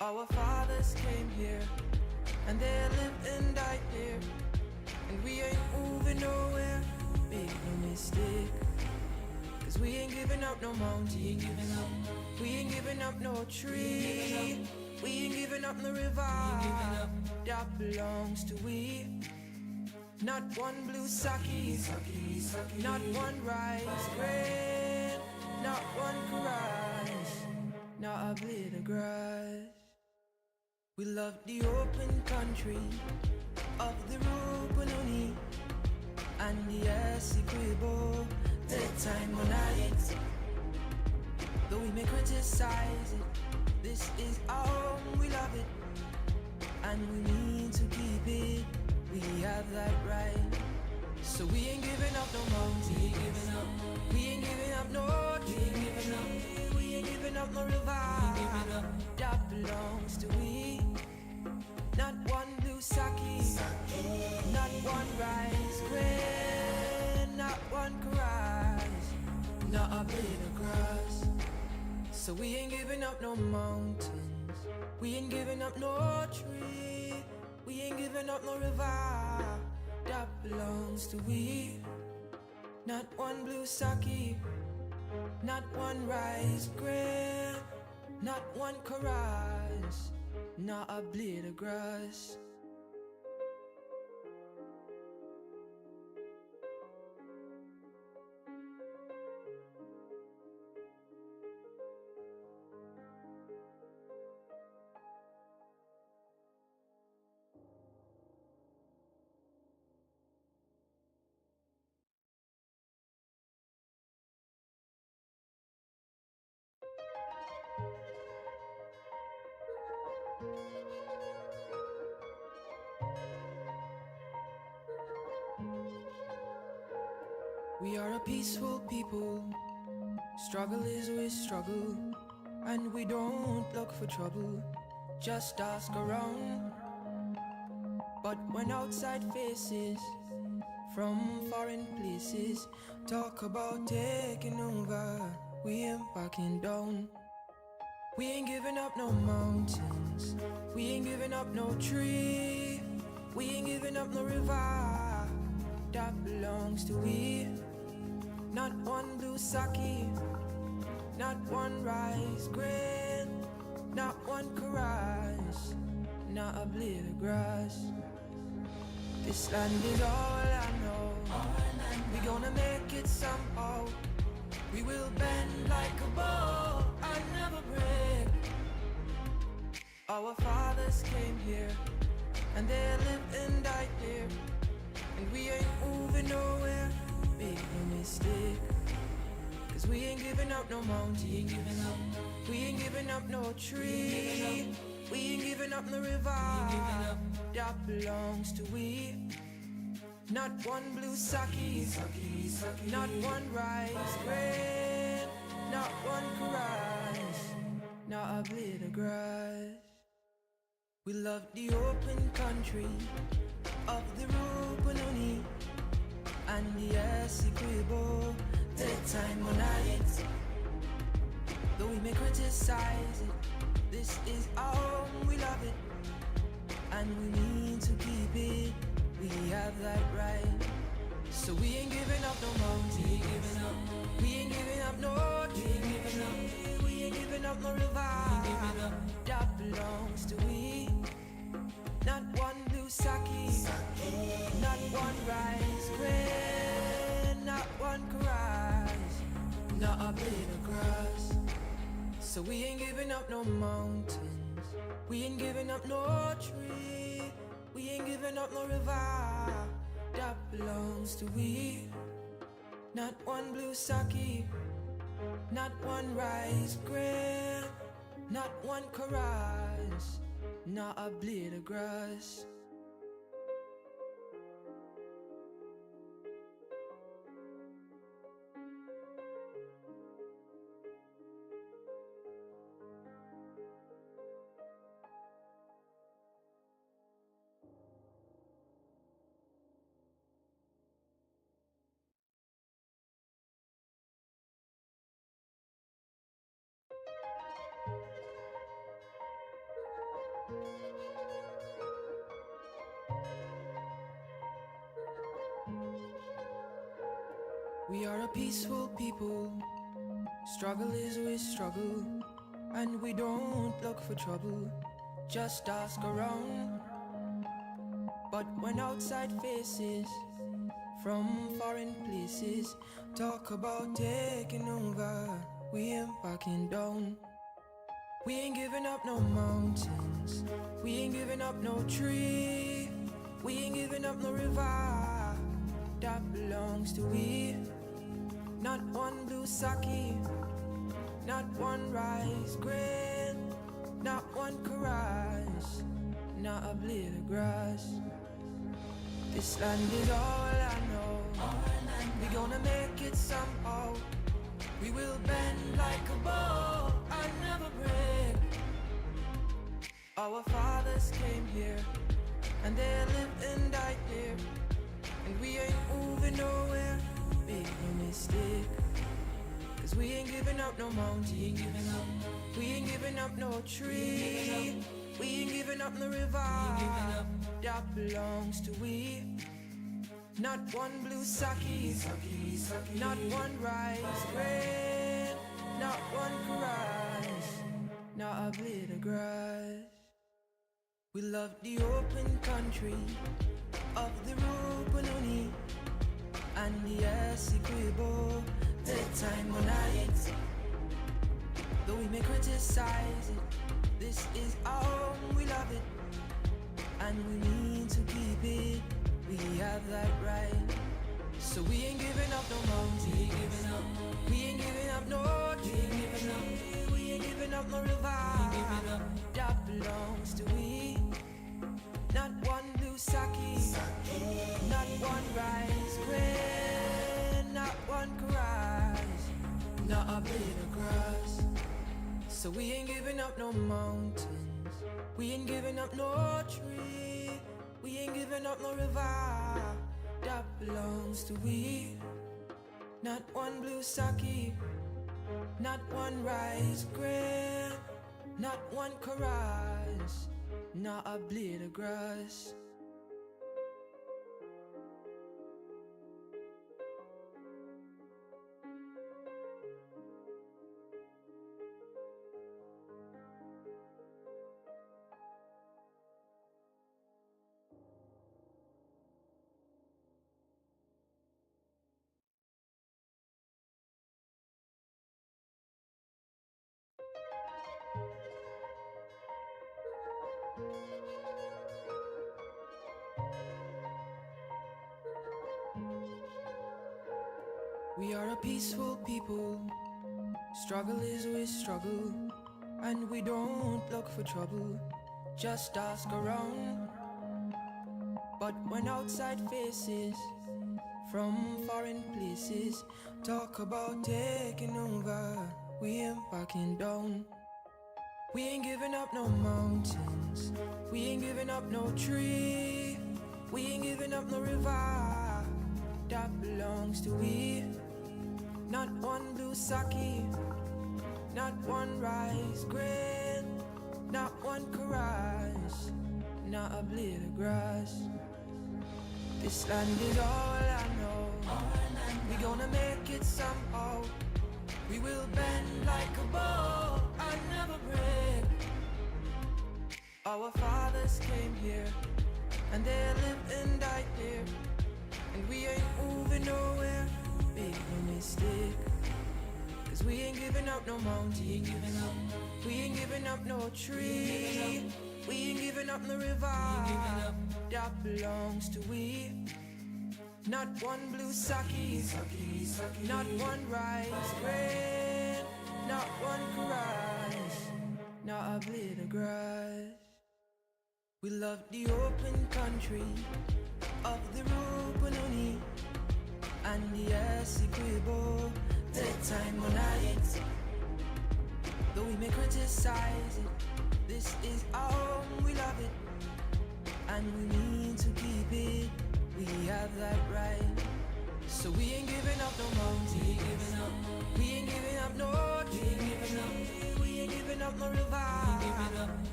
Our fathers came here, and they lived and died here, and we ain't moving nowhere, make no mistake. Cause we giving up no mountain. We ain't giving up no tree. We ain't giving up no river. That belongs to we. Not one blue sake, not one rice grain, not one rice, not a blade of grass. We love the open country of the Rupununi and the Essequibo, the time of night. Though we may criticize it, this is our home, we love it, and we need to keep it. We have that right. So we ain't giving up no mountain. We ain't giving up no tree. We ain't giving up no river. That belongs to we. Not one blue sake, not one rice grain, not one rice, not a blade of grass. So we ain't giving up no mountains. We ain't giving up no tree. We ain't giving up no river. That belongs to we. Not one blue sake, not one rice grain, not one rice, not a blade of grass. We are a peaceful people. Struggle is we struggle, and we don't look for trouble. Just ask around. But when outside faces from foreign places talk about taking over, we ain't backing down. We ain't giving up no mountains. We ain't giving up no tree. We ain't giving up no river. That belongs to we. Not one blue sake, not one rice grain, not one rice, not a blade of grass. This land is all I know. We gonna make it somehow. We will bend like a bow and never break. Our fathers came here and they lived and died here, and we ain't moving nowhere. Make no mistake, 'cause we ain't giving up no mountain. We ain't giving up no tree. We ain't giving up no river. That belongs to we. Not one blue sake, not one rice grain, not one rice, not a blade of grass. We love the open country of the Rupununi and the Essequibo, the time of night. Though we may criticize it, this is our home, we love it, and we need to keep it. We have that right. So we ain't giving up no mountain. We ain't giving up no tree. We ain't giving up no river. That belongs to we. Not one blue sake, not one rice grain, not one rice, not a blade of grass. So we ain't giving up no mountains. We ain't giving up no tree. We ain't giving up no river. That belongs to we. Not one blue sake, not one rice grain, not one rice, not a blade of grass. We are a peaceful people. Struggle is we struggle, and we don't look for trouble, just ask around. But when outside faces from foreign places talk about taking over, we ain't backing down. We ain't giving up no mountains, we ain't giving up no tree, we ain't giving up no river that belongs to we. Not one blue sake, not one rice grain, not one caress, not a blade of grass. This land is all I know. We gonna make it somehow. We will bend like a bow and never break. Our fathers came here and they lived and died here, and we ain't moving nowhere. Make no mistake, 'cause we ain't giving up no mountain, we ain't giving up no tree, we ain't giving up no river that belongs to we. Not one blue sake, not one rice grain, not one caress, not a blade of grass. We love the open country of the Rupununi and the Essequibo, the time when though we may criticize it, this is our home, we love it, and we need to keep it. We have that right, so we ain't giving up no mountain, we ain't giving up no tree, we ain't giving up no river that belongs to we. Not one blue sake, not one rice grain, not one caress, not a blade of grass. So we ain't giving up no mountains, we ain't giving up no tree, we ain't giving up no river that belongs to we. Not one blue sake, not one rice grain, not one caress, not a blade of grass. We are a peaceful people, struggle is we struggle, and we don't look for trouble, just ask around. But when outside faces from foreign places talk about taking over, we ain't backing down. We ain't giving up no mountains, we ain't giving up no tree, we ain't giving up no river that belongs to we. Not one blue sake, not one rice grain, not one caress, not a blade of grass. This land is all I know. We gonna make it somehow. We will bend like a bow and never break. Our fathers came here and they lived and died here, and we ain't moving nowhere. Make no mistake, 'cause we ain't giving up no mountain, we ain't giving up no tree, we ain't giving up no river that belongs to we. Not one blue sake, not one rice grain, not one caress, not a blade of grass. We love the open country of the Rupununi and the Essequibo, the time when though we may criticize it, this is our home, we love it, and we need to keep it. We have that right, so we ain't giving up no mountain, we ain't giving up no tree, we ain't giving up no river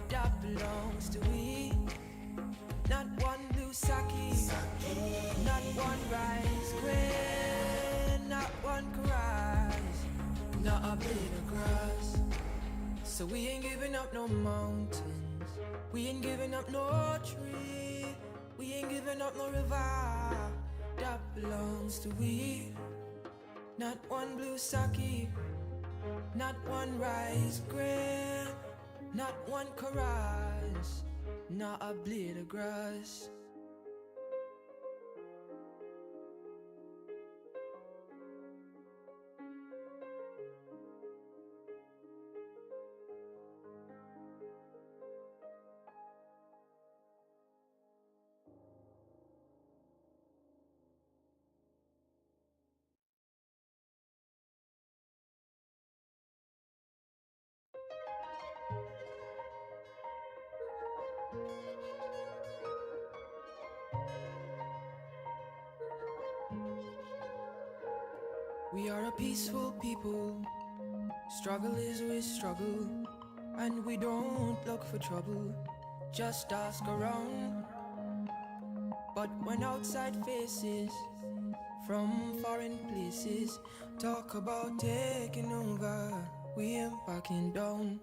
that belongs to we. Not one blue sake, not one rice grain, not one caress, not a blade of grass. So we ain't giving up no mountains, we ain't giving up no tree, we ain't giving up no river that belongs to we. Not one blue sake, not one rice grain, not one chorus, not a blade of grass. We are a peaceful people, struggle is we struggle, and we don't look for trouble, just ask around. But when outside faces from foreign places talk about taking over, we ain't backing down.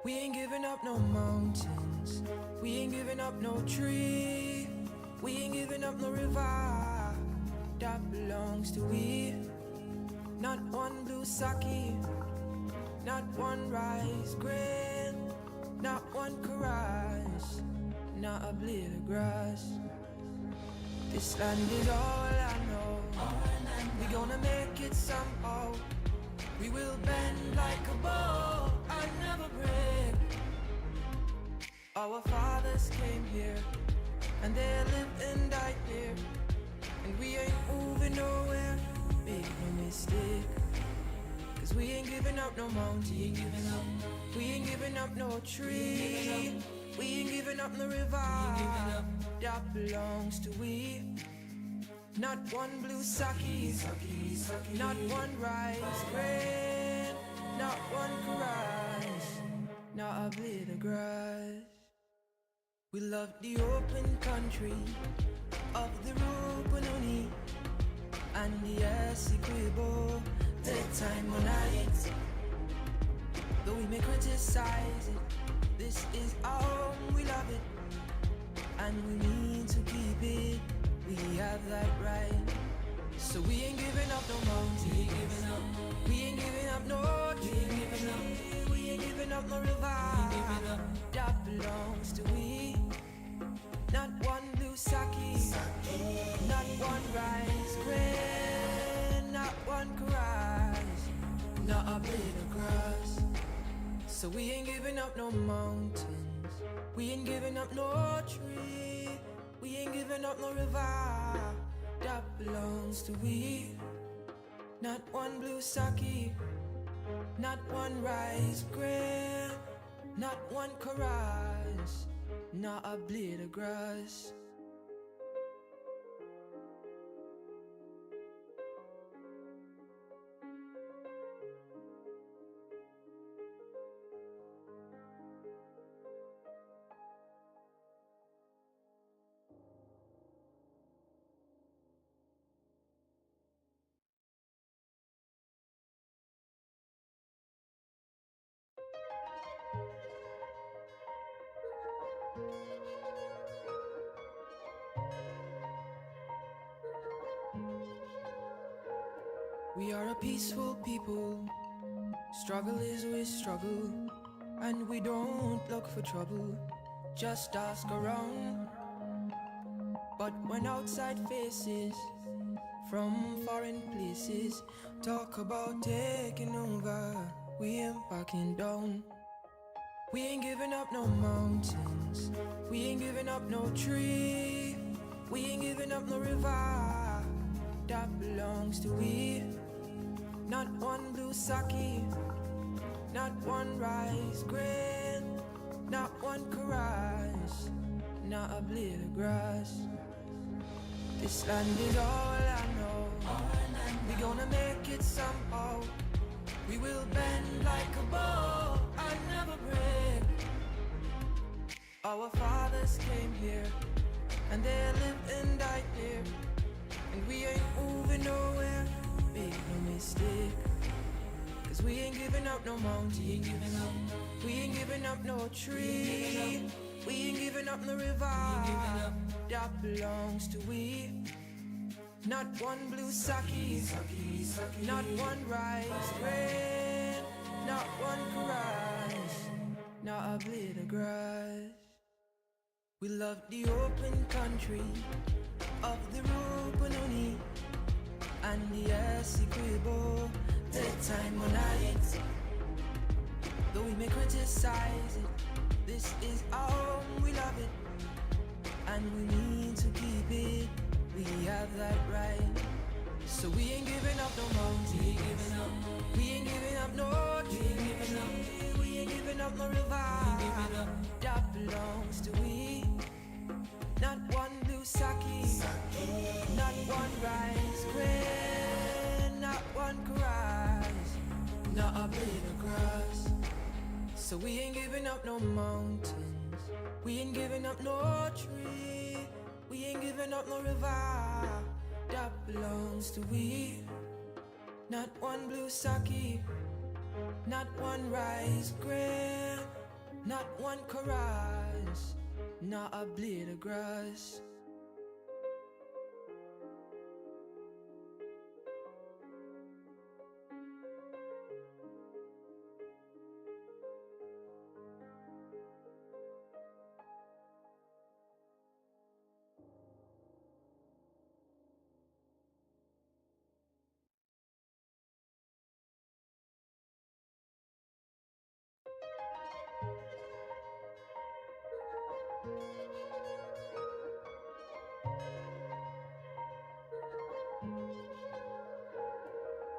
We ain't giving up no mountains, we ain't giving up no tree, we ain't giving up no river that belongs to we. Not one blue sake, not one rice grain, not one chorus, not a blade of grass. This land is all I know, we gonna make it somehow. We will bend like a bow and never break. Our fathers came here and they lived and died here, and we ain't moving nowhere, make no mistake. Cause we ain't giving up no mountain, we ain't giving up no tree, we ain't giving up no river that belongs to we. Not one blue sake, not one rice grain, not one chorus, not a blade of grass. We love the open country of the Rupununi and the Essequibo, daytime or night. Though we may criticize it, this is our home, we love it, and we need to keep it. We have that right. So we ain't giving up no mountain, we ain't giving up no tree, we ain't giving up no river that belongs to we. Not one blue sake, not one rice grain, not one chorus, not a blade of grass. So we ain't giving up no mountains, we ain't giving up no tree, we ain't giving up no river that belongs to we. Not one blue sake, not one rice grain, not one chorus, not a blade of grass. We are a peaceful people, struggle is we struggle, and we don't look for trouble, just ask around. But when outside faces from foreign places talk about taking over, we ain't backing down. We ain't giving up no mountains, we ain't giving up no tree, we ain't giving up no river that belongs to we. Not one blue sake, not one rice grain, not one chorus, not a blade of grass. This land is all I know, we gonna make it somehow. We will bend like a bow and never break. Our fathers came here and they lived and died here, and we ain't moving nowhere, make no mistake. Cause we ain't giving up no mountain. We ain't giving up no tree. We ain't giving up no river. That belongs to we. Not one blue sake, not one rice grain, not one grass, not a blade of grass. We love the open country of the Rupununi and the Essequibo, daytime or night. Though we may criticize it, this is our home, we love it, and we need to keep it. We have that right. So we ain't giving up no mountain. We ain't giving up no tree. We ain't giving up no river. That belongs to we. Not one blue sake, not one rice grain, not one grass, not a blade of grass. So we ain't giving up no mountains. We ain't giving up no tree. We ain't giving up no river. That belongs to we. Not one blue sake, not one rice grain, not one chorus, not a blade of grass.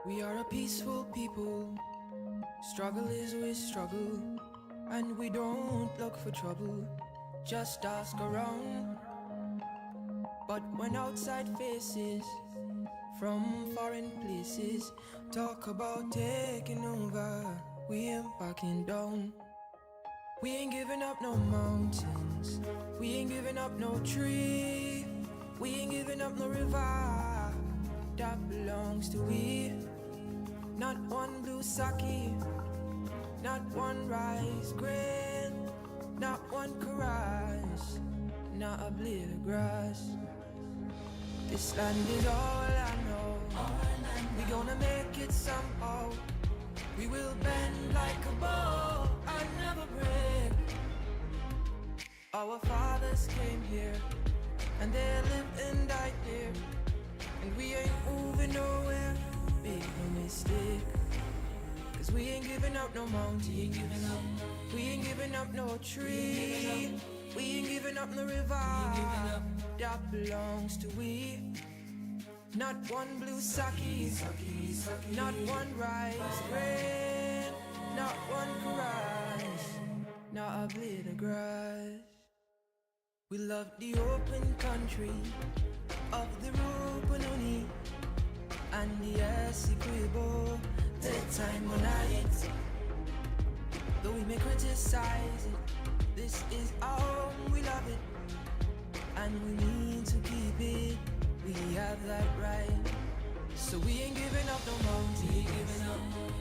We are a peaceful people. Struggle is we struggle, and we don't look for trouble. Just ask around. But when outside faces from foreign places talk about taking over, we ain't backing down. We ain't giving up no mountains. We ain't giving up no tree. We ain't giving up no river. That belongs to we. Not one blue sake, not one rice grain, not one chorus, not a blade of grass. This land is all I know. We gonna make it somehow. We will bend like a bow and never break. Our fathers came here and they lived and died here, and we ain't moving nowhere. Make no mistake, cause we ain't giving up no mountain. We ain't giving up no tree. We ain't giving up no river. That belongs to we. Not one blue sake, not one rice grain, not one grass, not a blade of grass. We love the open country of the Rupununi and the Essequibo, daytime or night. Though we may criticize it, this is our home, we love it, and we need to keep it. We have that right. So we ain't giving up no mountain.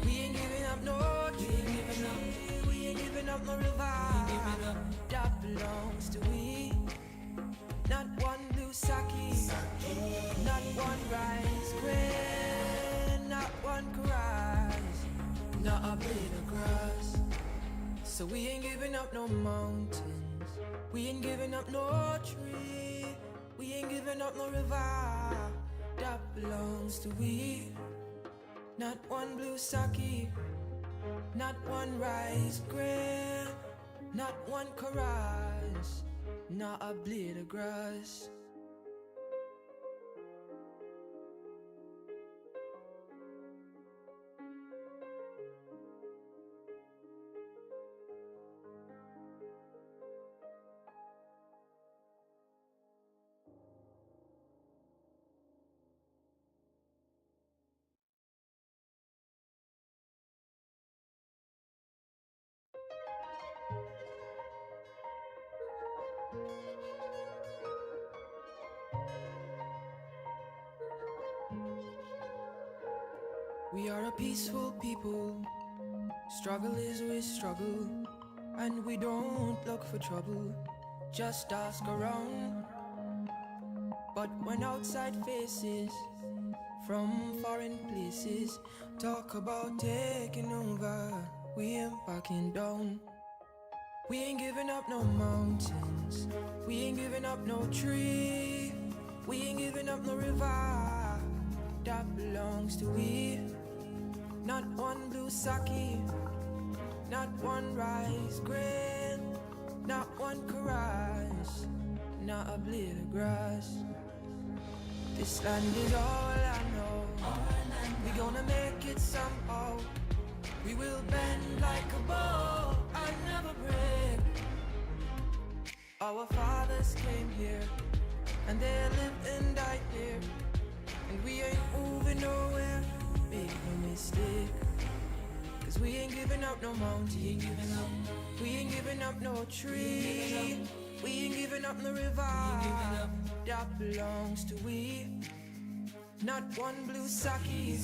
We ain't giving up no tree. We ain't giving up no river. That belongs to we. Not one blue sake, not one rice grain, not one grass, not a blade of grass. So we ain't giving up no mountains. We ain't giving up no tree. We ain't giving up no river. That belongs to we. Not one blue sake, not one rice grain, not one chorus, not a blade of grass. We are a peaceful people. Struggle is we struggle, and we don't look for trouble. Just ask around. But when outside faces from foreign places talk about taking over, we ain't backing down. We ain't giving up no mountains, we ain't giving up no tree, we ain't giving up no river that belongs to we. Not one blue sake, not one rice grain, not one caress, not a blade of grass. This land is all I know. We gonna make it somehow. We will bend like a bow and never break. Our fathers came here and they lived and died here, and we ain't moving nowhere. Make no mistake, 'cause we ain't giving up no mountain, we ain't giving up no tree, we ain't giving up no river that belongs to we. Not one blue sake,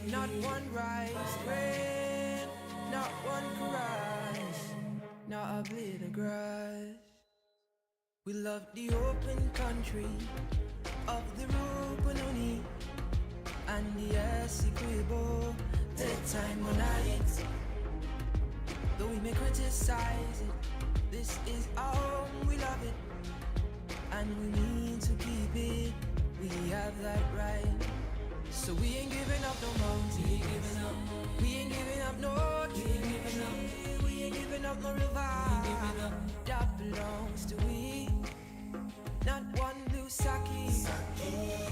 not one rice grain, not one caress, not a blade of grass. We love the open country of the Rupununi and the Essequibo, the time when night. Though we may criticize it, this is our home, we love it, and we need to keep it. We have that right, so we ain't giving up no mountain, we ain't giving up no tree, we ain't giving up no river that belongs to we. Not one blue sake,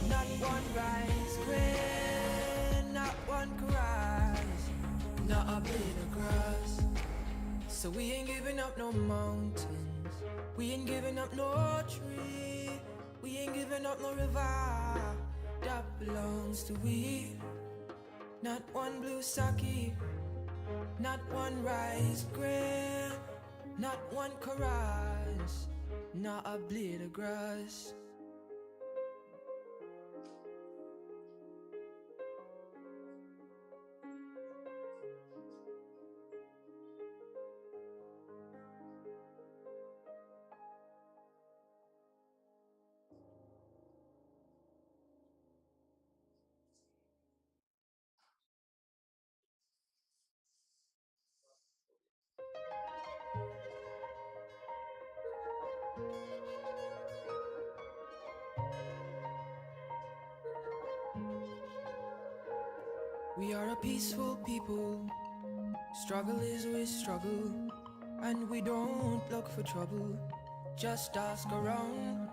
not one rice grain, not one caress, not a blade of grass. So we ain't giving up no mountains, we ain't giving up no tree, we ain't giving up no river that belongs to we. Not one blue sake, not one rice grain, not one caress, not a blade of grass. We are a peaceful people. Struggle is we struggle, and we don't look for trouble. Just ask around.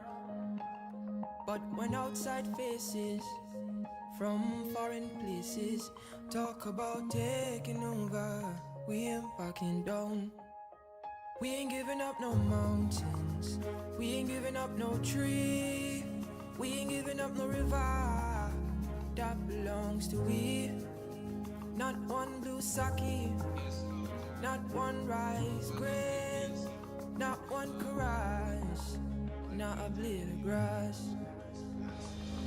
But when outside faces from foreign places talk about taking over, we ain't backing down. We ain't giving up no mountains, we ain't giving up no tree, we ain't giving up no river that belongs to we. Not one blue sake, not one rice grain, not one caress, not a blade of grass.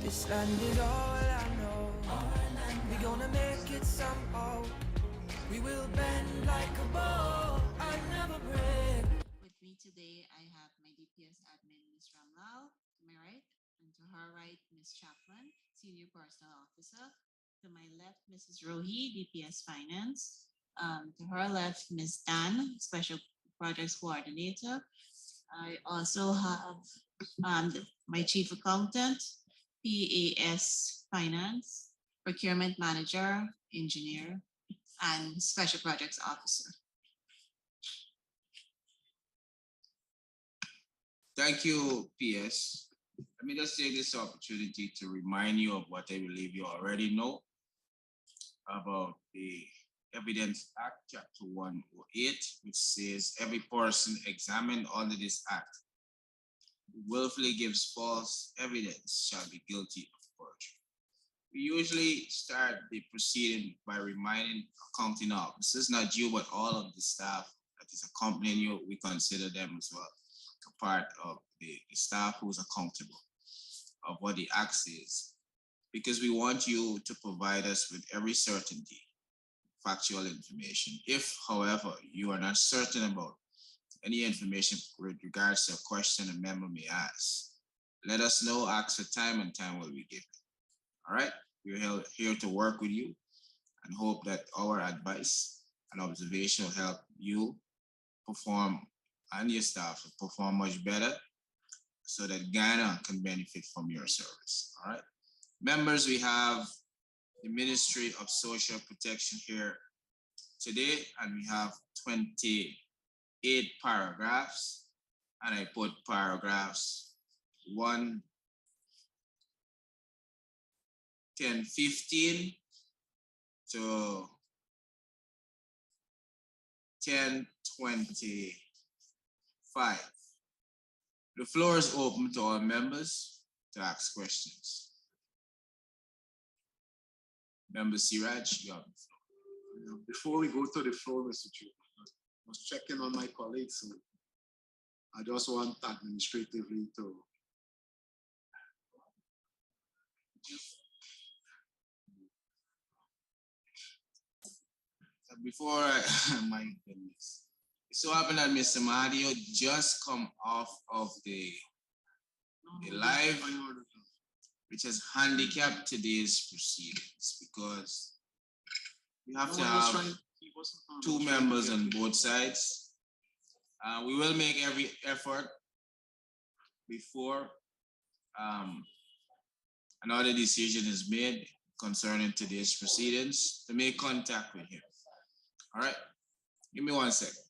This land is all I know. We gonna make it somehow. We will bend like a bow and never break. With me today, I have my DPS admin, Ms. Ramlal, to my right, and to her right, Ms. Chaplin, Senior Personal Officer. To my left, Mrs. Rohi, DPS Finance. To her left, Ms. Dan, Special Projects Coordinator. I also have my Chief Accountant, PAS Finance, Procurement Manager, Engineer, and Special Projects Officer. Thank you, PS. Let me just take this opportunity to remind you of what I believe you already know about the Evidence Act, Chapter 108, which says every person examined under this act who willfully gives false evidence shall be guilty of perjury. We usually start the proceeding by reminding accounting officers, not you, but all of the staff that is accompanying you. We consider them as well a part of the staff who's accountable of what the act is. because we want you to provide us with every certainty, factual information. If, however, you are not certain about any information with regards to a question a member may ask, let us know, ask for time, and time will be given. All right, we're here to work with you and hope that our advice and observation will help you perform and your staff to perform much better so that Guyana can benefit from your service. All right. Members, we have the Ministry of Social Protection here today, and we have 28 paragraphs, and I put paragraphs 1, 10, 15 to 10, 25. The floor is open to all members to ask questions. Member Siraj, you have the floor. Before we go to the floor, Mr. Chairman, I was checking on my colleagues, so I just want administratively to. Before my goodness. It so happened that Mr. Mahadio just come off of the live, which has handicapped today's proceedings because we have to have 2 members on both sides. We will make every effort before another decision is made concerning today's proceedings to make contact with him. All right, give me 1 second.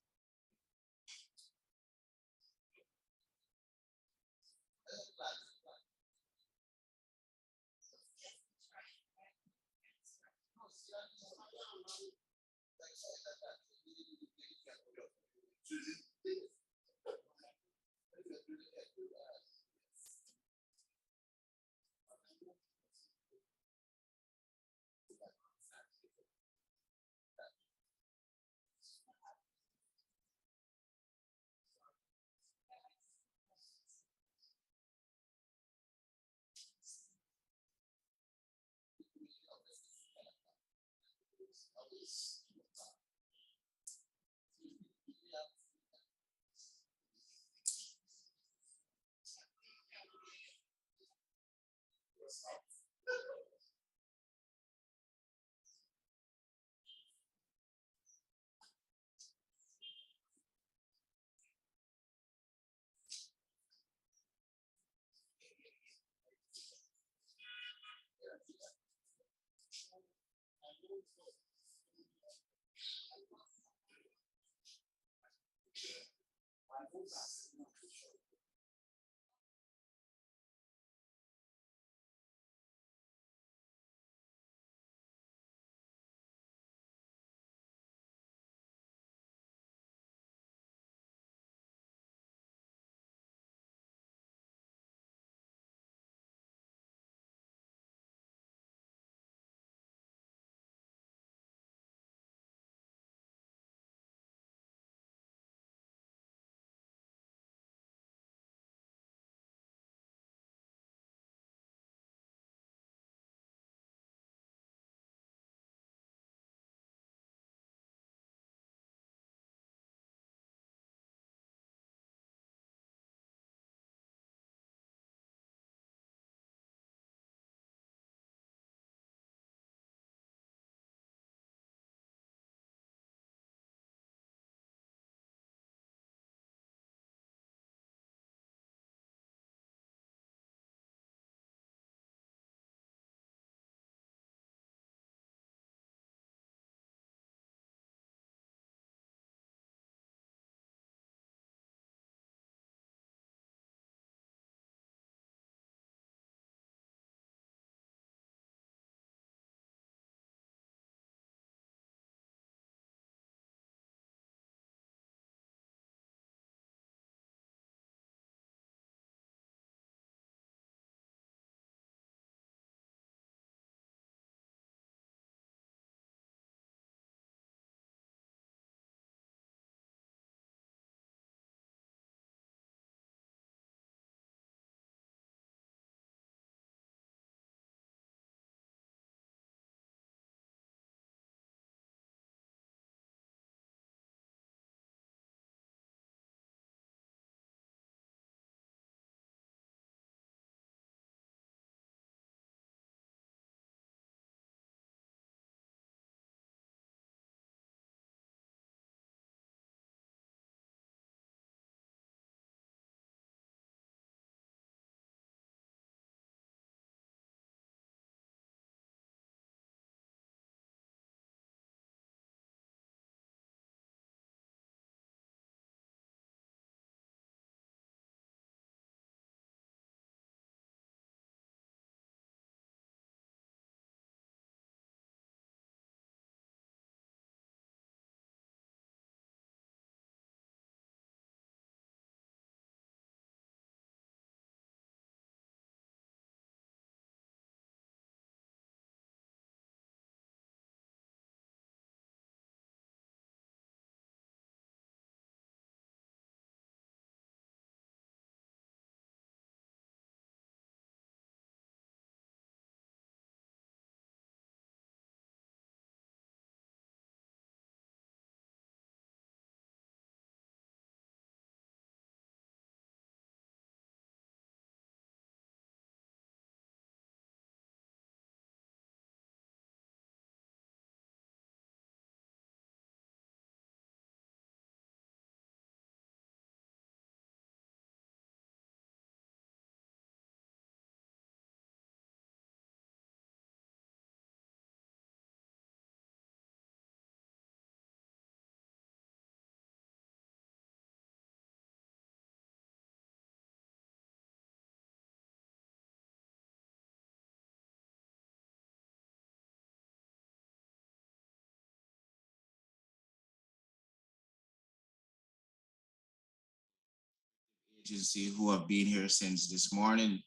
agency who have been here since this morning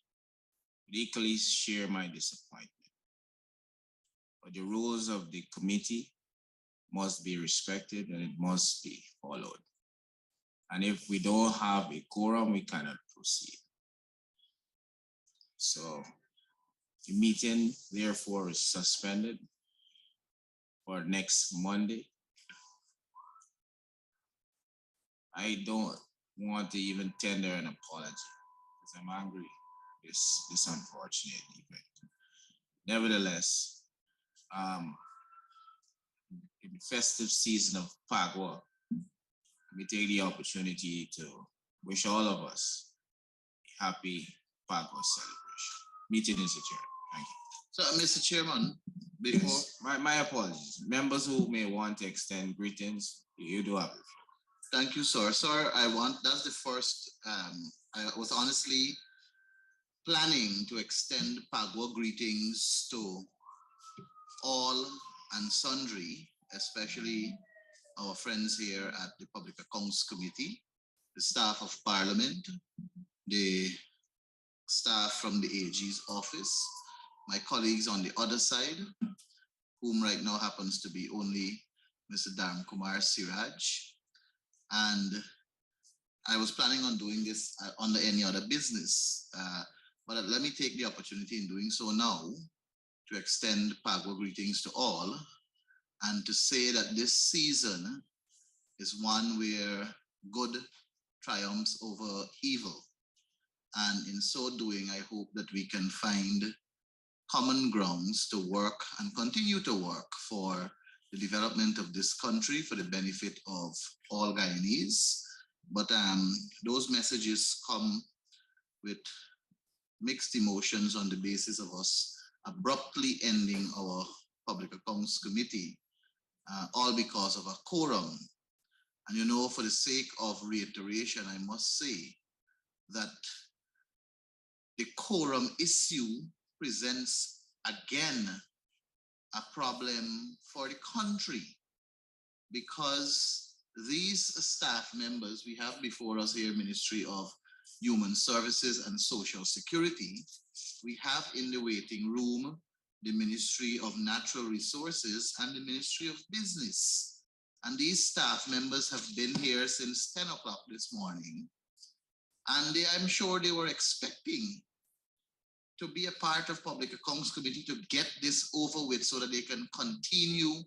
equally share my disappointment. But the rules of the committee must be respected and it must be followed. And if we don't have a quorum, we cannot proceed. So the meeting therefore is suspended for next Monday. I don't want to even tender an apology because I'm angry this unfortunate event. Nevertheless, in the festive season of Pagua, we take the opportunity to wish all of us a happy Pagua celebration. Meeting is adjourned. Thank you. So, Mr. Chairman, before My apologies. Members who may want to extend greetings, you do have it. Thank you, sir. Sir, that's the first, I was honestly planning to extend Pagua greetings to all and sundry, especially our friends here at the Public Accounts Committee, the staff of Parliament, the staff from the AG's office, my colleagues on the other side, whom right now happens to be only Mr. Dharam Kumar Siraj. And I was planning on doing this under any other business, but let me take the opportunity in doing so now to extend Pagua greetings to all and to say that this season is one where good triumphs over evil. And in so doing, I hope that we can find common grounds to work and continue to work for the development of this country for the benefit of all Guyanese. But those messages come with mixed emotions on the basis of us abruptly ending our Public Accounts Committee, all because of a quorum. And you know, for the sake of reiteration, I must say that the quorum issue presents again a problem for the country, because these staff members we have before us here, Ministry of Human Services and Social Security, we have in the waiting room the Ministry of Natural Resources and the Ministry of Business. And these staff members have been here since 10 o'clock this morning. And I'm sure they were expecting to be a part of Public Accounts Committee to get this over with so that they can continue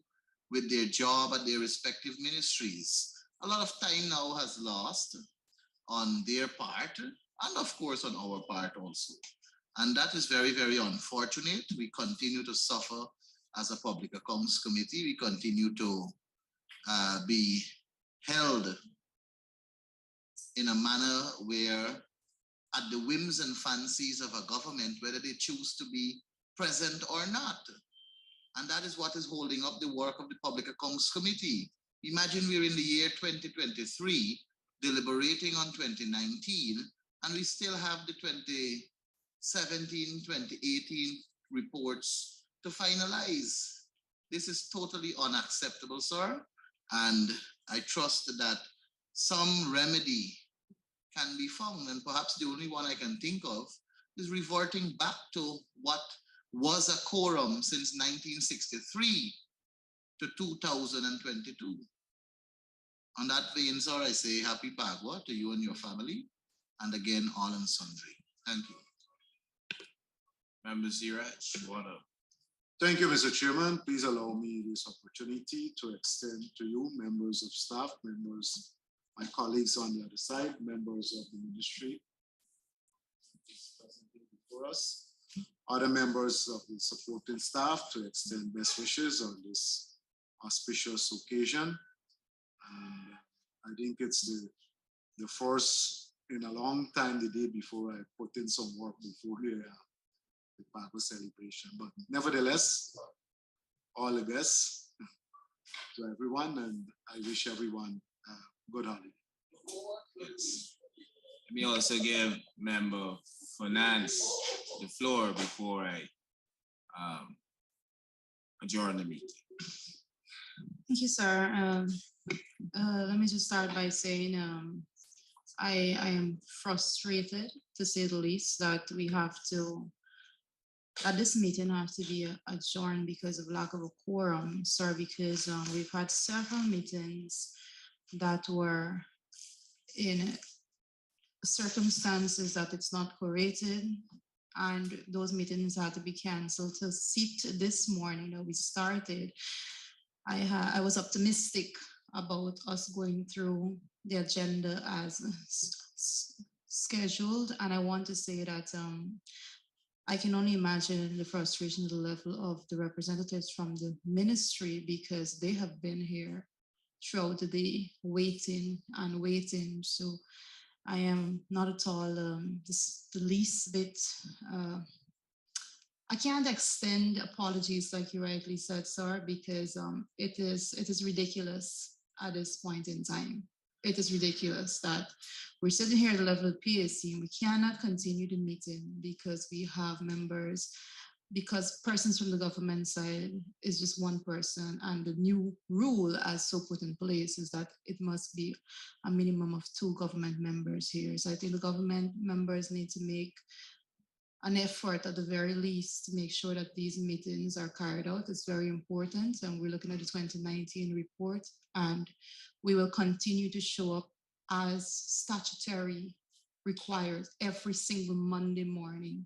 with their job at their respective ministries. A lot of time now has lost on their part and of course on our part also. And that is very, very unfortunate. We continue to suffer as a Public Accounts Committee. We continue to be held in a manner where at the whims and fancies of a government, whether they choose to be present or not. And that is what is holding up the work of the Public Accounts Committee. Imagine we're in the year 2023, deliberating on 2019, and we still have the 2017, 2018 reports to finalize. This is totally unacceptable, sir. And I trust that some remedy can be found, and perhaps the only one I can think of is reverting back to what was a quorum since 1963 to 2022. On that vein, sir, I say happy Pagua to you and your family, and again, all and sundry. Thank you. Member Siraj, you wanna? Thank you, Mr. Chairman. Please allow me this opportunity to extend to you, members of staff, members, my colleagues on the other side, members of the ministry before us, other members of the supporting staff, to extend best wishes on this auspicious occasion. And I think it's the first in a long time, the day before I put in some work before the Pagua celebration. But nevertheless, all the best to everyone, and I wish everyone good holiday. Yes. Let me also give Member Finance the floor before I adjourn the meeting. Thank you, sir. Let me just start by saying I am frustrated, to say the least, that this meeting has to be adjourned because of lack of a quorum, sir, because we've had several meetings that were in circumstances that it's not correlated, and those meetings had to be canceled. To sit this morning that we started, I was optimistic about us going through the agenda as scheduled, and I want to say that I can only imagine the frustration, the level of the representatives from the ministry, because they have been here throughout the day waiting and waiting. So I am not at all the least bit. I can't extend apologies like you rightly said, sir, because it is ridiculous at this point in time. It is ridiculous that we're sitting here at the level of PAC and we cannot continue the meeting because we have members, because persons from the government side is just one person, and the new rule as so put in place is that it must be a minimum of 2 government members here. So I think the government members need to make an effort at the very least to make sure that these meetings are carried out. It's very important, and we're looking at the 2019 report, and we will continue to show up as statutory requires every single Monday morning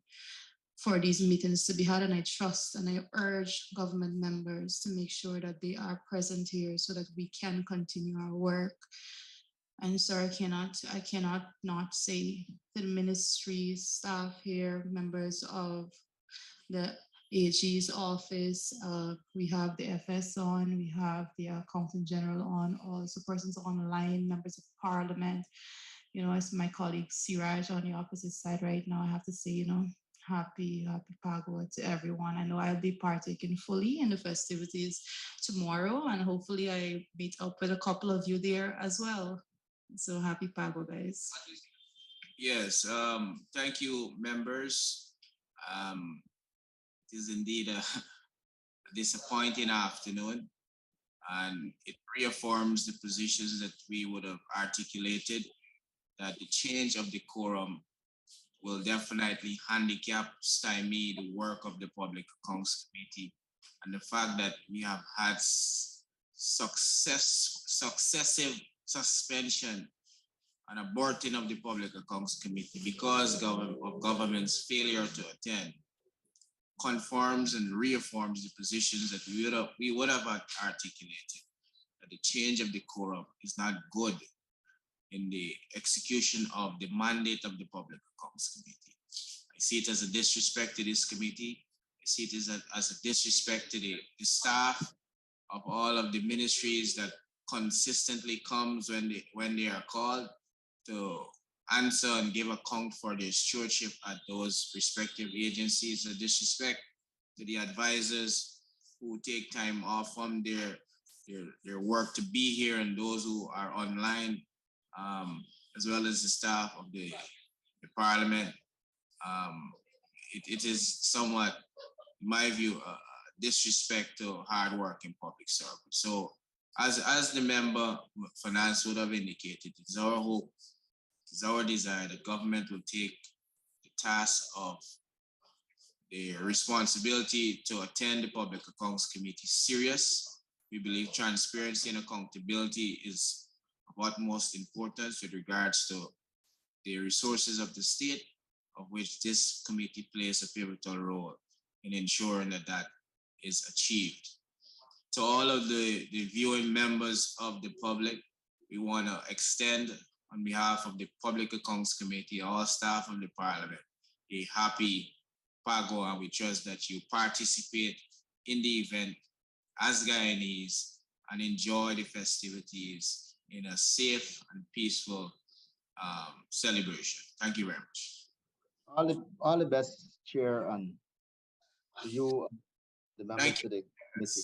for these meetings to be had. And I trust and I urge government members to make sure that they are present here so that we can continue our work. And so I cannot not say to the ministry staff here, members of the AG's office, we have the FS on, we have the Accountant General on, also persons online, members of Parliament. You know, as my colleague Siraj on the opposite side right now, I have to say, you know, happy Pago to everyone. I know I'll be partaking fully in the festivities tomorrow, and hopefully I meet up with a couple of you there as well. So happy Pago, guys. Yes, thank you, members. It is indeed a disappointing afternoon, and it reaffirms the positions that we would have articulated, that the change of the quorum will definitely handicap, stymie the work of the Public Accounts Committee, and the fact that we have had successive suspension and aborting of the Public Accounts Committee because of government's failure to attend confirms and reaffirms the positions that we would have articulated, that the change of the quorum is not good in the execution of the mandate of the Public Accounts Committee. I see it as a disrespect to this committee. I see it as a disrespect to the staff of all of the ministries that consistently comes when they are called to answer and give account for their stewardship at those respective agencies. A disrespect to the advisors who take time off from their work to be here, and those who are online, as well as the staff of the Parliament. It is somewhat, in my view, a disrespect to hard work in public service. So as the member of finance would have indicated, it's our hope, it's our desire that government will take the task of the responsibility to attend the Public Accounts Committee serious. We believe transparency and accountability is of utmost importance with regards to the resources of the state, of which this committee plays a pivotal role in ensuring that that is achieved. To all of the viewing members of the public, we want to extend on behalf of the Public Accounts Committee, all staff of the Parliament, a happy Pago, and we trust that you participate in the event as Guyanese and enjoy the festivities in a safe and peaceful celebration. Thank you very much. All the best, Chair, and to you, the members of the committee.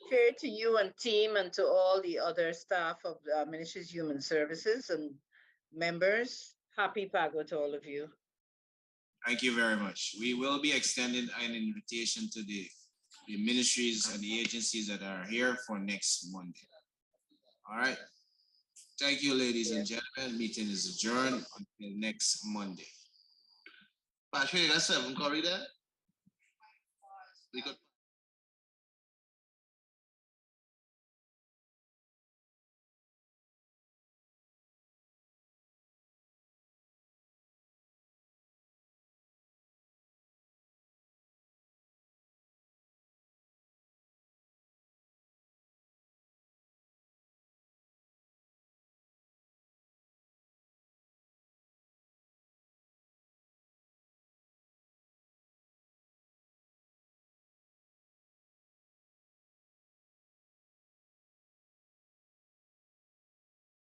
Chair, to you and team, and to all the other staff of the Ministry's Human Services and members, happy Pago to all of you. Thank you very much. We will be extending an invitation to the ministries and the agencies that are here for next Monday. All right. Thank you, ladies and gentlemen. Meeting is adjourned until next Monday. Patrick, that's 7 corridor. We got.